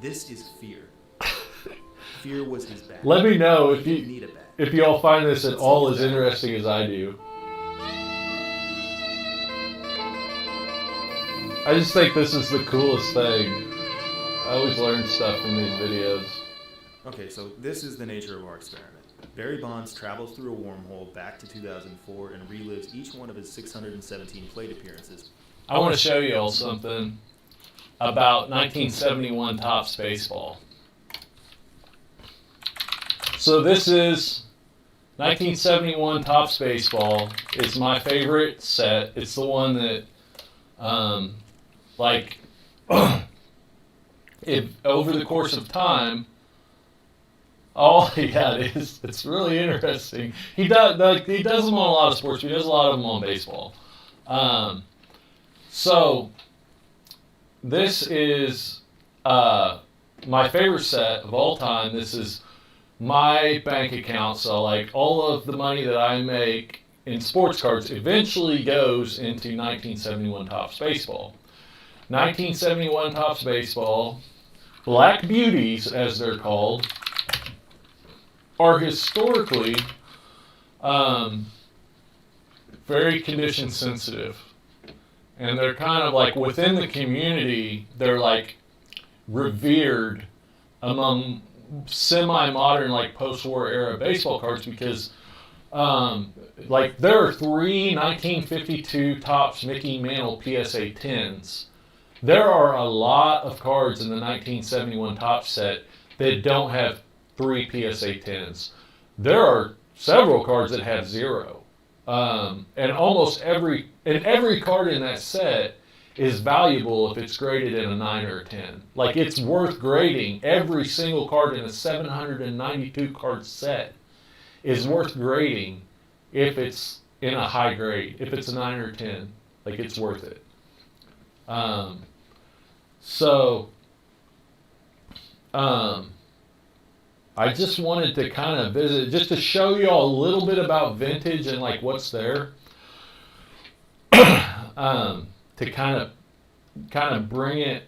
This is fear. Fear was his bat. Let me know if He didn't need a bat. if you all find this at all as interesting as I do. I just think this is the coolest thing. I always learn stuff from these videos. Okay, so this is the nature of our experiment. Barry Bonds travels through a wormhole back to 2004 and relives each one of his 617 plate appearances. I want to show you all something about 1971 Topps baseball. So this is 1971 Topps baseball. It's my favorite set. It's the one that, if over the course of time. Oh yeah, it is. It's really interesting. He does them on a lot of sports, but he does a lot of them on baseball. So this is my favorite set of all time. This is my bank account. So like all of the money that I make in sports cards eventually goes into 1971 Topps baseball. 1971 Topps baseball, Black Beauties as they're called, are historically very condition sensitive. And they're kind of like within the community, they're like revered among semi-modern like post-war era baseball cards because like there are 3 1952 Topps Mickey Mantle PSA 10s. There are a lot of cards in the 1971 Topps set that don't have 3 PSA 10s. There are several cards that have 0. And almost every card in that set is valuable if it's graded in a 9 or a 10. Like it's worth grading. Every single card in a 792 card set is worth grading if it's in a high grade. If it's a 9 or 10, like it's worth it. I just wanted to kind of visit, just to show you all a little bit about vintage and like what's there, to kind of bring it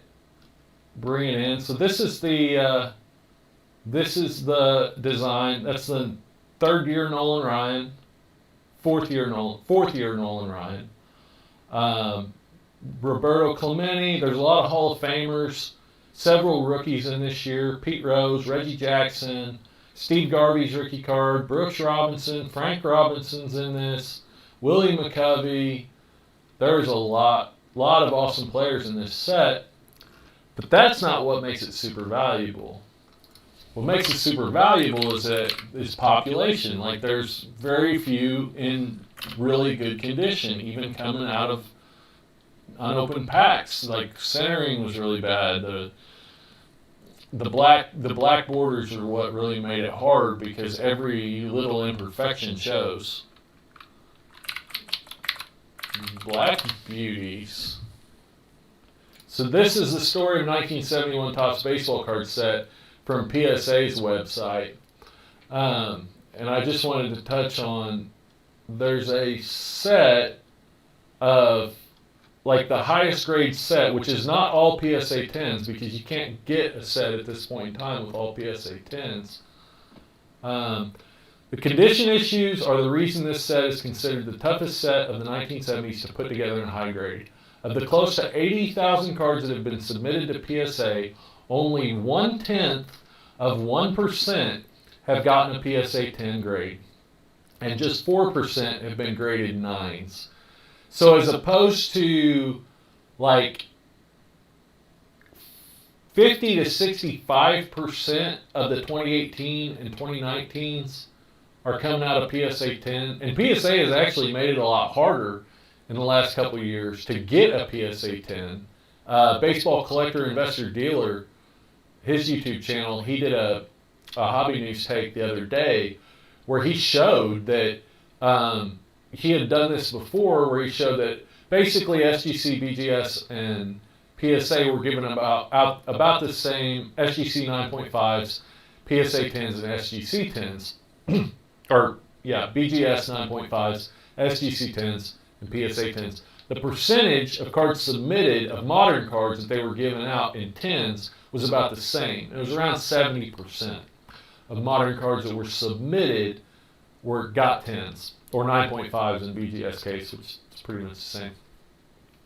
in. So this is the design. That's the 3rd year Nolan Ryan, 4th year Nolan Ryan. Roberto Clemente. There's a lot of Hall of Famers. Several rookies in this year: Pete Rose, Reggie Jackson, Steve Garvey's rookie card, Brooks Robinson, Frank Robinson's in this, Willie McCovey. There's a lot of awesome players in this set, but that's not what makes it super valuable. What makes it super valuable is population. Like there's very few in really good condition, even coming out of unopened packs. Like centering was really bad. The black borders are what really made it hard because every little imperfection shows. Black Beauties. So this is the story of 1971 Topps baseball card set from PSA's website. And I just wanted to touch on, there's a set of like the highest grade set, which is not all PSA 10s because you can't get a set at this point in time with all PSA 10s. The condition issues are the reason this set is considered the toughest set of the 1970s to put together in high grade. Of the close to 80,000 cards that have been submitted to PSA, only 0.1% have gotten a PSA 10 grade, and just 4% have been graded 9s. So as opposed to like 50 to 65% of the 2018 and 2019s are coming out of PSA 10, and PSA has actually made it a lot harder in the last couple of years to get a PSA 10. Baseball Collector Investor Dealer, his YouTube channel, he did a Hobby News take the other day where he showed that he had done this before, where he showed that basically SGC, BGS, and PSA were given about the same SGC 9.5s, PSA 10s, and SGC 10s. BGS 9.5s, SGC 10s, and PSA 10s. The percentage of cards submitted of modern cards that they were given out in 10s was about the same. It was around 70% of modern cards that were submitted got 10s, or 9.5s in BGS case, which is pretty much the same.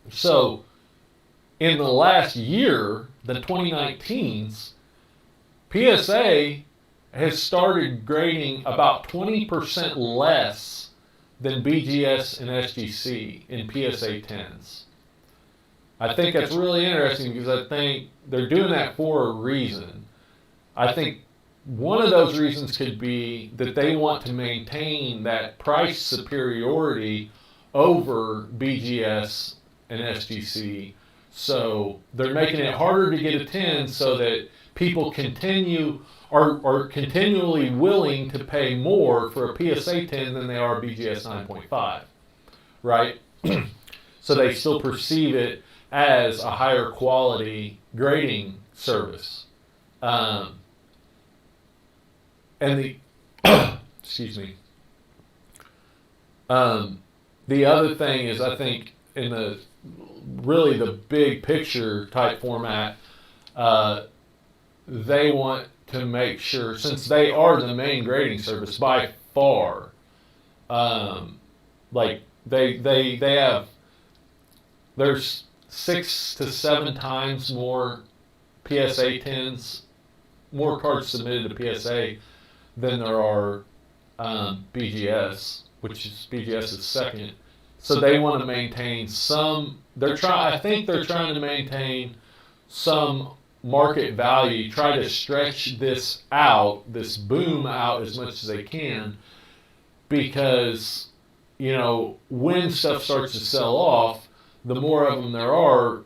So, in the last year, the 2019s, PSA has started grading about 20% less than BGS and SGC in PSA 10s. I think that's really interesting because I think they're doing that for a reason. I think one of those reasons could be that they want to maintain that price superiority over BGS and SGC. So they're making it harder to get a 10 so that people are continually willing to pay more for a PSA 10 than they are BGS 9.5, right? So they still perceive it as a higher quality grading service. And the excuse me. The other thing is, I think in the big picture type format, they want to make sure, since they are the main grading service by far, there's 6 to 7 times more PSA 10s, more cards submitted to PSA than there are BGS, which is BGS is second. So they want to maintain some. I think they're trying to maintain some market value. Try to stretch this boom out as much as they can, because when stuff starts to sell off, the more of them there are,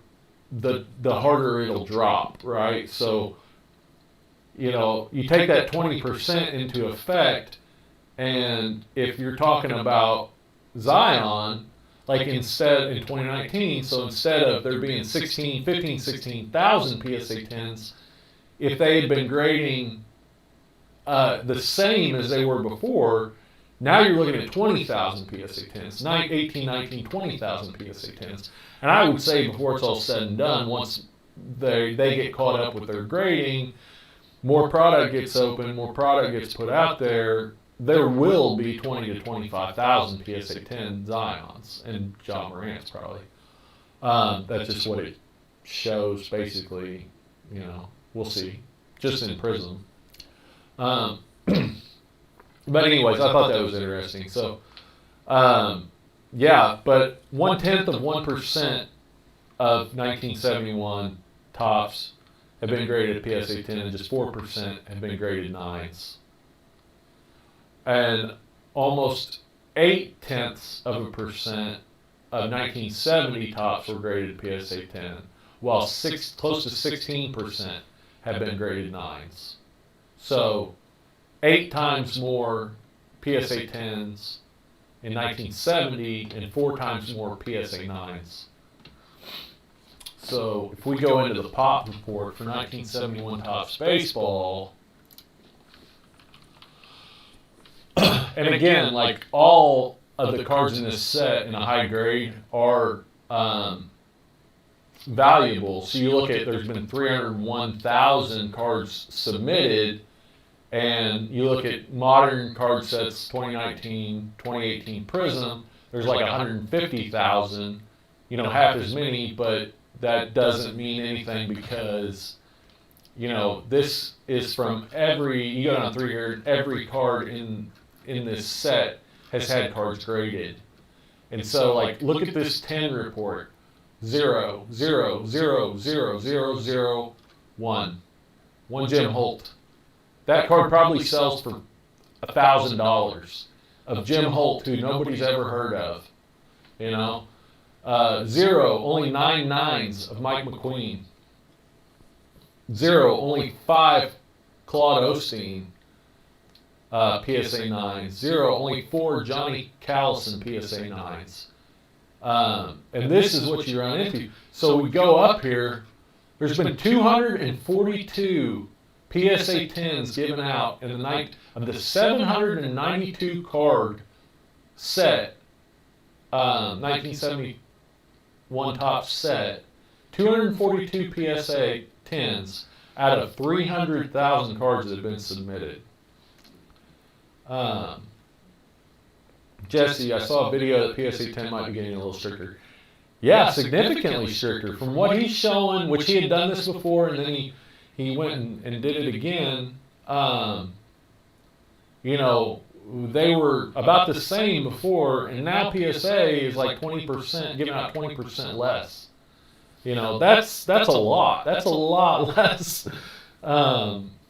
the harder it'll drop, right? So you take that 20% into effect, and if you're talking about Zion, like instead in 2019, so instead of there being 16,000 PSA 10s, if they had been grading the same as they were before, now you're looking at 20,000 PSA 10s, 18, 19, 20,000 PSA 10s. And I would say before it's all said and done, once they get caught up with their grading, more product gets open, more product gets put out there, there will be 20 to 25,000 PSA 10 Zions and John Morant's probably. That's just what it shows, basically. We'll see. Just in Prism. But anyways, I thought that was interesting. So, but 1/10 of 1% of 1971 Topps have been graded PSA 10, and just 4% have been graded 9s. And almost 0.8% of 1970 Topps were graded PSA 10, while close to 16% have been graded 9s. So 8 times more PSA 10s in 1970 and 4 times more PSA 9s. So if we go into the pop report for 1971 Topps baseball, and again, like all of the cards in this set in a high grade are valuable. So you look at, there's been 301,000 cards submitted, and you look at modern card sets 2019, 2018 Prism, there's like 150,000, half as many, but that doesn't mean anything because, this is from you go down through here, every card in this set has had cards graded. And so, look at this 10 report. 0, 0, 0, 0, 0, 0, 1. One Jim Holt. That card probably sells for $1,000 of Jim Holt, who nobody's ever heard of. 0, only 9 9s of Mike McQueen. 0, only 5 Claude Osteen. PSA 9s. 0, only 4 Johnny Callison PSA 9s. And this is what you run into. So we go up here. There's been 242 PSA 10s given out in the night of the 792 card set, 1971 Topps set. 242 PSA 10s out of 300,000 cards that have been submitted. Jesse, I saw a video that PSA 10 might be getting a little stricter. Yeah, significantly stricter. From what he's showing, which he had done this before, and then he went and did it again, you know, they were about the same before, and now PSA is like 20%, giving out 20% less. You know, that's a lot. That's a lot less.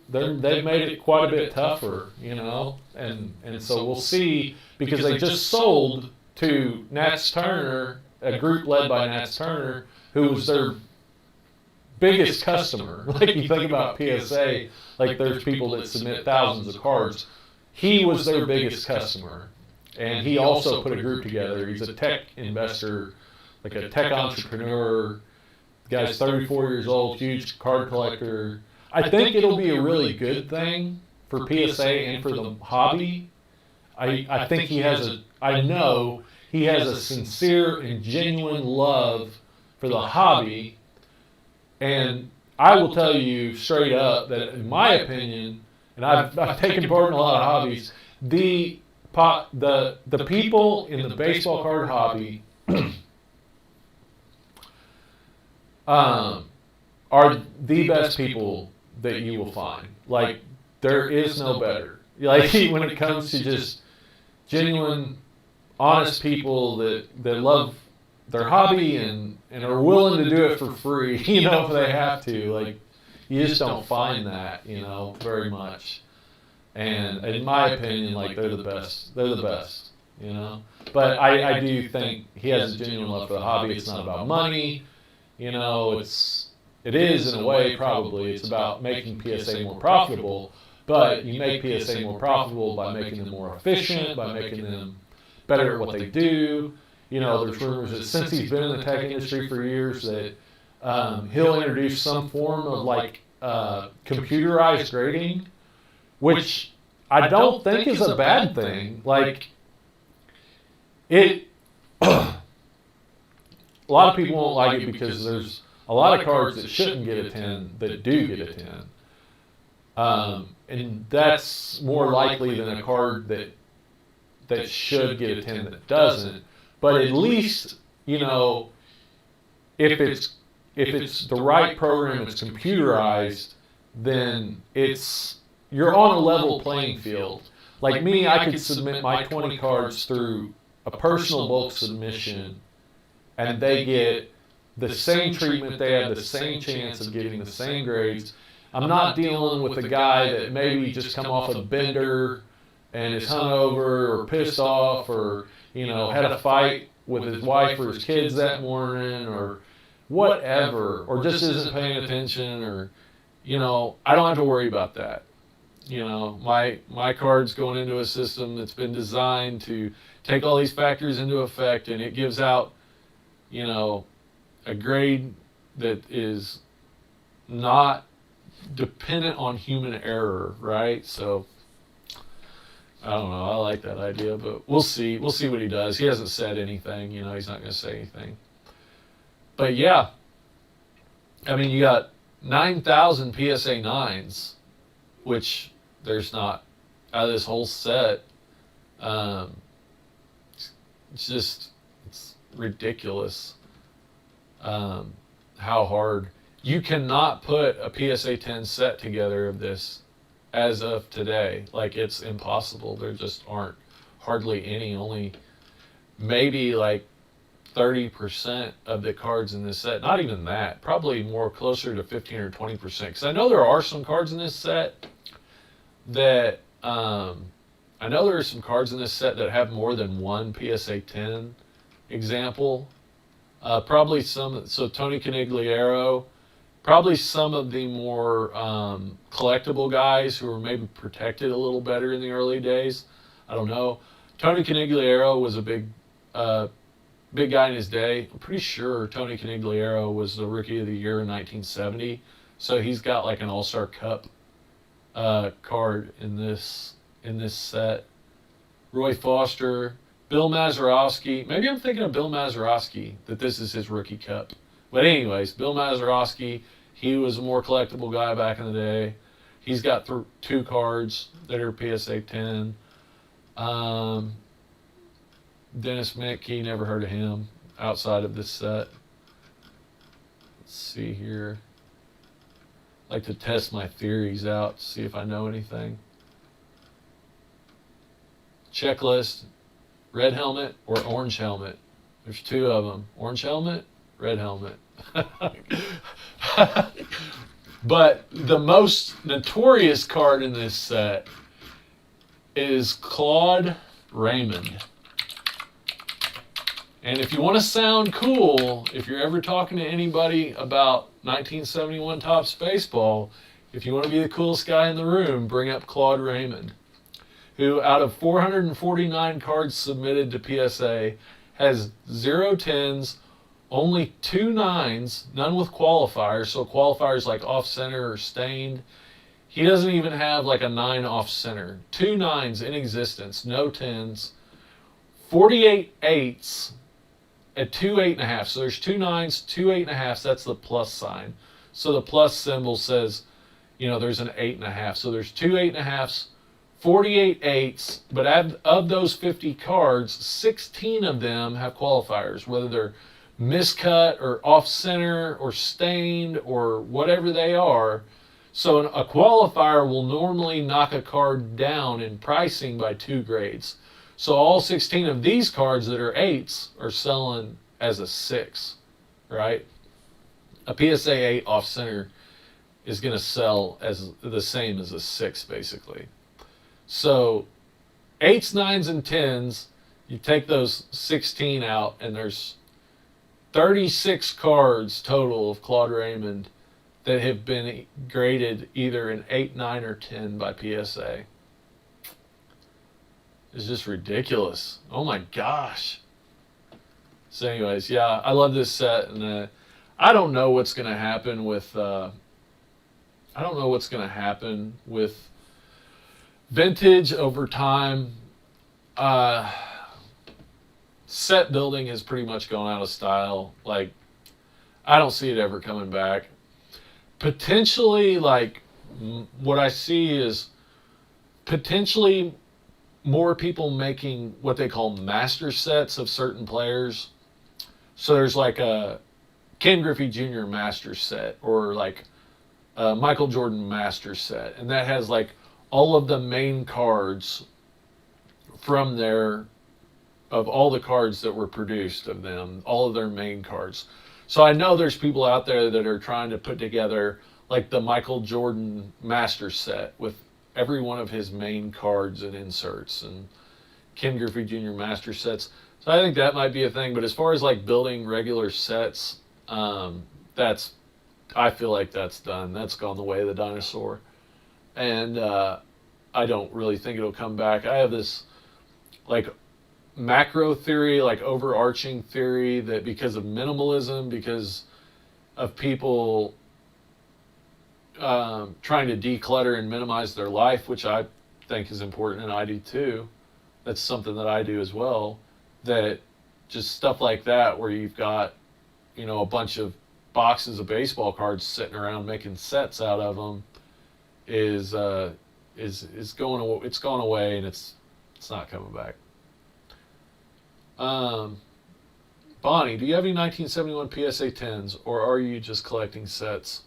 They've made it quite a bit tougher, you know, and so we'll see, because they just sold to Nats Turner, a group led by Nats Turner, who was their biggest customer. Like, you think about PSA, like there's people that submit thousands of cards. He was their biggest customer, and he also put a group together. He's a tech investor, like a tech entrepreneur. The guy's 34 years old, huge card collector. I think it'll be a really good thing for PSA and for the hobby. I think I know he has a sincere and genuine love for the hobby. And I will tell you straight up that, in my opinion, and I've taken part in a lot of hobbies, the people in the baseball card hobby are the best people that you will find. Like, there is no better. Like, when it comes to just genuine, honest people that love their hobby and are willing to do it for free, you know, if they have to. Like, you just don't find that, you know, very much. And in my opinion, like, they're the best. They're the best, you know. But I do think he has a genuine love for the hobby. It's not about money, you know. It is in a way, probably. It's about making PSA more profitable. But you make PSA more profitable by making them more efficient, by making them better at what they do. You know, there's rumors that since he's been in the tech industry for years, that he'll introduce some form of, like, computerized grading, which I don't think is a bad thing. Like, a lot of people won't like it because there's a lot of cards that shouldn't get a 10 that do get a 10. And that's more likely than a card that should get a 10 that doesn't. But at least, you know, if it's the right program, it's computerized, then you're on a level playing field. Like me, I could submit my 20 cards through a personal bulk submission, and they get the same treatment. They have the same chance of getting the same grades. I'm not dealing with a guy that maybe just come off a bender and is hungover or pissed off, or, you know, had a fight with his wife or his kids that morning, or whatever, or just isn't paying attention, or, you know, I don't have to worry about that. You know, my card's going into a system that's been designed to take all these factors into effect, and it gives out, you know, a grade that is not dependent on human error, right? So I don't know. I like that idea, but we'll see. We'll see what he does. He hasn't said anything. You know, he's not going to say anything. But yeah, I mean, you got 9,000 PSA 9s, which there's not out of this whole set. It's ridiculous how hard. You cannot put a PSA 10 set together of this as of today. Like, it's impossible. There just aren't hardly any. Only maybe like 30% of the cards in this set. Not even that. Probably more closer to 15 or 20%. Because I know there are some cards in this set that I know there are some cards in this set that have more than one PSA 10 example. Probably some. So Tony Canigliaro. Probably some of the more collectible guys who were maybe protected a little better in the early days. I don't know. Tony Canigliaro was a big big guy in his day. I'm pretty sure Tony Canigliaro was the Rookie of the Year in 1970. So he's got like an All-Star Cup card in this set. Roy Foster, Bill Mazeroski. Maybe I'm thinking of Bill Mazeroski, that this is his rookie cup. But anyways, Bill Mazeroski, he was a more collectible guy back in the day. He's got 2 cards that are PSA 10. Dennis Mickey, never heard of him outside of this set. Let's see here. I like to test my theories out, see if I know anything. Checklist, red helmet or orange helmet. There's 2 of them. Orange helmet, red helmet. But the most notorious card in this set is Claude Raymond. And if you want to sound cool, if you're ever talking to anybody about 1971 Topps baseball, if you want to be the coolest guy in the room, bring up Claude Raymond, who out of 449 cards submitted to PSA has 0 10s, only 2 9s, none with qualifiers. So qualifiers like off center or stained. He doesn't even have like a 9 off center. 2 9s in existence, no 10s. 48 8s at 2 8.5. So there's 2 9s, 2 8.5s. That's the plus sign. So the plus symbol says, there's an 8.5. So there's 2 8.5s, 48 8s. But of those 50 cards, 16 of them have qualifiers, whether they're miscut or off center or stained or whatever they are. So a qualifier will normally knock a card down in pricing by 2 grades. So all 16 of these cards that are 8s are selling as a 6, right? A PSA 8 off center is going to sell as the same as a 6 basically. So 8s, 9s, and 10s, you take those 16 out and there's 36 cards total of Claude Raymond that have been graded either an 8, 9, or 10 by PSA. It's just ridiculous. Oh my gosh. So anyways, yeah, I love this set, and I don't know what's going to happen with vintage over time. Set building has pretty much gone out of style. Like, I don't see it ever coming back. Potentially, like, what I see is potentially more people making what they call master sets of certain players. So there's like a Ken Griffey Jr. master set, or like a Michael Jordan master set, and that has like all of the main cards from there, of all the cards that were produced of them, all of their main cards. So I know there's people out there that are trying to put together like the Michael Jordan master set with every one of his main cards and inserts, and Ken Griffey Jr. master sets. So I think that might be a thing. But as far as like building regular sets, I feel like that's done. That's gone the way of the dinosaur. And I don't really think it'll come back. I have this like macro theory, like overarching theory, that because of minimalism, because of people trying to declutter and minimize their life, which I think is important, and I do too. That's something that I do as well. That just stuff like that, where you've got, a bunch of boxes of baseball cards sitting around making sets out of them, is going. It's gone away, and it's not coming back. Bonnie, do you have any 1971 PSA 10s, or are you just collecting sets?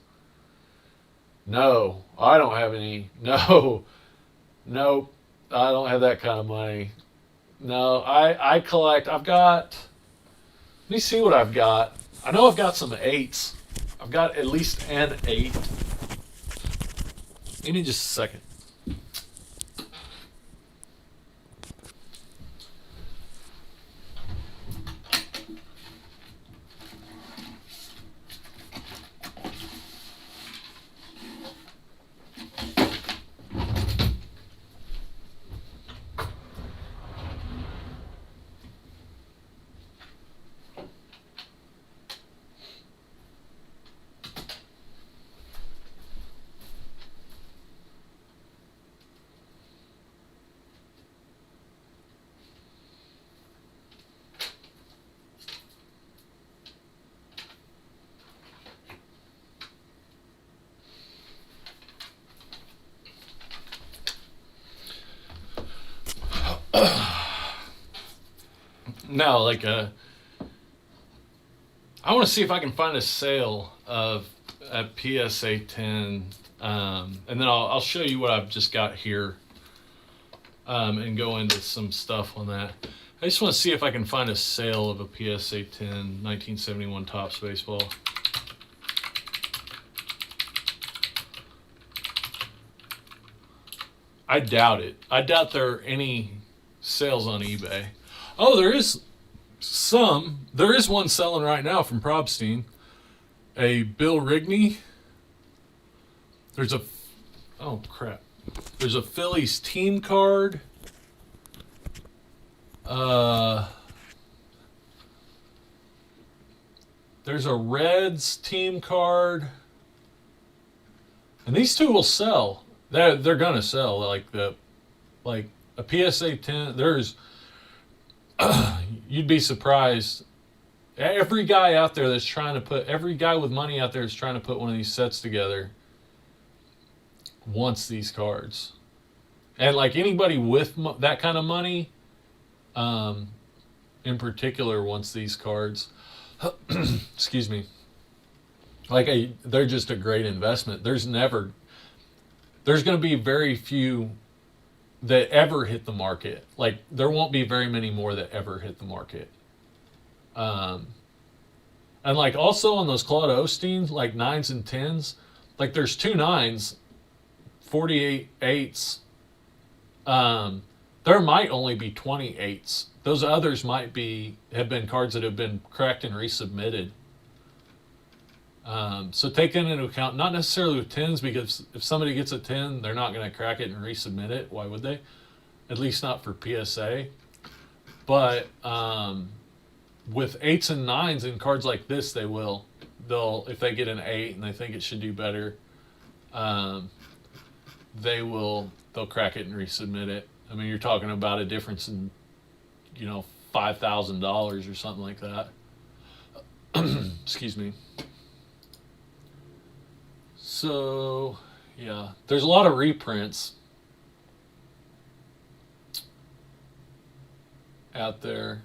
No, I don't have any. No, nope, I don't have that kind of money. No, I collect. Let me see what I've got. I know I've got some 8s. I've got at least an 8. Give me just a second. No, like I want to see if I can find a sale of a PSA 10, and then I'll show you what I've just got here, and go into some stuff on that. I just want to see if I can find a sale of a PSA 10 1971 Topps baseball. I doubt it. I doubt there are any sales on eBay. Oh, there is some. There is one selling right now from Probstein. A Bill Rigney. There's a... Oh, crap. There's a Phillies team card. There's a Reds team card. And these two will sell. They're gonna sell like a PSA 10. There's you'd be surprised. Every guy out there that's trying to put every guy with money out there is trying to put one of these sets together wants these cards, and like anybody with that kind of money, in particular, wants these cards. Excuse me. They're just a great investment. There's going to be very few that ever hit the market. Like, there won't be very many more that ever hit the market. And like also on those Claude Osteens, like 9s and 10s, like there's 2 9s, 48 8s. There might only be 20 8s. Those others have been cards that have been cracked and resubmitted. So take that into account, not necessarily with 10s, because if somebody gets a 10, they're not going to crack it and resubmit it. Why would they? At least not for PSA. But with 8s and 9s in cards like this, they will. If they get an 8 and they think it should do better, they'll crack it and resubmit it. I mean, you're talking about a difference in, $5,000 or something like that. Excuse me. So, yeah, there's a lot of reprints out there.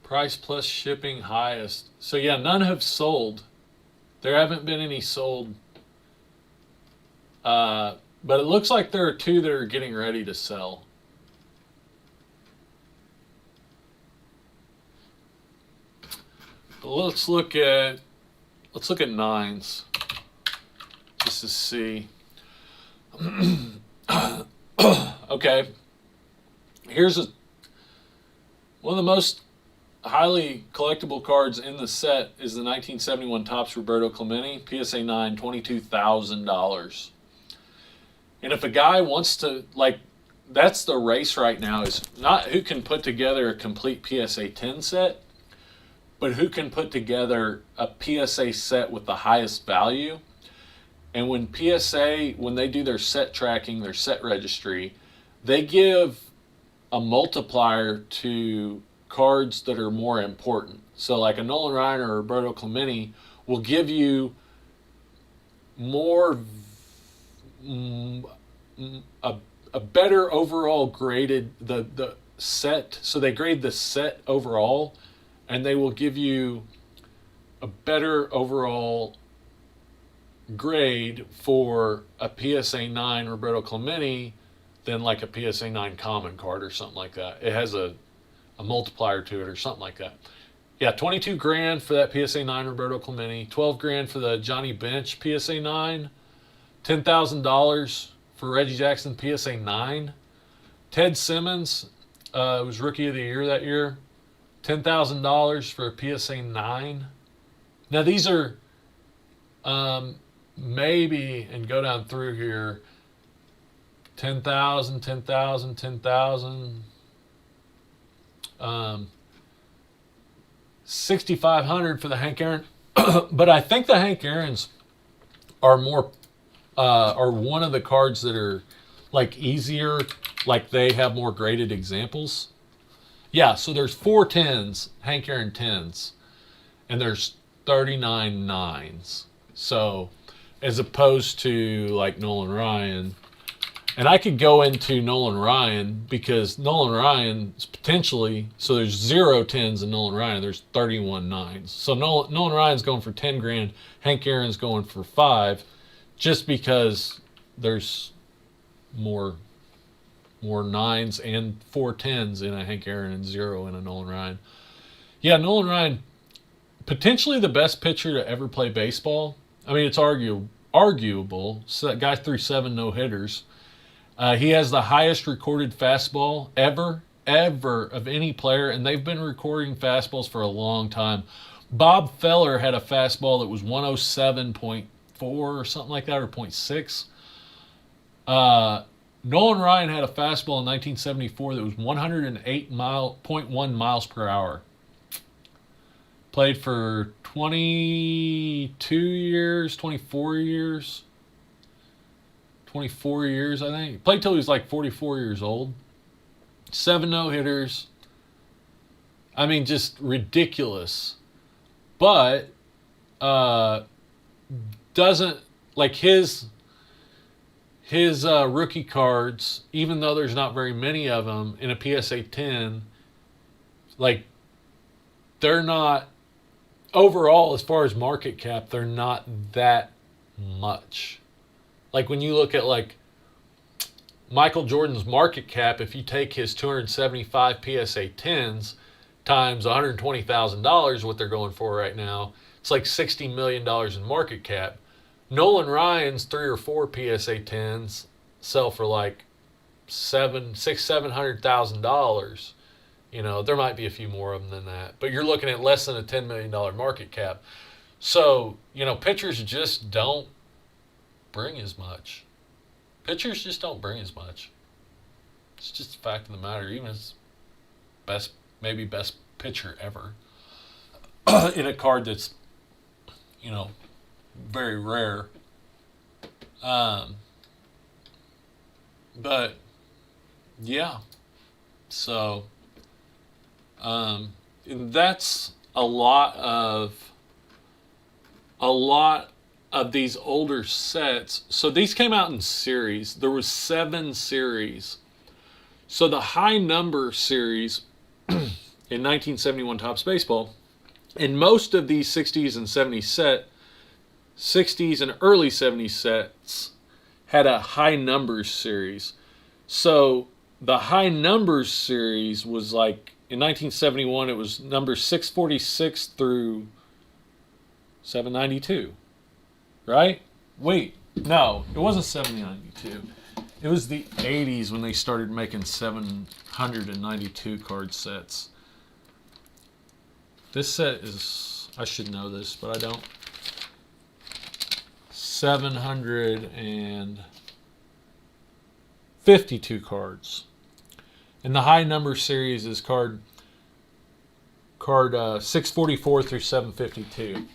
Price plus shipping highest. So, yeah, none have sold. There haven't been any sold. But it looks like there are 2 that are getting ready to sell. Let's look at 9s just to see. Okay, here's one of the most highly collectible cards in the set is the 1971 Topps Roberto Clemente PSA 9, $22,000. And if a guy wants to, that's the race right now, is not who can put together a complete PSA 10 set, but who can put together a PSA set with the highest value. And when they do their set tracking, their set registry, they give a multiplier to cards that are more important. So like a Nolan Ryan or Roberto Clemente will give you more, a better overall graded, the set. So they grade the set overall, and they will give you a better overall grade for a PSA 9 Roberto Clemente than like a PSA 9 common card or something like that. It has a multiplier to it or something like that. Yeah, $22,000 for that PSA 9 Roberto Clemente, $12,000 for the Johnny Bench PSA 9, $10,000 for Reggie Jackson PSA 9. Ted Simmons was Rookie of the Year that year, $10,000 for a PSA 9. Now these are maybe, and go down through here, 10,000, 10,000, 10,000, 6,500 for the Hank Aaron. But I think the Hank Aaron's are one of the cards that are like easier, like they have more graded examples. Yeah, so there's 4 10s, Hank Aaron 10s, and there's 39 9s. So as opposed to like Nolan Ryan, And I could go into Nolan Ryan because Nolan Ryan's potentially, so there's 0 10s in Nolan Ryan. There's 31 9s. So Nolan Ryan's going for 10 grand. Hank Aaron's going for 5, just because there's more 9s and 4 10s in a Hank Aaron and 0 in a Nolan Ryan. Yeah, Nolan Ryan, potentially the best pitcher to ever play baseball. I mean, it's arguable. So that guy threw 7 no-hitters. He has the highest recorded fastball ever of any player, and they've been recording fastballs for a long time. Bob Feller had a fastball that was 107.4 or something like that, or 0.6. Nolan Ryan had a fastball in 1974 that was 108.1 miles per hour. Played for 22 years, 24 years. 24 years, I think. Played till he was like 44 years old. 7 no-hitters. I mean, just ridiculous. But doesn't, like, his rookie cards, even though there's not very many of them in a PSA 10, like, they're not, overall, as far as market cap, they're not that much. Like, when you look at, like, Michael Jordan's market cap, if you take his 275 PSA 10s times $120,000, what they're going for right now, it's like $60 million in market cap. Nolan Ryan's 3 or 4 PSA 10s sell for like $700,000. You know, there might be a few more of them than that, but you're looking at less than a $10 million market cap. So, you know, pitchers just don't bring as much. Pitchers just don't bring as much. It's just a fact of the matter. Even as best pitcher ever in a card that's, you know, very rare. But yeah, so that's a lot of these older sets. So these came out in series. There was 7 series. So the high number series in 1971 Topps Baseball, and most of these 60s and 60s and early 70s sets had a high numbers series. So the high numbers series was like, in 1971, it was number 646 through 792. Right? Wait, no, it wasn't 792. It was the 80s when they started making 792 card sets. This set is, I should know this, but I don't. 752 cards. And the high number series is card 644 through 752.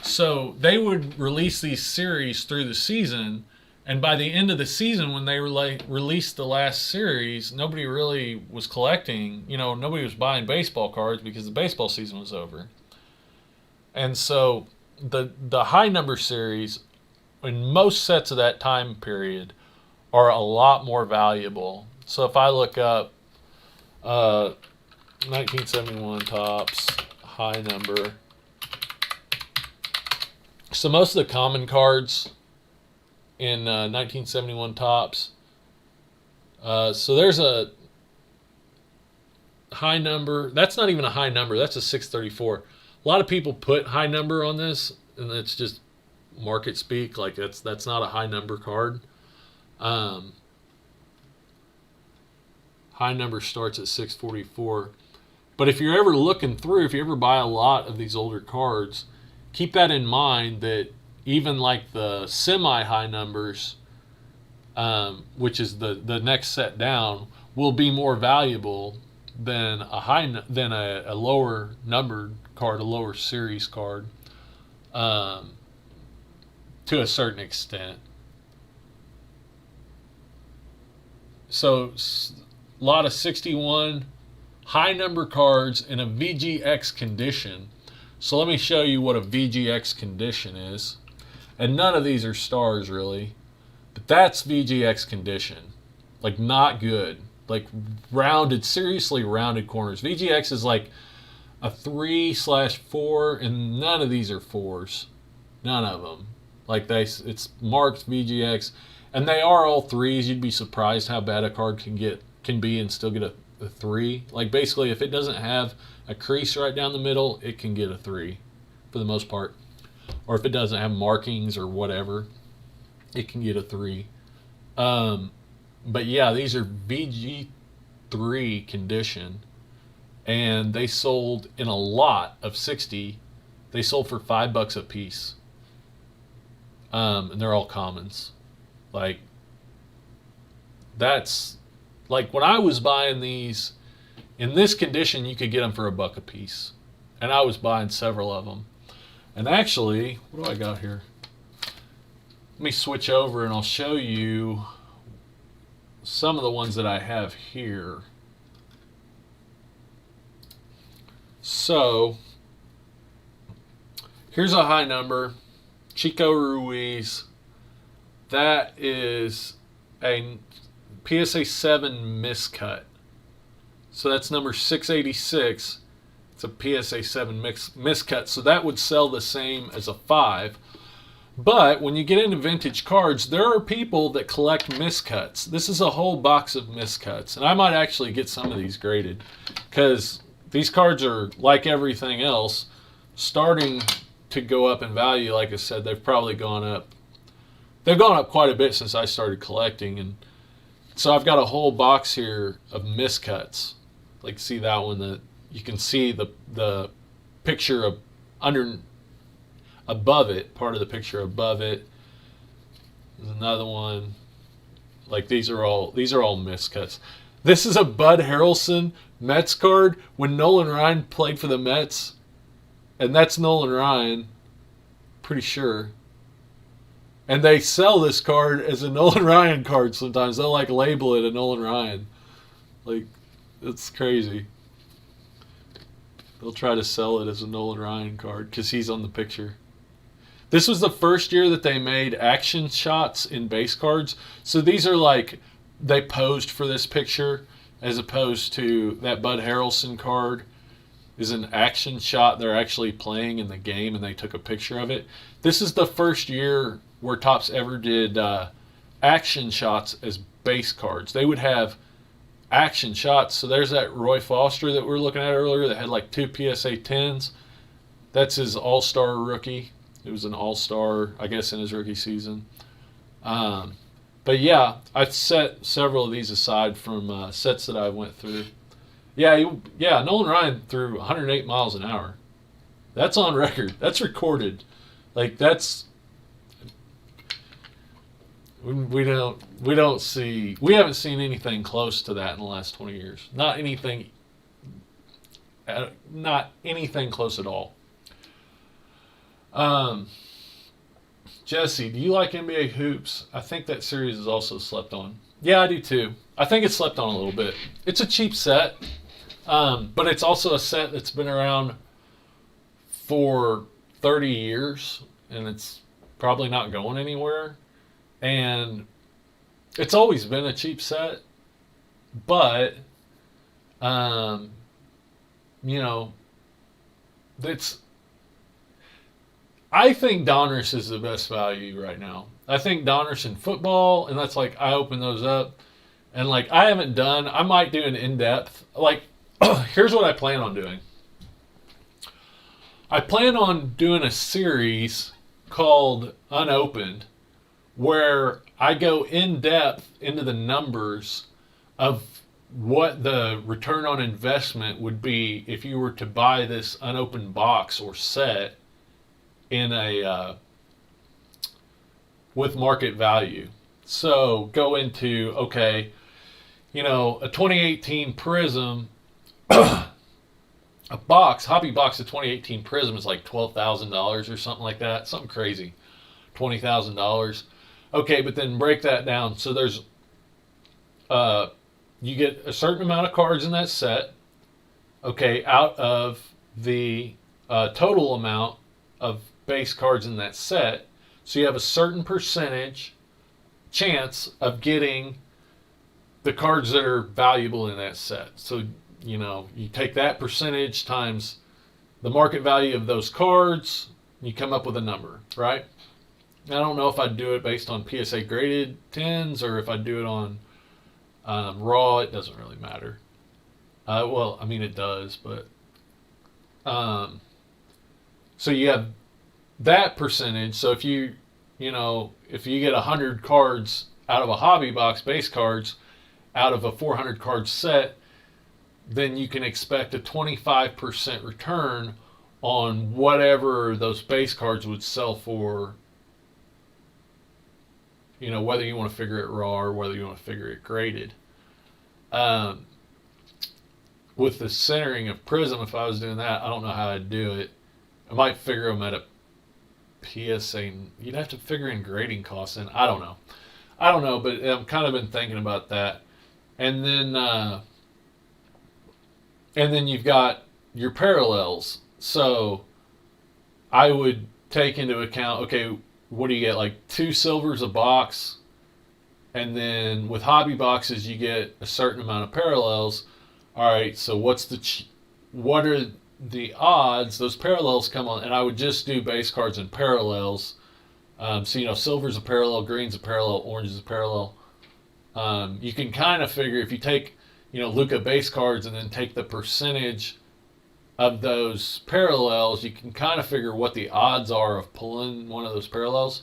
So they would release these series through the season, and by the end of the season, when they released the last series, nobody really was collecting. You know, nobody was buying baseball cards because the baseball season was over. And so the high number series in most sets of that time period are a lot more valuable. So if I look up 1971 Topps high number. So most of the common cards in 1971 Topps. So there's a high number. That's not even a high number. That's a 634. A lot of people put high number on this, and it's just market speak. Like that's not a high number card. High number starts at 644. But if you're ever looking through, if you ever buy a lot of these older cards, keep that in mind that even like the semi-high numbers, which is the next set down, will be more valuable than a lower numbered card, a lower series card, to a certain extent. So a lot of 61 high number cards in a VGX condition. So let me show you what a VGX condition is. And none of these are stars really. But that's VGX condition. Like, not good. Like, rounded, seriously rounded corners. VGX is like a 3/4, and none of these are 4s. None of them. Like, it's marked VGX, and they are all 3s. You'd be surprised how bad a card can be and still get a 3. Like, basically, if it doesn't have a crease right down the middle, it can get a 3 for the most part. Or if it doesn't have markings or whatever, it can get a 3. But yeah, these are VG3 condition, and they sold in a lot of 60. They sold for $5 a piece, and they're all commons. Like, that's like when I was buying these in this condition, you could get them for $1 a piece, and I was buying several of them. And actually, what do I got here? Let me switch over and I'll show you some of the ones that I have here. So, here's a high number. Ichiro Ruiz. That is a PSA 7 miscut. So that's number 686. It's a PSA 7 miscut. So that would sell the same as a 5. But when you get into vintage cards, there are people that collect miscuts. This is a whole box of miscuts. And I might actually get some of these graded, because these cards are, like everything else, starting to go up in value. Like I said, they've probably gone up. They've gone up quite a bit since I started collecting. And so I've got a whole box here of miscuts. Like, see that one? That you can see the picture of above it, part of the picture above it. There's another one. Like, these are all miscuts. This is a Bud Harrelson Mets card when Nolan Ryan played for the Mets, and that's Nolan Ryan, pretty sure. And they sell this card as a Nolan Ryan card sometimes. They'll like label it a Nolan Ryan. Like, it's crazy. They'll try to sell it as a Nolan Ryan card because he's on the picture. This was the first year that they made action shots in base cards. So these are like, they posed for this picture, as opposed to that Bud Harrelson card is an action shot. They're actually playing in the game and they took a picture of it. This is the first year where Topps ever did action shots as base cards. They would have action shots. So there's that Roy Foster that we were looking at earlier that had like 2 PSA 10s. That's his all-star rookie. It was an all-star, I guess, in his rookie season. But yeah, I set several of these aside from sets that I went through. Yeah, Nolan Ryan threw 108 miles an hour. That's on record. That's recorded. Like, that's, we haven't seen anything close to that in the last 20 years. Not anything close at all. Jesse, do you like NBA hoops? I think that series is also slept on. Yeah, I do too. I think it's slept on a little bit. It's a cheap set, but it's also a set that's been around for 30 years, and it's probably not going anywhere. And it's always been a cheap set, but, I think Donruss is the best value right now. I think Donruss in football, and that's like, I open those up, and like, I might do an in-depth, like, here's what I plan on doing. I plan on doing a series called Unopened, where I go in depth into the numbers of what the return on investment would be if you were to buy this unopened box or set in with market value. So go into, okay, a 2018 Prism, a hobby box of 2018 Prism is like $12,000 or something like that, something crazy, $20,000. Okay, but then break that down. So there's, you get a certain amount of cards in that set, okay, out of the total amount of base cards in that set. So you have a certain percentage chance of getting the cards that are valuable in that set. So, you take that percentage times the market value of those cards, you come up with a number, right? I don't know if I'd do it based on PSA graded 10s or if I'd do it on raw. It doesn't really matter. Well, I mean, it does, but so you have that percentage. So if you get 100 cards out of a hobby box, base cards, out of a 400 card set, then you can expect a 25% return on whatever those base cards would sell for, whether you want to figure it raw or whether you want to figure it graded. With the centering of Prism, if I was doing that, I don't know how I'd do it. I might figure them at a PSA. You'd have to figure in grading costs, and I don't know, but I've kind of been thinking about that. And then you've got your parallels. So I would take into account, okay, what do you get? Like 2 silvers a box. And then with hobby boxes, you get a certain amount of parallels. All right, so what are the odds those parallels come on? And I would just do base cards and parallels. So, silver's a parallel, green's a parallel, orange is a parallel. You can kind of figure if you take, Luka base cards and then take the percentage of those parallels, you can kind of figure what the odds are of pulling one of those parallels.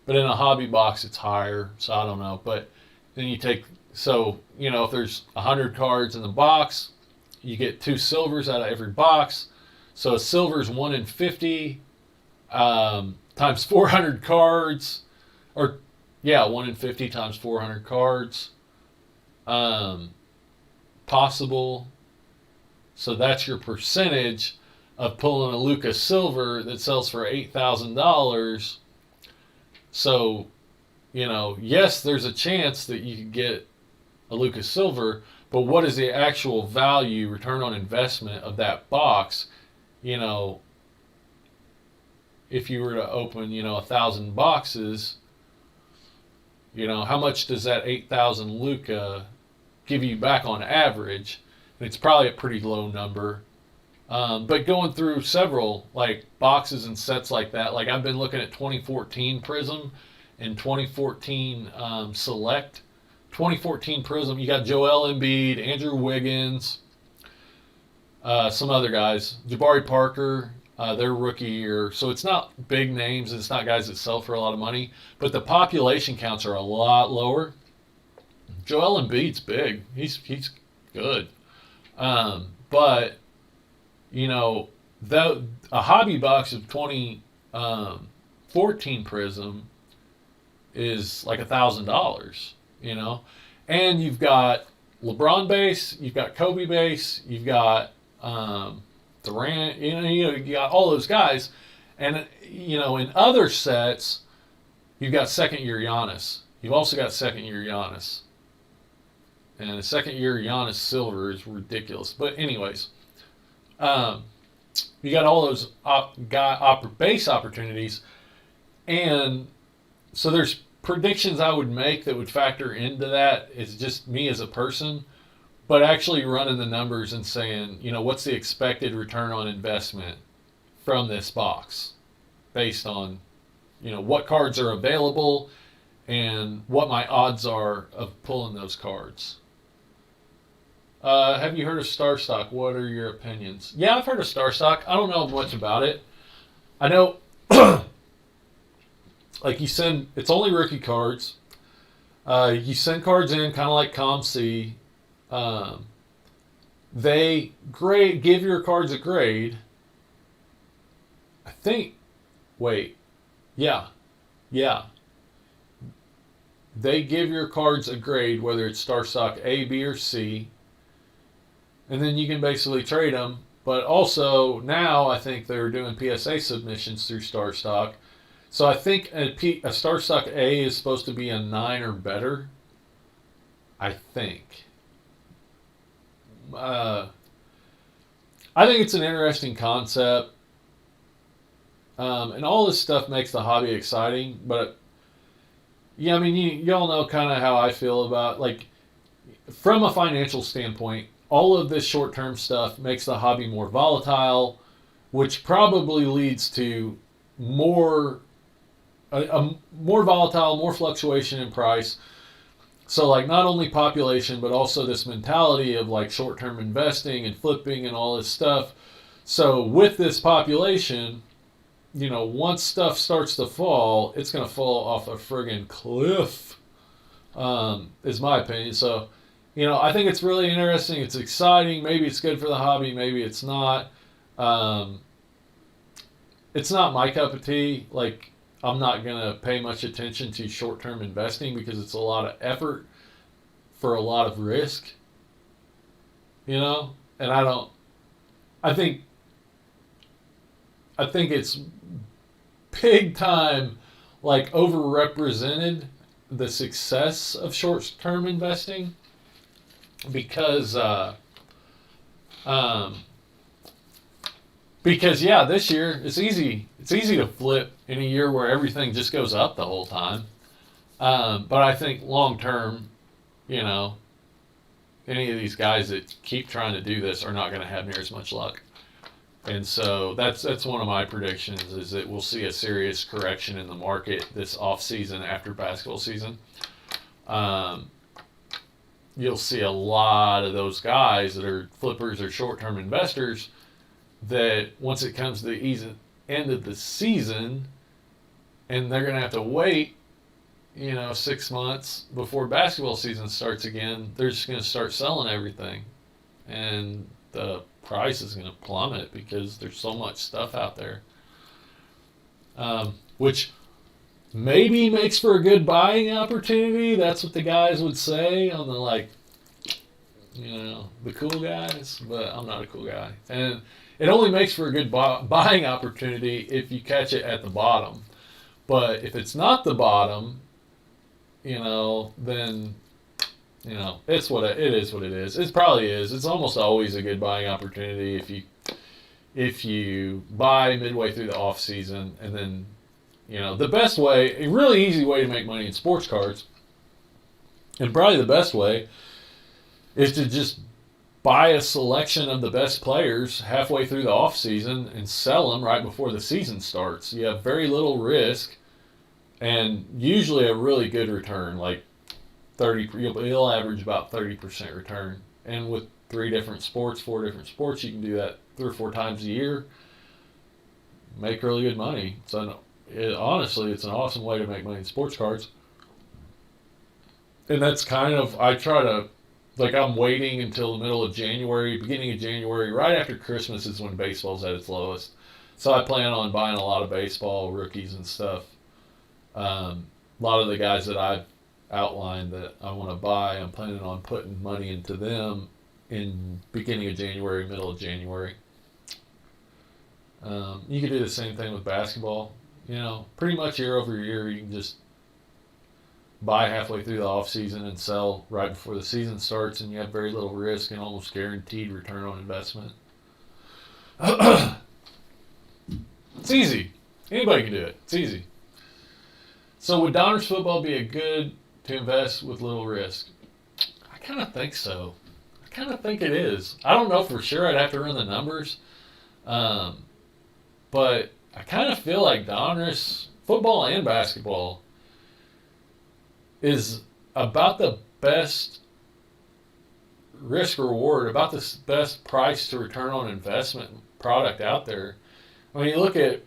But in a hobby box, it's higher, so I don't know. But then you take, if there's 100 cards in the box, you get 2 silvers out of every box. So a silver's 1 in 50 times 400 cards, 1 in 50 times 400 cards. Possible. So that's your percentage of pulling a Luka silver that sells for $8,000. So, yes, there's a chance that you could get a Luka silver, but what is the actual value, return on investment of that box? If you were to open, 1,000 boxes, how much does that 8,000 Luka give you back on average? And it's probably a pretty low number. But going through several boxes and sets like that, I've been looking at 2014 Prism and 2014 Select. 2014 Prism, you got Joel Embiid, Andrew Wiggins, some other guys, Jabari Parker, their rookie year. So it's not big names, it's not guys that sell for a lot of money, but the population counts are a lot lower. Joel Embiid's big. He's good. But a hobby box of 2014 Prism is like $1,000, and you've got LeBron base, you've got Kobe base, you've got Durant, you got all those guys, and in other sets, you've got second year Giannis. You've also got second year Giannis. And the second year Giannis silver is ridiculous. But anyways, you got all those base opportunities. And so there's predictions I would make that would factor into that. It's just me as a person. But actually running the numbers and saying, what's the expected return on investment from this box? Based on, what cards are available and what my odds are of pulling those cards. Have you heard of Star Stock? What are your opinions? Yeah, I've heard of Star Stock. I don't know much about it. I know, it's only rookie cards. You send cards in, kind of like ComC. They give your cards a grade. I think, yeah. They give your cards a grade, whether it's Star Stock A, B, or C. And then you can basically trade them. But also, now I think they're doing PSA submissions through Star Stock. So I think a Star Stock A is supposed to be a 9 or better. I think. I think it's an interesting concept. And all this stuff makes the hobby exciting. But, Yeah, I mean, y'all know kind of how I feel about, like, from a financial standpoint, all of this short-term stuff makes the hobby more volatile, which probably leads to more more volatile, more fluctuation in price. So, like, not only population, but also this mentality of, like, short-term investing and flipping and all this stuff. So with this population, once stuff starts to fall, it's going to fall off a friggin' cliff, is my opinion. So, I think it's really interesting. It's exciting. Maybe it's good for the hobby. Maybe it's not. It's not my cup of tea. Like, I'm not going to pay much attention to short-term investing because it's a lot of effort for a lot of risk, and I think it's big time, like, overrepresented the success of short-term investing because yeah, this year it's easy to flip in a year where everything just goes up the whole time. But I think long term, any of these guys that keep trying to do this are not going to have near as much luck. And so that's one of my predictions, is that we'll see a serious correction in the market this off season after basketball season. You'll see a lot of those guys that are flippers or short-term investors that once it comes to the end of the season and they're going to have to wait, 6 months before basketball season starts again, they're just going to start selling everything. And the price is going to plummet because there's so much stuff out there. Which maybe makes for a good buying opportunity. That's what the guys would say on the, the cool guys. But I'm not a cool guy. And it only makes for a good buying opportunity if you catch it at the bottom. But if it's not the bottom, then, it's it is what it is. It probably is. It's almost always a good buying opportunity if you buy midway through the off season. And then, the best way, a really easy way to make money in sports cards, and probably the best way, is to just buy a selection of the best players halfway through the off season and sell them right before the season starts. You have very little risk and usually a really good return, like 30. You'll average about 30% return. And with 4 different sports, you can do that 3 or 4 times a year. Make really good money. Honestly, it's an awesome way to make money in sports cards. And that's kind of, I try to, I'm waiting until the middle of January, beginning of January, right after Christmas is when baseball's at its lowest. So I plan on buying a lot of baseball rookies and stuff. A lot of the guys that I've outlined that I want to buy, I'm planning on putting money into them in beginning of January, middle of January. You can do the same thing with basketball. Pretty much year over year, you can just buy halfway through the off season and sell right before the season starts, and you have very little risk and almost guaranteed return on investment. It's easy. Anybody can do it. It's easy. So would Donruss football be a good to invest with little risk? I kind of think so. I kind of think it is. I don't know for sure. I'd have to run the numbers. But I kind of feel like Donruss football and basketball is about the best risk reward, about the best price to return on investment product out there. When you look at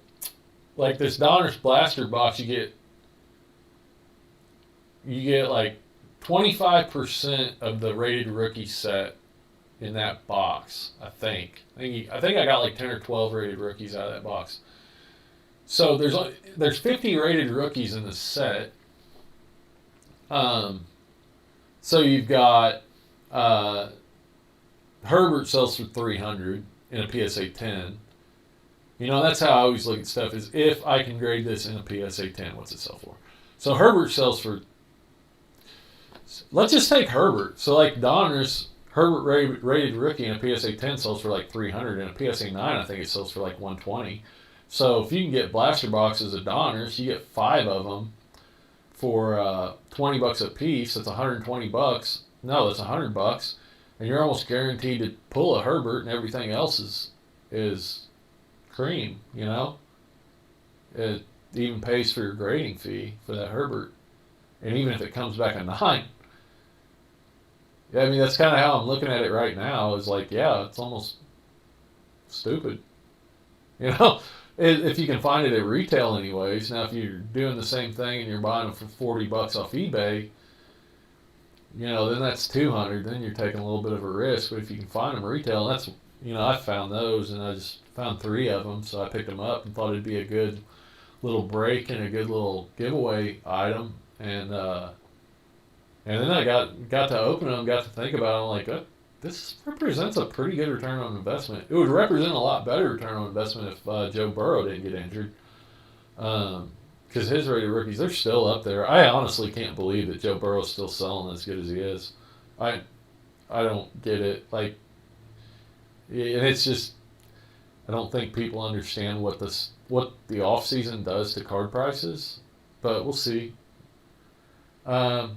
like this Donruss Blaster box, you get like 25% of the rated rookie set in that box. I think I got like 10 or 12 rated rookies out of that box. So there's 50 rated rookies in the set. So you've got Herbert sells for $300 in a PSA 10. That's how I always look at stuff, is if I can grade this in a PSA 10, what's it sell for? So Herbert sells for, let's just take Herbert. So like Donruss, Herbert rated rookie in a PSA 10 sells for like $300. In a PSA 9, I think it sells for like $120. So if you can get blaster boxes of Donruss, you get 5 of them for $20 a piece. That's $120. No, that's $100, and you're almost guaranteed to pull a Herbert, and everything else is cream. You know, it even pays for your grading fee for that Herbert, and even if it comes back a 9. Yeah, I mean, that's kind of how I'm looking at it right now. Is like, yeah, it's almost stupid. You know, if you can find it at retail anyways. Now, if you're doing the same thing and you're buying them for $40 off eBay, you know, then that's $200. Then you're taking a little bit of a risk. But if you can find them retail, that's, you know, I found those, and I just found 3 of them. So I picked them up and thought it'd be a good little break and a good little giveaway item. And then I got to open them, got to think about it. I'm like, oh, this represents a pretty good return on investment. It would represent a lot better return on investment if Joe Burrow didn't get injured. Because his rated rookies, they're still up there. I honestly can't believe that Joe Burrow's still selling as good as he is. I don't get it. Like, and it's just, I don't think people understand what the off season does to card prices. But we'll see. Yeah,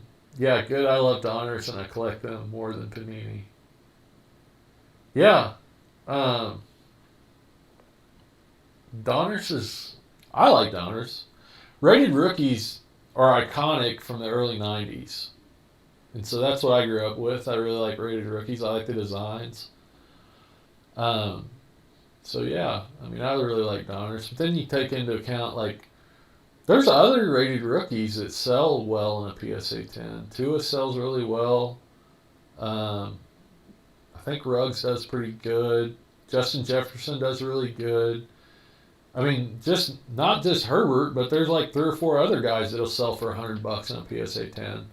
good. I love Donners, and I collect them more than Panini. Yeah. Donners is... I like Donners. Rated rookies are iconic from the early 90s. And so that's what I grew up with. I really like rated rookies. I like the designs. So, yeah. I mean, I really like Donners. But then you take into account, like, there's other rated rookies that sell well in a PSA 10. Tua sells really well. I think Ruggs does pretty good. Justin Jefferson does really good. I mean, not just Herbert, but there's like 3 or 4 other guys that'll sell for $100 in a PSA 10.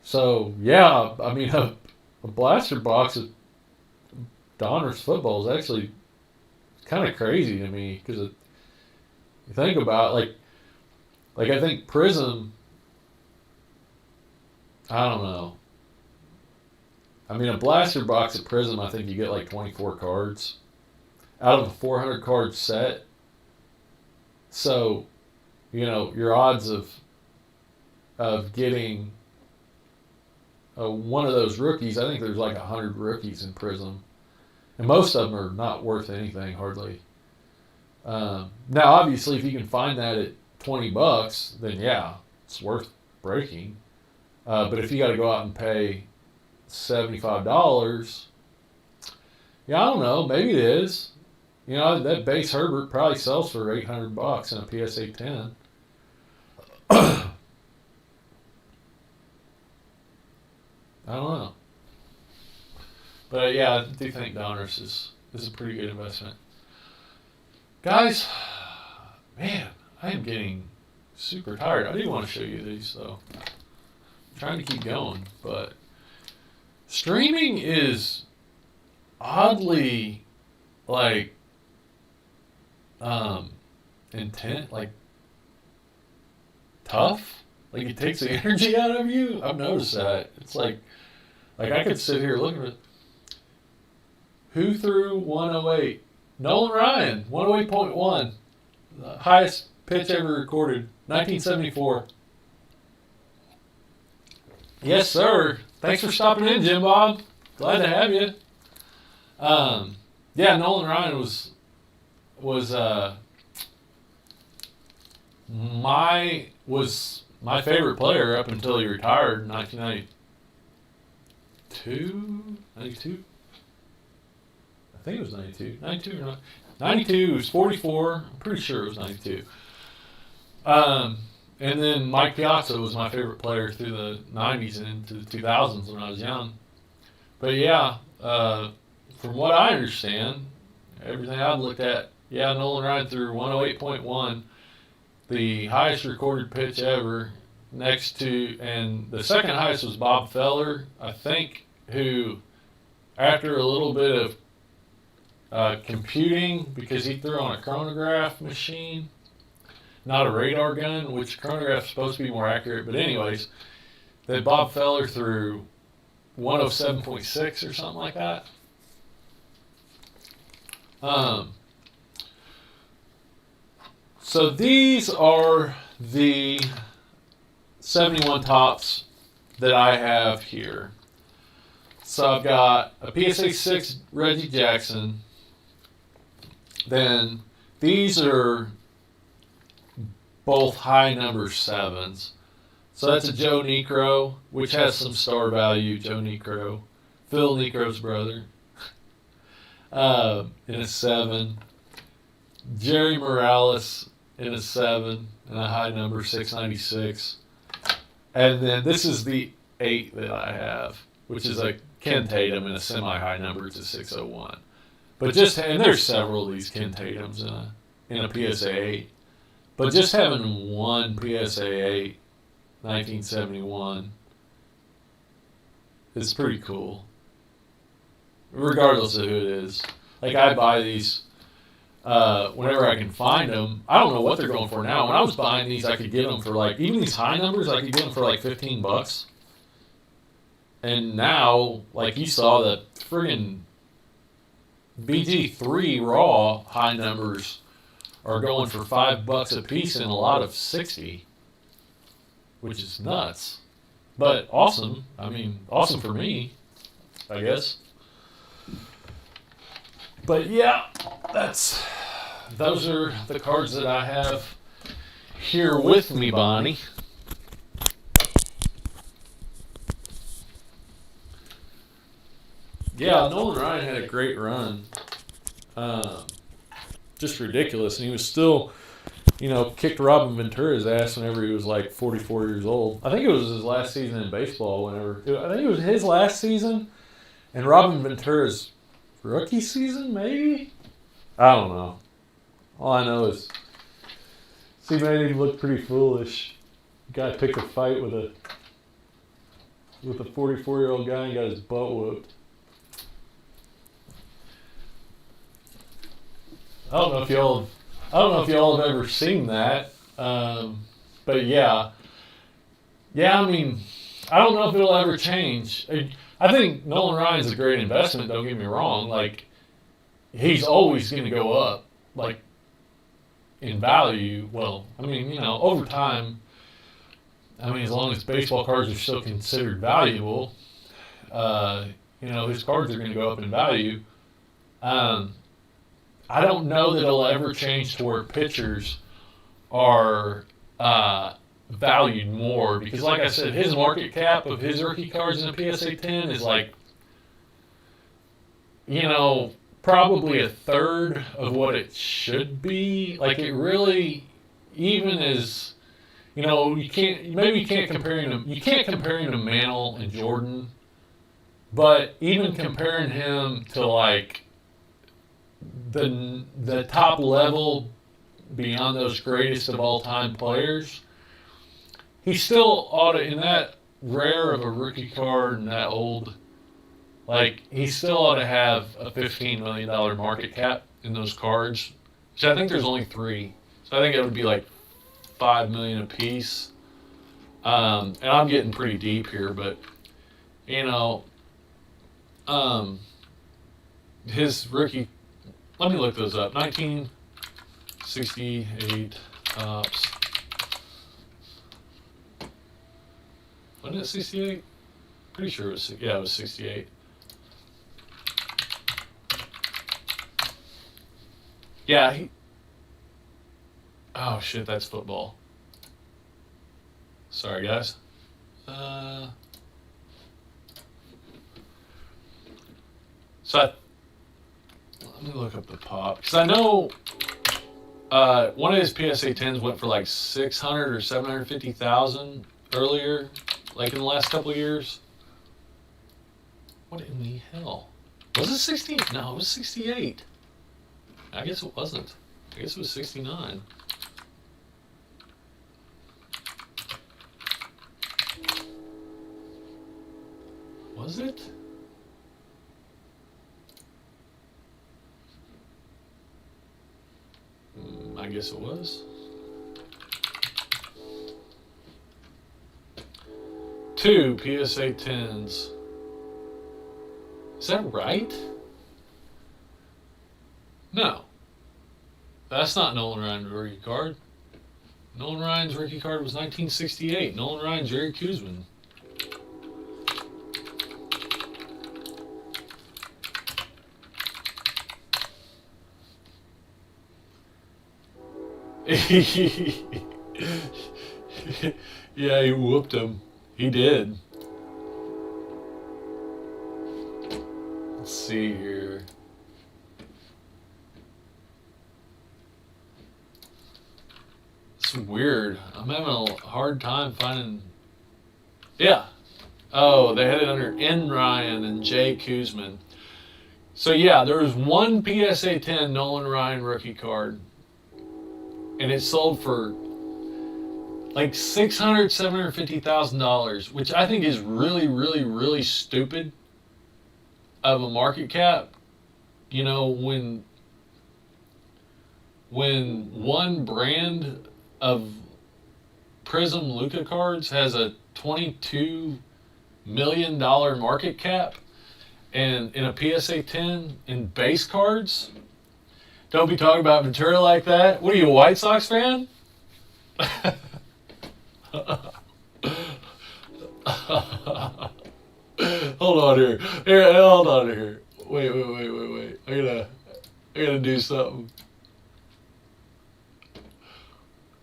So, yeah, I mean, a blaster box of Donruss football is actually kind of crazy to me, because you think about it, like I think Prism, I don't know. I mean, a blaster box at Prism, I think you get like 24 cards out of a 400 card set. So, you know, your odds of getting one of those rookies, I think there's like 100 rookies in Prism, and most of them are not worth anything hardly. Now, obviously, if you can find that at $20, then yeah, it's worth breaking. But if you got to go out and pay $75, yeah, I don't know, maybe it is. You know, that base Herbert probably sells for $800 in a PSA 10. I don't know. But yeah, I do think Donruss is a pretty good investment. Guys, man, I am getting super tired. I do want to show you these, though. I'm trying to keep going, but streaming is oddly, like, intent, like, tough. Like, it takes the energy out of you. I've noticed that. It's like I could sit here looking at who threw 108. Nolan Ryan, 108.1. The highest pitch ever recorded, 1974. Yes, sir. Thanks for stopping in, Jim Bob. Glad to have you. Yeah, Nolan Ryan was my favorite player up until he retired in 1992. 92? I think it was 92. 92 or not? 92, it was 44. I'm pretty sure it was 92. And then Mike Piazza was my favorite player through the 90s and into the 2000s when I was young. But yeah, from what I understand, everything I've looked at, yeah, Nolan Ryan threw 108.1, the highest recorded pitch ever, and the second highest was Bob Feller, I think, who, after a little bit of computing, because he threw on a chronograph machine, not a radar gun, which chronograph is supposed to be more accurate, but anyways, that Bob Feller threw 107.6 or something like that. So these are the 71 Topps that I have here. So I've got a PSA 6 Reggie Jackson. Then these are both high number 7s. So that's a Joe Niekro, which has some star value. Joe Niekro, Phil Niekro's brother, in a 7. Jerry Morales in a 7 and a high number 696. And then this is the 8 that I have, which is a Ken Tatum in a semi-high number. It's a 601. But just, and there's several of these Ken Tatums in a PSA 8. But just having one PSA 8, 1971, is pretty cool. Regardless of who it is. Like, I buy these whenever I can find them. I don't know what they're going for now. When I was buying these, I could get them for like, even these high numbers, I could get them for like $15. And now, like you saw, the friggin' BG3 Raw high numbers are going for $5 a piece and a lot of 60, which is nuts. But awesome. I mean, awesome for me, I guess. But yeah, those are the cards that I have here with me, Bonnie. Yeah, Nolan Ryan had a great run. Just ridiculous. And he was still, kicked Robin Ventura's ass whenever he was like 44 years old. I think it was his last season in baseball I think it was his last season and Robin Ventura's rookie season, maybe? I don't know. All I know is he made him look pretty foolish. The guy picked a fight with a 44-year-old guy and got his butt whooped. I don't know if y'all have ever seen that, but yeah. I mean, I don't know if it'll ever change. I think Nolan Ryan's a great investment. Don't get me wrong. Like, he's always going to go up, like, in value. Well, I mean, over time. I mean, as long as baseball cards are still considered valuable, his cards are going to go up in value. I don't know that it'll ever change to where pitchers are valued more because, like I said, his market cap of his rookie cards in the PSA 10 is like, probably a third of what it should be. Like, it really, even is, you can't compare him to Mantle and Jordan, but even comparing him to like the top level beyond those greatest of all time players, he still ought to, in that rare of a rookie card and that old, like, he still ought to have a $15 million market cap in those cards. So I think there's only 3. So I think it would be like $5 million a piece. And I'm getting pretty deep here, but his rookie, let me look those up. 1968 Topps. Wasn't it 68? Pretty sure it was. Yeah, it was 68. Yeah. Oh shit, that's football. Sorry, guys. Let me look up the pop, because I know one of his PSA 10s went for like 600 or 750,000 earlier, like in the last couple of years. What in the hell? Was it 60? No, it was 68. I guess it wasn't. I guess it was 69. Was it? I guess it was. 2 PSA 10s. Is that right? No. That's not Nolan Ryan rookie card. Nolan Ryan's rookie card was 1968. Nolan Ryan, Jerry Kuzman. Yeah, he whooped him. He did. Let's see here. It's weird. I'm having a hard time finding. Yeah. Oh, they had it under N. Ryan and J. Kuzman. So yeah, there was one PSA 10 Nolan Ryan rookie card, and it sold for like $600,000-$750,000, which I think is really, really, really stupid of a market cap. You know, when one brand of Prism Luka cards has a $22 million market cap, and in a PSA 10 in base cards, don't be talking about Ventura like that. What are you, a White Sox fan? Hold on here. Hold on here. Wait. I gotta do something.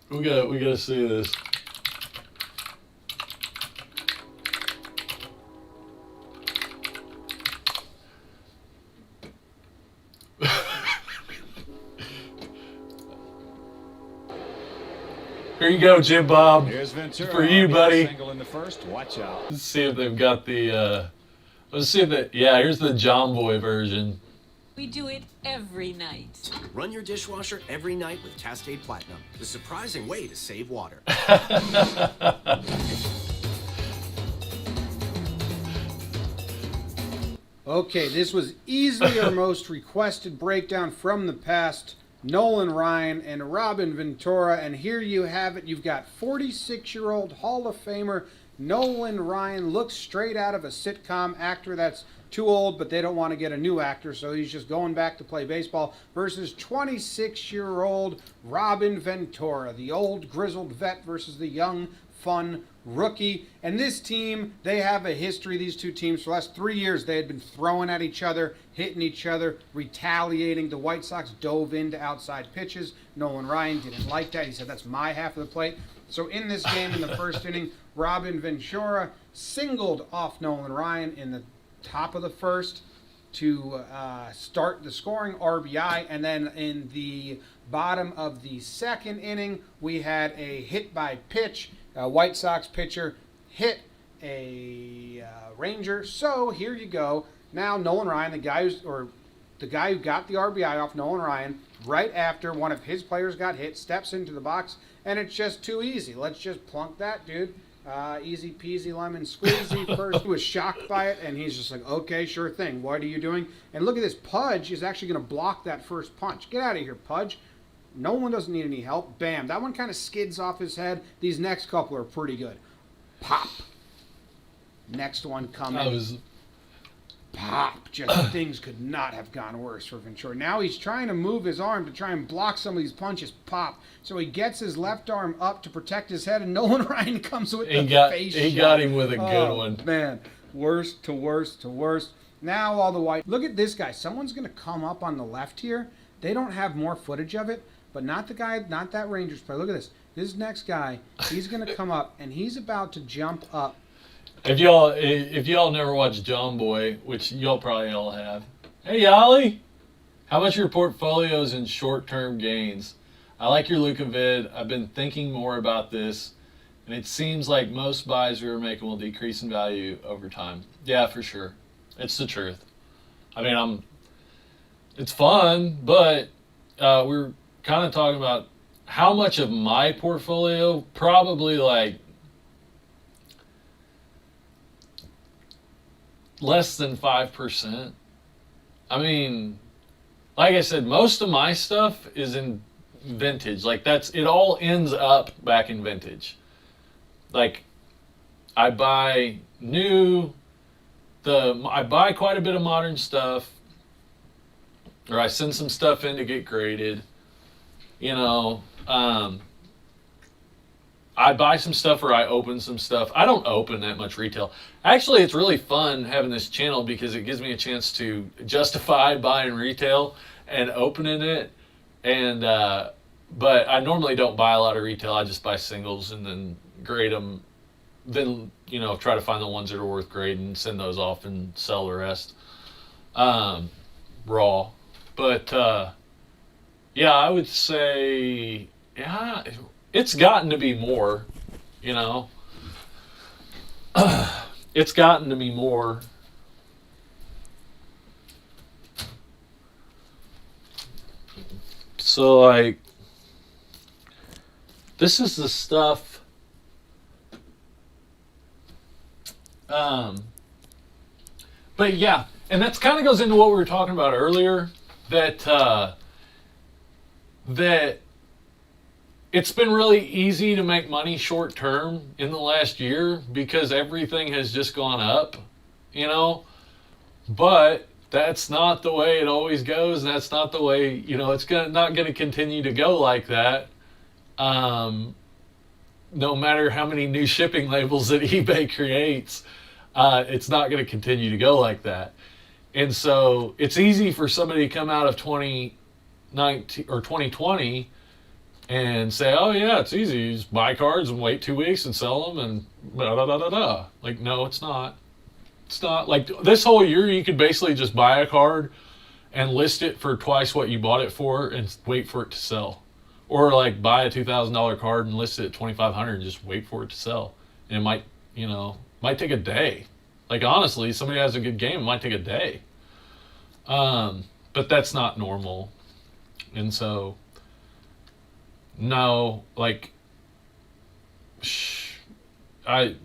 We gotta see this. Here you go, Jim Bob. Here's Ventura For you, buddy. Single in the first. Watch out. Let's see if they've got the. Let's see if they. Yeah, here's the John Boy version. We do it every night. Run your dishwasher every night with Cascade Platinum, the surprising way to save water. Okay, this was easily our most requested breakdown from the past. Nolan Ryan and Robin Ventura, and here you have it. You've got 46-year-old Hall of Famer Nolan Ryan. Looks straight out of a sitcom actor that's too old, but they don't want to get a new actor, so he's just going back to play baseball, versus 26-year-old Robin Ventura, the old grizzled vet versus the young, fun rookie. And this team, they have a history, these two teams. For the last 3 years, they had been throwing at each other, hitting each other, retaliating. The White Sox dove into outside pitches. Nolan Ryan didn't like that. He said, that's my half of the plate. So in this game, in the first inning, Robin Ventura singled off Nolan Ryan in the top of the first to start the scoring RBI. And then in the bottom of the second inning, we had a hit by pitch. White Sox pitcher hit a Ranger. So here you go. Now Nolan Ryan, the guy who got the RBI off Nolan Ryan, right after one of his players got hit, steps into the box, and it's just too easy. Let's just plunk that, dude. Easy peasy lemon squeezy. First, he was shocked by it, and he's just like, okay, sure thing. What are you doing? And look at this. Pudge is actually going to block that first punch. Get out of here, Pudge. No one doesn't need any help. Bam. That one kind of skids off his head. These next couple are pretty good. Pop. Next one coming. Pop. Just things could not have gone worse for Ventura. Now he's trying to move his arm to try and block some of these punches. Pop. So he gets his left arm up to protect his head, and Nolan Ryan comes with the face shot. He got him with a good one. Man. Worst to worst to worst. Now all the white. Look at this guy. Someone's going to come up on the left here. They don't have more footage of it. But not the guy, not that Rangers player. Look at this. This next guy, he's going to come up, and he's about to jump up. If y'all never watched John Boy, which y'all probably all have. Hey, Ollie. How much of your portfolio is in short-term gains? I like your Luka vid. I've been thinking more about this, and it seems like most buys we were making will decrease in value over time. Yeah, for sure. It's the truth. I mean, it's fun, but we're kind of talking about how much of my portfolio, probably like less than 5%. I mean, like I said, most of my stuff is in vintage. Like it all ends up back in vintage. Like I buy I buy quite a bit of modern stuff, or I send some stuff in to get graded. You know, I buy some stuff or I open some stuff. I don't open that much retail. Actually, it's really fun having this channel because it gives me a chance to justify buying retail and opening it. And but I normally don't buy a lot of retail. I just buy singles and then grade them. Then try to find the ones that are worth grading, send those off, and sell the rest raw. But yeah, I would say it's gotten to be more. It's gotten to be more. So like, this is the stuff. But yeah, and that's kind of goes into what we were talking about earlier, that it's been really easy to make money short term in the last year because everything has just gone up, but that's not the way it always goes, and that's not the way, it's not going to continue to go like that. No matter how many new shipping labels that eBay creates, it's not going to continue to go like that. And so it's easy for somebody to come out of 2019 or 2020 and say, oh yeah, it's easy. You just buy cards and wait 2 weeks and sell them and da da da da da. Like, no, it's not. It's not. Like, this whole year you could basically just buy a card and list it for twice what you bought it for and wait for it to sell. Or like buy a $2,000 card and list it at $2,500 and just wait for it to sell. And it might, might take a day. Like, honestly, somebody has a good game, it might take a day. But that's not normal. And so, no, like, the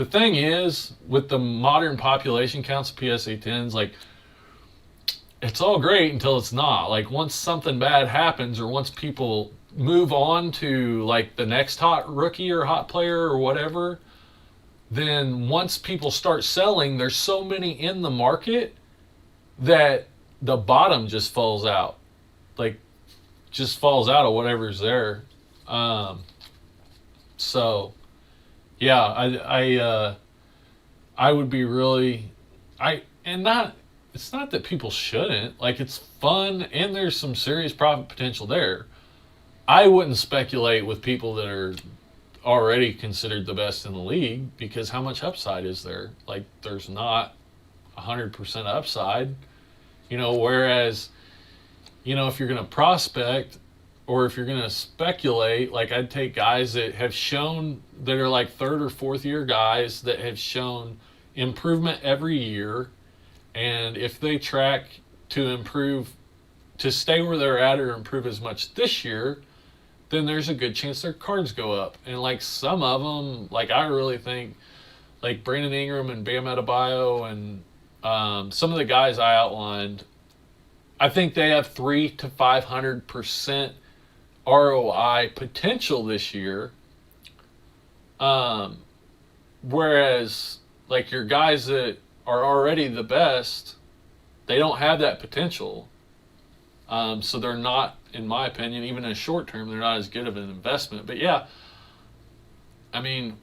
thing is, with the modern population counts of PSA 10s, like, it's all great until it's not. Like, once something bad happens, or once people move on to like the next hot rookie or hot player or whatever, then once people start selling, there's so many in the market that the bottom just falls out. Like, just falls out of whatever's there. So yeah, I would be really, it's not that people shouldn't. Like, it's fun and there's some serious profit potential there. I wouldn't speculate with people that are already considered the best in the league, because how much upside is there? Like, there's not 100% upside, whereas, if you're going to prospect or if you're going to speculate, like, I'd take guys that have shown, that are like third or fourth year guys that have shown improvement every year. And if they track to improve, to stay where they're at or improve as much this year, then there's a good chance their cards go up. And like, some of them, like, I really think, like Brandon Ingram and Bam Adebayo and some of the guys I outlined, I think they have 300 to 500% ROI potential this year. Whereas like your guys that are already the best, they don't have that potential. So they're not, in my opinion, even in short term, they're not as good of an investment. But yeah, I mean,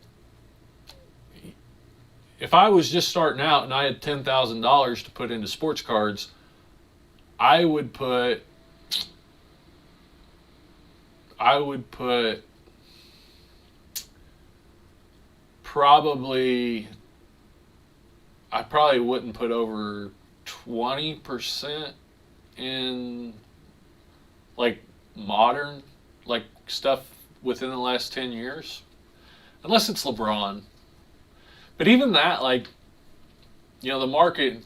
if I was just starting out and I had $10,000 to put into sports cards, I would put probably, I probably wouldn't put over 20% in like modern, like stuff within the last 10 years, unless it's LeBron. But even that, like, the market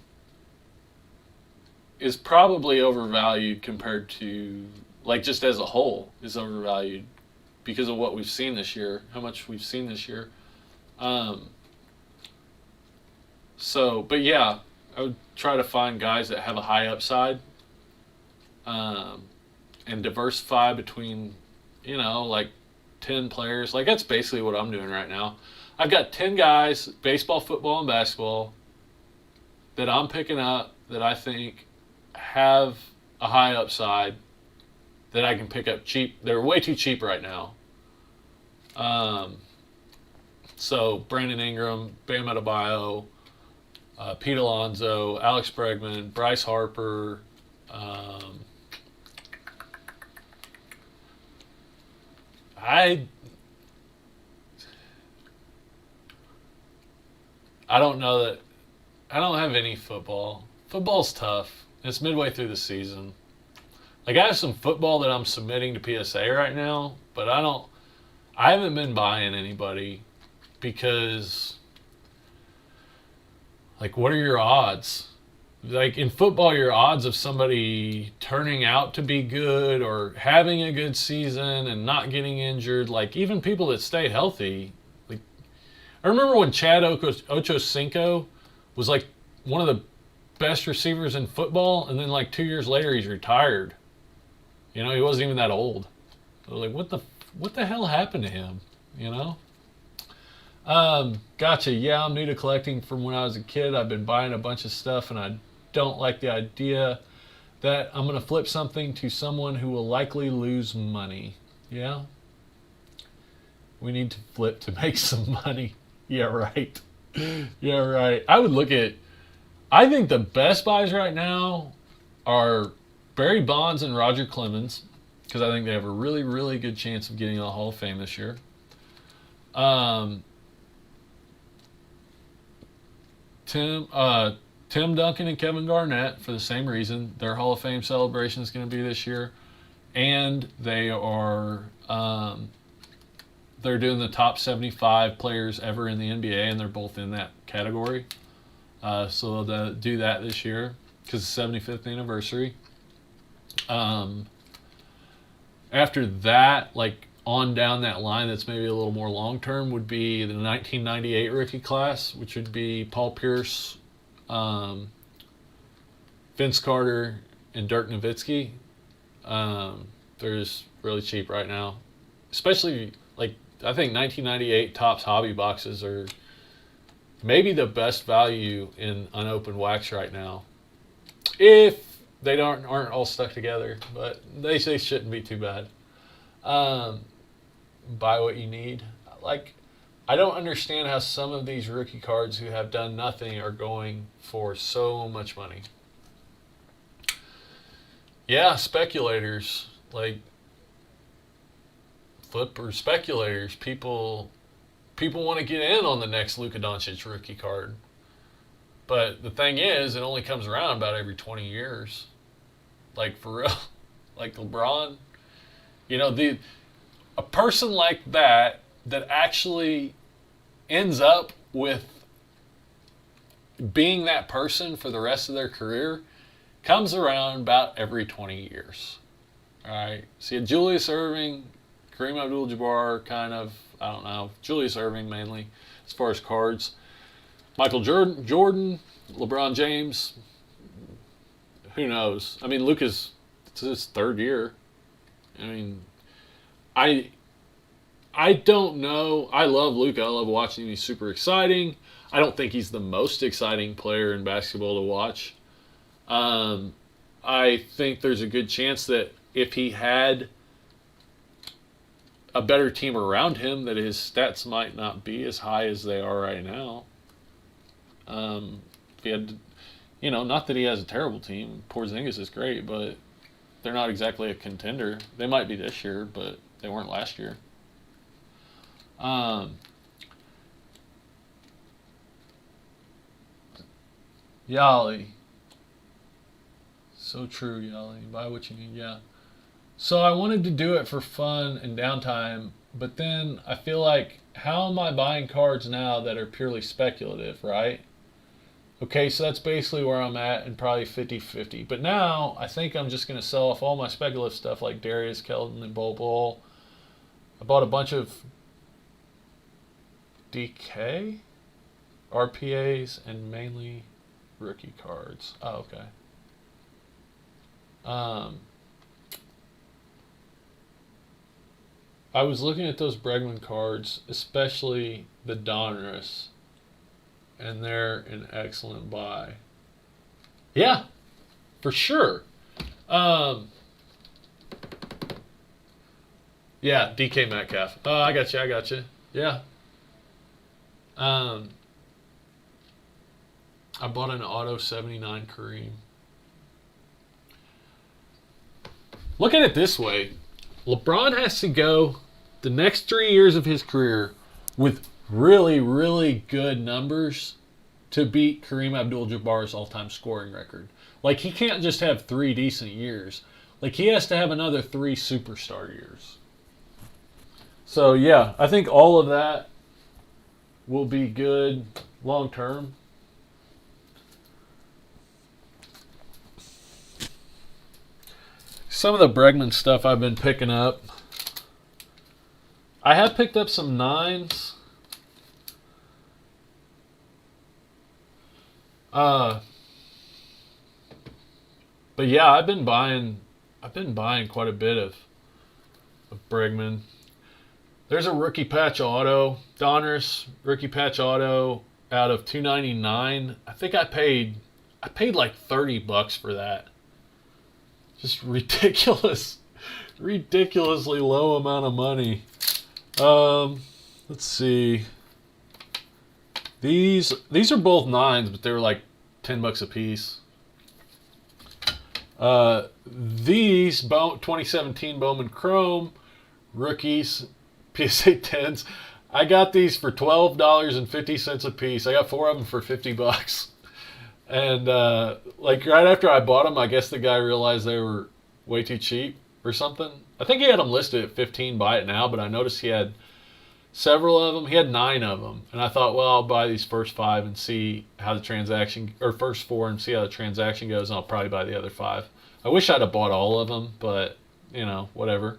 is probably overvalued compared to, like, just as a whole is overvalued because of what we've seen this year, how much we've seen this year. So, but yeah, I would try to find guys that have a high upside, and diversify between, like 10 players. Like, that's basically what I'm doing right now. I've got 10 guys, baseball, football, and basketball, that I'm picking up that I think have a high upside that I can pick up cheap. They're way too cheap right now. So Brandon Ingram, Bam Adebayo, Pete Alonso, Alex Bregman, Bryce Harper. I don't know that. I don't have any football. Football's tough. It's midway through the season. Like, I have some football that I'm submitting to PSA right now, but I haven't been buying anybody because, like, what are your odds? Like, in football, your odds of somebody turning out to be good or having a good season and not getting injured, like, even people that stay healthy. Like, I remember when Chad Ochocinco was, like, one of the best receivers in football, and then, like, 2 years later, he's retired. You know, he wasn't even that old. I was like, what the hell happened to him? You know? Gotcha. Yeah, I'm new to collecting from when I was a kid. I've been buying a bunch of stuff, and I don't like the idea that I'm going to flip something to someone who will likely lose money. Yeah? We need to flip to make some money. Yeah, right. Yeah, right. I think the best buys right now are Barry Bonds and Roger Clemens, because I think they have a really, really good chance of getting in the Hall of Fame this year. Tim Duncan and Kevin Garnett, for the same reason. Their Hall of Fame celebration is going to be this year. And they are they're doing the top 75 players ever in the NBA, and they're both in that category. So they'll do that this year because it's the 75th anniversary. After that, like, on down that line that's maybe a little more long-term would be the 1998 rookie class, which would be Paul Pierce, Vince Carter, and Dirk Nowitzki. They're just really cheap right now. Especially, like, I think 1998 Topps hobby boxes are maybe the best value in unopened wax right now. If they aren't all stuck together, but they shouldn't be too bad. Buy what you need. Like, I don't understand how some of these rookie cards who have done nothing are going for so much money. Yeah, speculators, like flipper speculators, people want to get in on the next Luka Doncic rookie card. But the thing is, it only comes around about every 20 years. Like, for real. Like LeBron. You know, a person like that actually ends up with being that person for the rest of their career comes around about every 20 years. All right. See, Julius Erving, Kareem Abdul-Jabbar, kind of, I don't know. Julius Erving mainly, as far as cards. Michael Jordan, LeBron James, who knows? I mean, Luka's, it's his third year. I mean, I don't know. I love Luka. I love watching him. He's super exciting. I don't think he's the most exciting player in basketball to watch. I think there's a good chance that if he had a better team around him, that his stats might not be as high as they are right now. If he had, you know, not that he has a terrible team. Porzingis is great, but they're not exactly a contender. They might be this year, but they weren't last year. Yali. So true, Yali. Buy what you need, yeah. So I wanted to do it for fun and downtime, but then I feel like, how am I buying cards now that are purely speculative, right? Okay, so that's basically where I'm at, and probably 50-50. But now, I think I'm just going to sell off all my speculative stuff like Darius, Kelton, and Bol Bol. I bought a bunch of DK, RPAs, and mainly rookie cards. Oh, okay. I was looking at those Bregman cards, especially the Donruss, and they're an excellent buy. Yeah, for sure. Yeah, DK Metcalf. Oh, I got you. Yeah. I bought an auto 79 Kareem. Look at it this way. LeBron has to go the next 3 years of his career with really, really good numbers to beat Kareem Abdul-Jabbar's all-time scoring record. Like, he can't just have 3 decent years. Like, he has to have another 3 superstar years. So, yeah, I think all of that will be good long term. Some of the Bregman stuff I've been picking up. I have picked up some 9s. But yeah, I've been buying quite a bit of Bregman. There's a rookie patch auto, Donruss rookie patch auto out of $299. I think I paid like $30 for that. Just ridiculously low amount of money. Let's see. These are both 9s, but they were like $10 a piece. These 2017 Bowman Chrome rookies, PSA 10s. I got these for $12.50 a piece. I got 4 of them for $50. And like right after I bought them, I guess the guy realized they were way too cheap or something. I think he had them listed at $15. Buy it now, but I noticed he had several of them. He had 9 of them, and I thought, well, I'll buy these first 5 and see how the transaction, or first 4 and see how the transaction goes, and I'll probably buy the other 5. I wish I'd have bought all of them, but you know, whatever.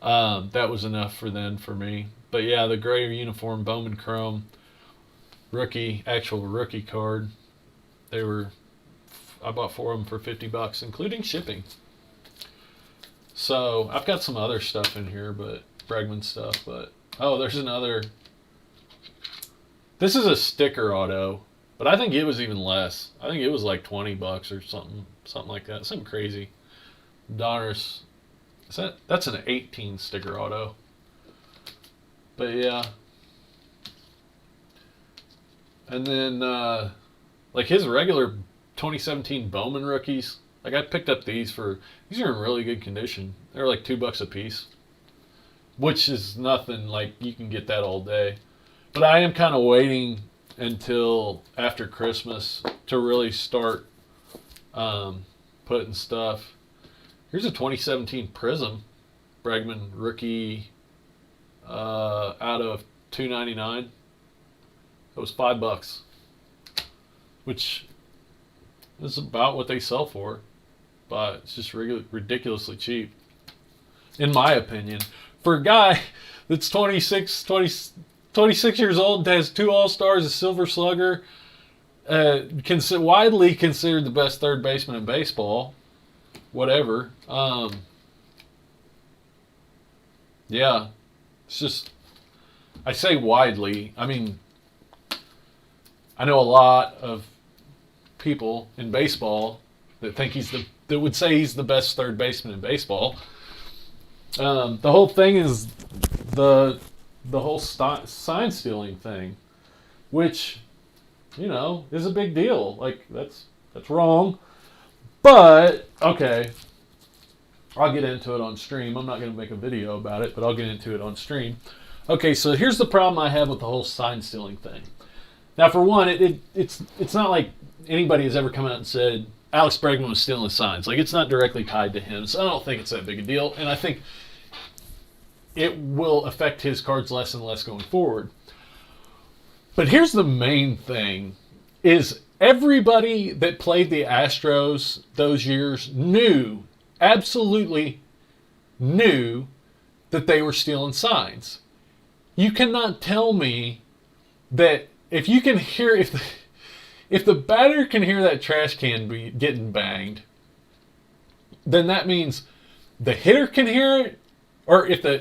That was enough for me. But yeah, the gray uniform Bowman Chrome actual rookie card. I bought 4 of them for $50, including shipping. So I've got some other stuff in here, but Bregman stuff. But oh, there's another. This is a sticker auto, but I think it was even less. I think it was like $20 or something like that. Something crazy. Donruss. That's an 18 sticker auto. But yeah. And then like his regular 2017 Bowman rookies. Like I picked up these are in really good condition. They're like $2 a piece. Which is nothing, like you can get that all day. But I am kind of waiting until after Christmas to really start putting stuff. Here's a 2017 Prism Bregman rookie out of $299. It was $5, which is about what they sell for, but it's just ridiculously cheap, in my opinion. For a guy that's 26 years old, has 2 All-Stars, a Silver Slugger, widely considered the best third baseman in baseball, whatever. Yeah, it's just, I say widely. I mean, I know a lot of people in baseball that think that would say he's the best third baseman in baseball. The whole thing is the whole sign stealing thing, which, you know, is a big deal. Like that's wrong. But okay, I'll get into it on stream. I'm not going to make a video about it, but I'll get into it on stream. Okay, so here's the problem I have with the whole sign stealing thing. Now, for one, it's not like anybody has ever come out and said Alex Bregman was stealing signs. Like, it's not directly tied to him, so I don't think it's that big a deal. And I think it will affect his cards less and less going forward. But here's the main thing, is everybody that played the Astros those years absolutely knew that they were stealing signs. You cannot tell me that if you can hear, if the batter can hear that trash can be getting banged, then that means the hitter can hear it, or if the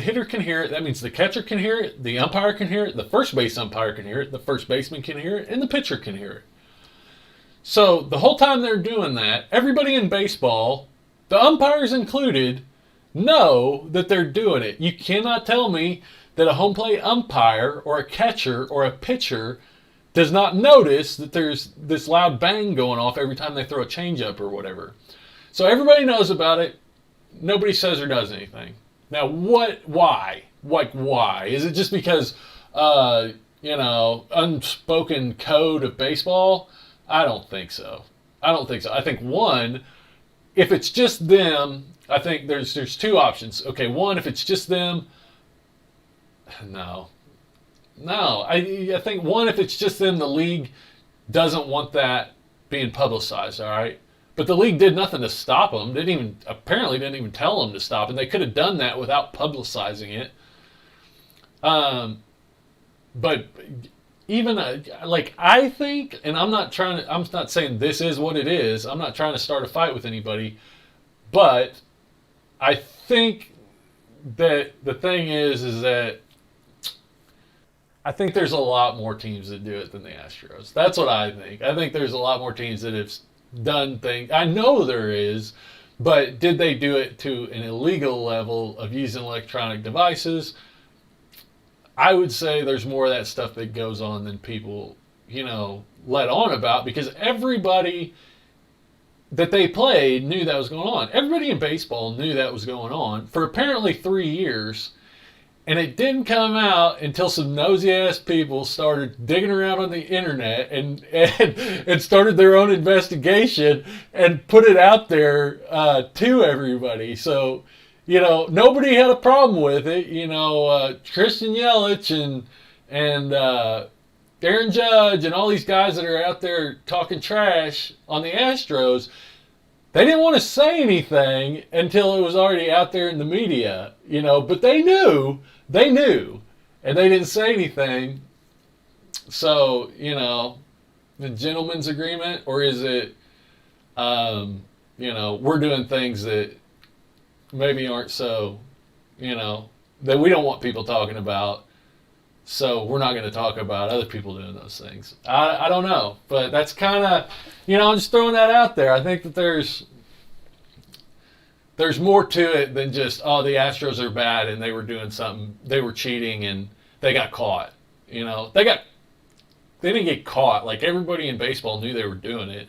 hitter can hear it, that means the catcher can hear it, the umpire can hear it, the first base umpire can hear it, the first baseman can hear it, and the pitcher can hear it. So the whole time they're doing that, everybody in baseball, the umpires included, know that they're doing it. You cannot tell me that a home plate umpire or a catcher or a pitcher does not notice that there's this loud bang going off every time they throw a changeup or whatever. So everybody knows about it. Nobody says or does anything. Now, why? Like, why? Is it just because, unspoken code of baseball? I don't think so. I think, one, if it's just them, I think there's two options. Okay, one, if it's just them, no. I think, one, if it's just them, the league doesn't want that being publicized, all right? But the league did nothing to stop them. Apparently didn't even tell them to stop, and they could have done that without publicizing it. But even I think, and I'm not saying this is what it is. I'm not trying to start a fight with anybody, but I think that the thing is that I think there's a lot more teams that do it than the Astros. That's what I think. I think there's a lot more teams that have done things. I know there is, but did they do it to an illegal level of using electronic devices? I would say there's more of that stuff that goes on than people, let on about, because everybody that they played knew that was going on. Everybody in baseball knew that was going on for apparently 3 years. And it didn't come out until some nosy-ass people started digging around on the internet and started their own investigation and put it out there to everybody. So, nobody had a problem with it. Christian Yelich and Aaron Judge and all these guys that are out there talking trash on the Astros, they didn't want to say anything until it was already out there in the media, but they knew, and they didn't say anything. So, the gentleman's agreement, or is it, we're doing things that maybe aren't so, that we don't want people talking about, so we're not going to talk about other people doing those things. I don't know, but that's kind of, I'm just throwing that out there. I think that there's more to it than just, the Astros are bad and they were doing something, they were cheating and they got caught. They didn't get caught. Like, everybody in baseball knew they were doing it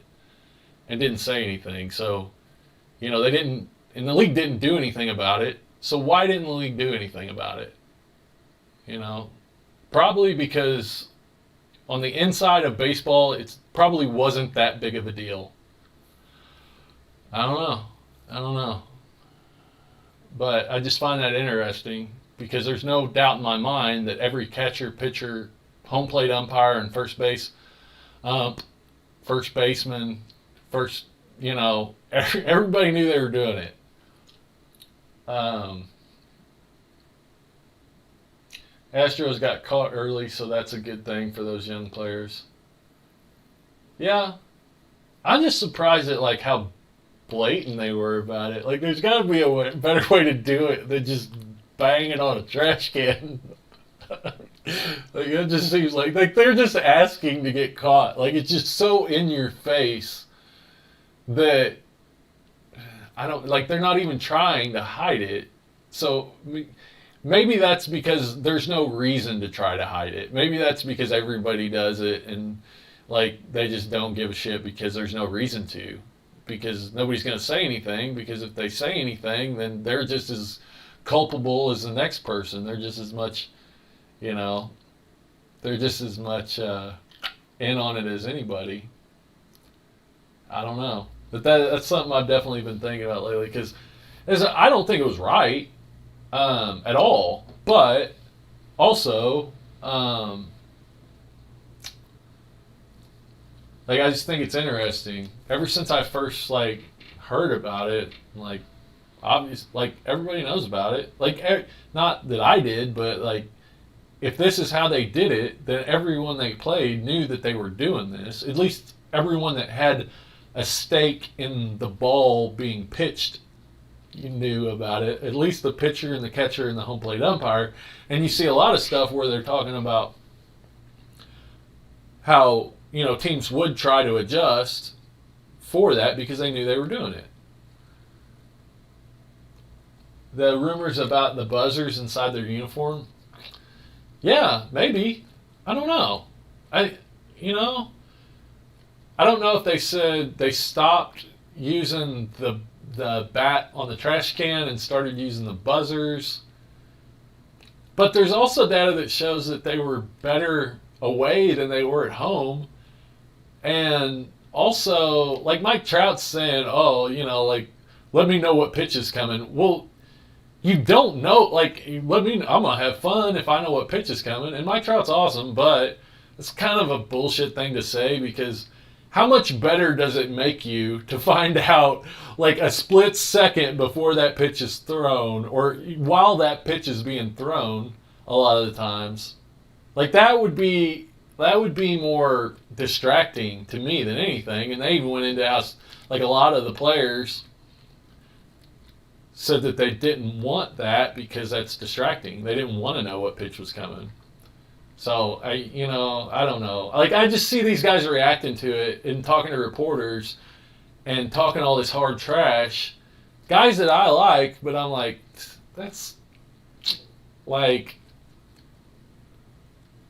and didn't say anything. So, they didn't, and the league didn't do anything about it. So why didn't the league do anything about it? Probably because on the inside of baseball, it probably wasn't that big of a deal. I don't know. But I just find that interesting, because there's no doubt in my mind that every catcher, pitcher, home plate umpire, and first base, first baseman, everybody knew they were doing it. Astros got caught early, so that's a good thing for those young players. Yeah, I'm just surprised at how blatant they were about it. There's got to be a better way to do it than just bang it on a trash can. It just seems like they're just asking to get caught. It's just so in your face that they're not even trying to hide it. So maybe that's because there's no reason to try to hide it. Maybe that's because everybody does it, and they just don't give a shit because there's no reason to. Because nobody's going to say anything, because if they say anything, then they're just as culpable as the next person. They're just as much, they're just as much in on it as anybody. I don't know. But that's something I've definitely been thinking about lately, because I don't think it was right at all. But also, I just think it's interesting. Ever since I first heard about it, everybody knows about it. Not that I did, but if this is how they did it, then everyone they played knew that they were doing this. At least everyone that had a stake in the ball being pitched, you knew about it. At least the pitcher and the catcher and the home plate umpire. And you see a lot of stuff where they're talking about how teams would try to adjust for that because they knew they were doing it. the rumors about the buzzers inside their uniform. Yeah, maybe. I don't know. I don't know if they said they stopped using the bat on the trash can and started using the buzzers. But there's also data that shows that they were better away than they were at home. And also, like Mike Trout's saying, let me know what pitch is coming. Well, you don't know. I'm going to have fun if I know what pitch is coming. And Mike Trout's awesome, but it's kind of a bullshit thing to say, because how much better does it make you to find out like a split second before that pitch is thrown, or while that pitch is being thrown a lot of the times? Like that would be more distracting to me than anything. And they even went into how like a lot of the players said that they didn't want that because that's distracting. They didn't want to know what pitch was coming. So, I don't know. Like, I just see these guys reacting to it and talking to reporters and talking all this hard trash. Guys that I like, but I'm like, that's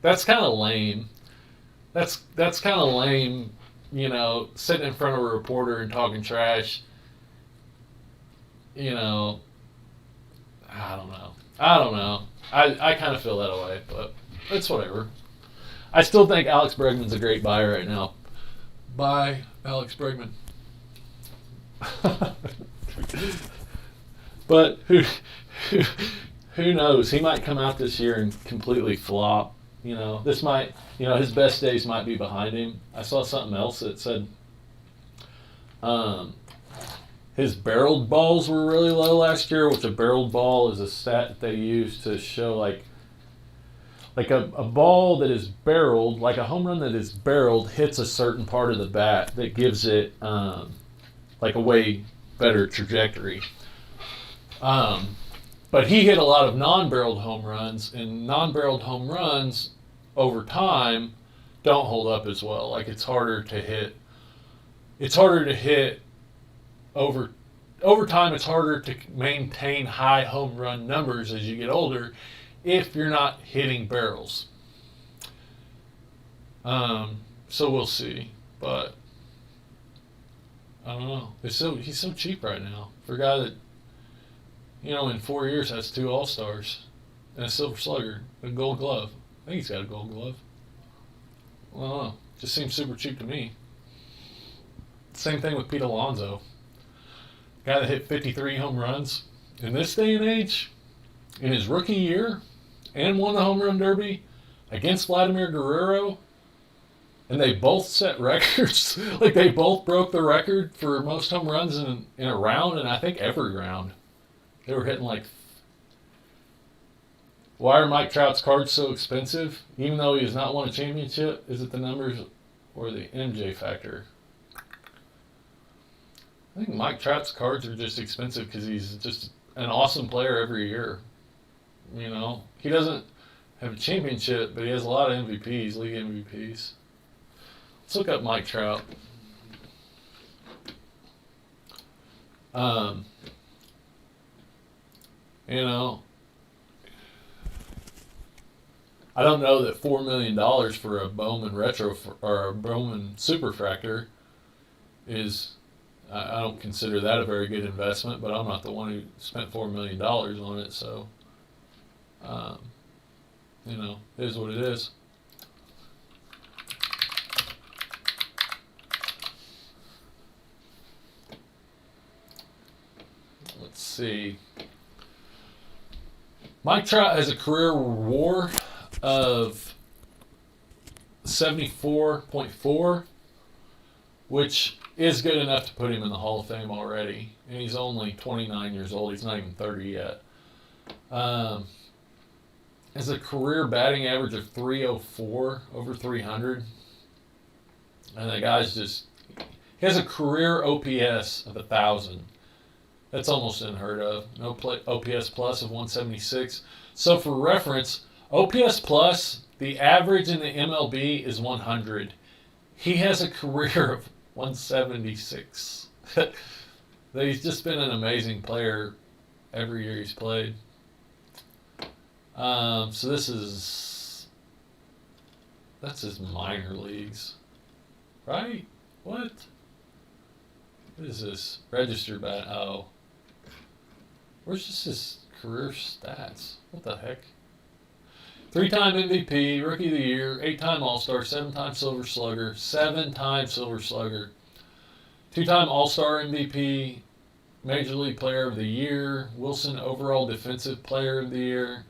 kind of lame. That's kind of lame, sitting in front of a reporter and talking trash. I don't know. I kind of feel that way, but it's whatever. I still think Alex Bregman's a great buy right now. Buy Alex Bregman. But who knows? He might come out this year and completely flop. His best days might be behind him. I saw something else that said his barreled balls were really low last year, which a barreled ball is a stat that they use to show like a ball that is barreled, like a home run that is barreled, hits a certain part of the bat that gives it like a way better trajectory. But he hit a lot of non-barreled home runs, and non-barreled home runs over time don't hold up as well. Like it's harder to hit over time. It's harder to maintain high home run numbers as you get older if you're not hitting barrels. So we'll see, but I don't know. He's so cheap right now for a guy that, in 4 years has 2 All-Stars and a Silver Slugger, a Gold Glove. I think he's got a Gold Glove. I don't know. Just seems super cheap to me. Same thing with Pete Alonso. Guy that hit 53 home runs in this day and age, in his rookie year, and won the home run derby against Vladimir Guerrero, and they both set records. Like they both broke the record for most home runs in a round, and I think every round. They were hitting like... Why are Mike Trout's cards so expensive? Even though he has not won a championship, is it the numbers or the MJ factor? I think Mike Trout's cards are just expensive because he's just an awesome player every year. He doesn't have a championship, but he has a lot of MVPs, league MVPs. Let's look up Mike Trout. I don't know that $4 million for a Bowman Retro or a Bowman Superfractor is. I don't consider that a very good investment, but I'm not the one who spent $4 million on it, so it is what it is. Let's see. Mike Trout has a career WAR of 74.4, which is good enough to put him in the Hall of Fame already. And he's only 29 years old. He's not even 30 yet. Has a career batting average of 304, over 300. And the guy's he has a career OPS of 1,000. That's almost unheard of. No OPS plus of 176. So for reference, OPS plus, the average in the MLB is 100. He has a career of 176. He's just been an amazing player every year he's played. So that's his minor leagues, right? What is this? Registered bat. Oh. Where's just his career stats? What the heck? 3-time MVP, Rookie of the Year, 8-time All-Star, 7-time Silver Slugger, 7-time Silver Slugger, 2-time All-Star MVP, Major League Player of the Year, Wilson Overall Defensive Player of the Year.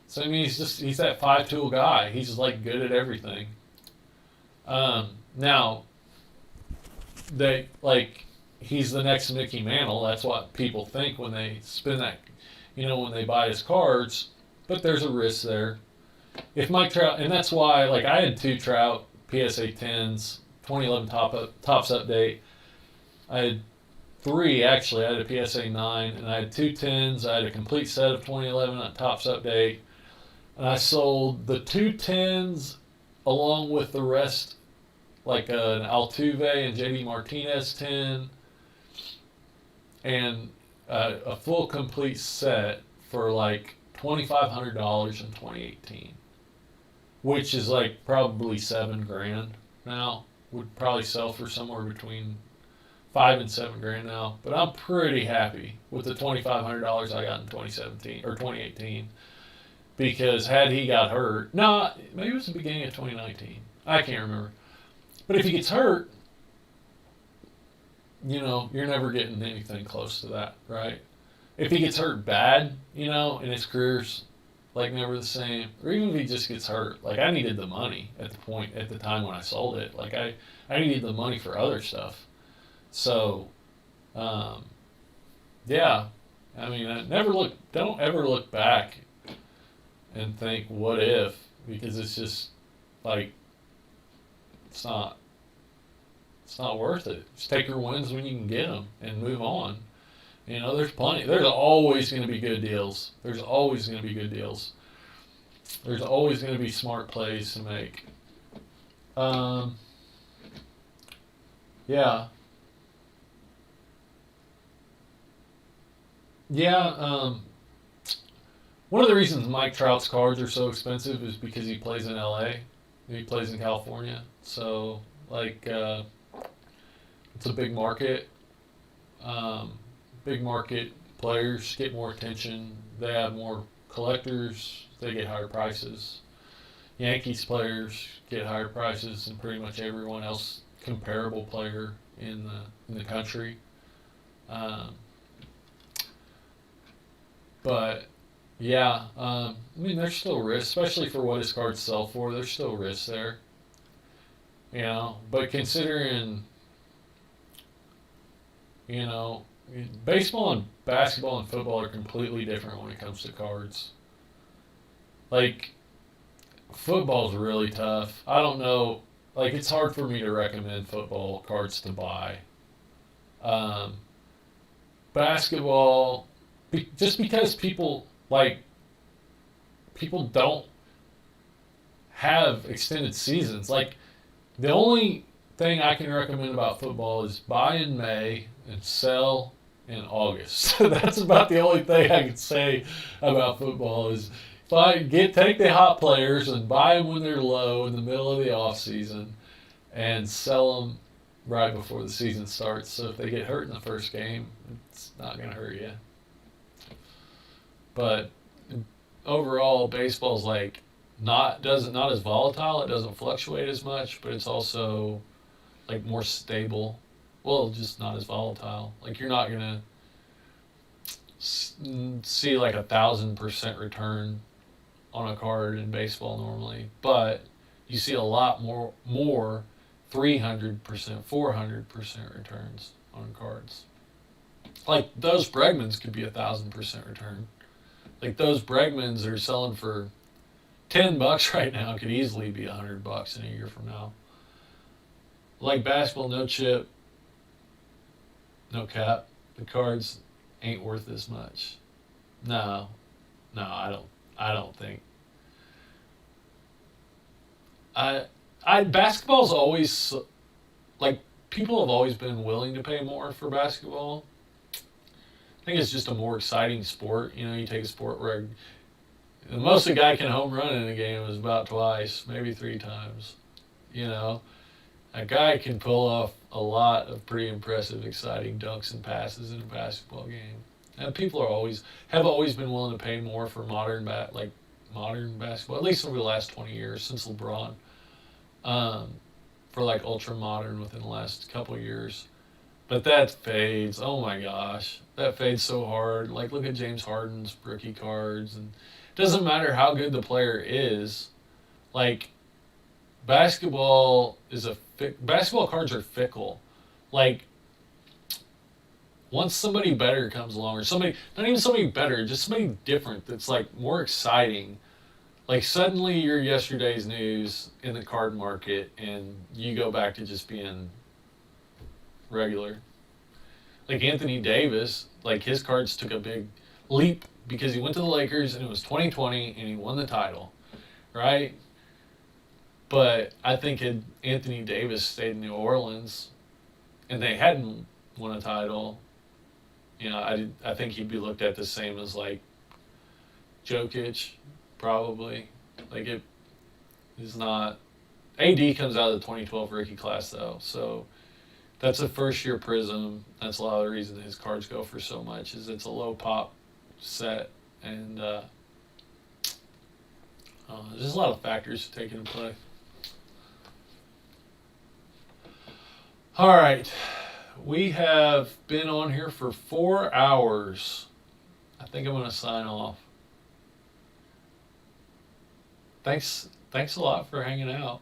So I mean, he's that 5-tool guy. He's like good at everything. Now, he's the next Mickey Mantle. That's what people think when they spin that, when they buy his cards. But there's a risk there. If Mike Trout, and that's why, I had 2 Trout PSA 10s, 2011 Topps update. I had 3 actually. I had a PSA 9, and I had 2 10s. I had a complete set of 2011 at Topps update, and I sold the 2 10s along with the rest, like an Altuve and JD Martinez 10, and a full complete set for $2,500 in 2018, which is probably $7,000 now. Would probably sell for somewhere between $5,000 and $7,000 now. But I'm pretty happy with the $2,500 I got in 2017 or 2018, because had he got hurt, maybe it was the beginning of 2019. I can't remember. But if he gets hurt, you're never getting anything close to that, right? If he gets hurt bad, and his career's never the same, or even if he just gets hurt, I needed the money at the time when I sold it. I needed the money for other stuff. So, yeah, I mean, don't ever look back and think, what if, because it's just it's not worth it. Just take your wins when you can get them and move on. There's plenty. There's always going to be good deals. There's always going to be good deals. There's always going to be smart plays to make. Yeah. One of the reasons Mike Trout's cards are so expensive is because he plays in LA. He plays in California. So, it's a big market. Big market players get more attention. They have more collectors. They get higher prices. Yankees players get higher prices than pretty much everyone else comparable player in the country. But yeah, I mean, there's still risks, especially for what his cards sell for. There's still risks there. But considering, baseball and basketball and football are completely different when it comes to cards. Football's really tough. I don't know. It's hard for me to recommend football cards to buy. Basketball, just because people don't have extended seasons. The only thing I can recommend about football is buy in May and sell in August. That's about the only thing I can say about football is take the hot players and buy them when they're low in the middle of the off season and sell them right before the season starts. So if they get hurt in the first game, it's not going to hurt you. But overall, baseball's not as volatile. It doesn't fluctuate as much, but it's also more stable. Well, just not as volatile. You're not gonna see 1,000% return on a card in baseball normally, but you see a lot more 300%, 400% returns on cards. Those Bregmans could be 1,000% return. Those Bregmans are selling for $10 right now. Could easily be $100 in a year from now. Basketball, no chip, no cap. The cards ain't worth as much. No, I don't think. Basketball's always people have always been willing to pay more for basketball. think it's just a more exciting sport. You know, you take a sport where the most a guy can home run in a game is about twice, maybe 3 times. You know, a guy can pull off a lot of pretty impressive, exciting dunks and passes in a basketball game. And people have always been willing to pay more for modern basketball, at least over the last 20 years since LeBron. For like ultra modern within the last couple of years. But that fades. Oh my gosh. That fades so hard. Like, look at James Harden's rookie cards. And it doesn't matter how good the player is. Like, basketball cards are fickle. Like, once somebody better comes along, or somebody, not even somebody better, just somebody different that's like more exciting, like suddenly you're yesterday's news in the card market and you go back to just being regular. Like Anthony Davis, like his cards took a big leap because he went to the Lakers and it was 2020 and he won the title, right? But I think had Anthony Davis stayed in New Orleans and they hadn't won a title, you know, I think he'd be looked at the same as like Jokic, probably. Like it is not. AD comes out of the 2012 rookie class though, so that's a first year prism. That's a lot of the reason his cards go for so much is it's a low pop set, and there's a lot of factors to take into play. All right. We have been on here for 4 hours. I think I'm going to sign off. Thanks a lot for hanging out.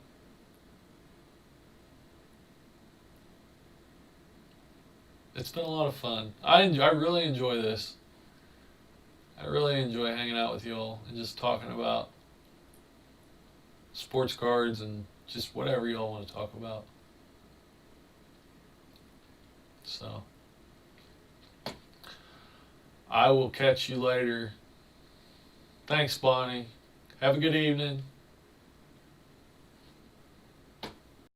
It's been a lot of fun. I really enjoy this. I really enjoy hanging out with y'all and just talking about sports cards and just whatever y'all want to talk about. So, I will catch you later. Thanks, Bonnie. Have a good evening.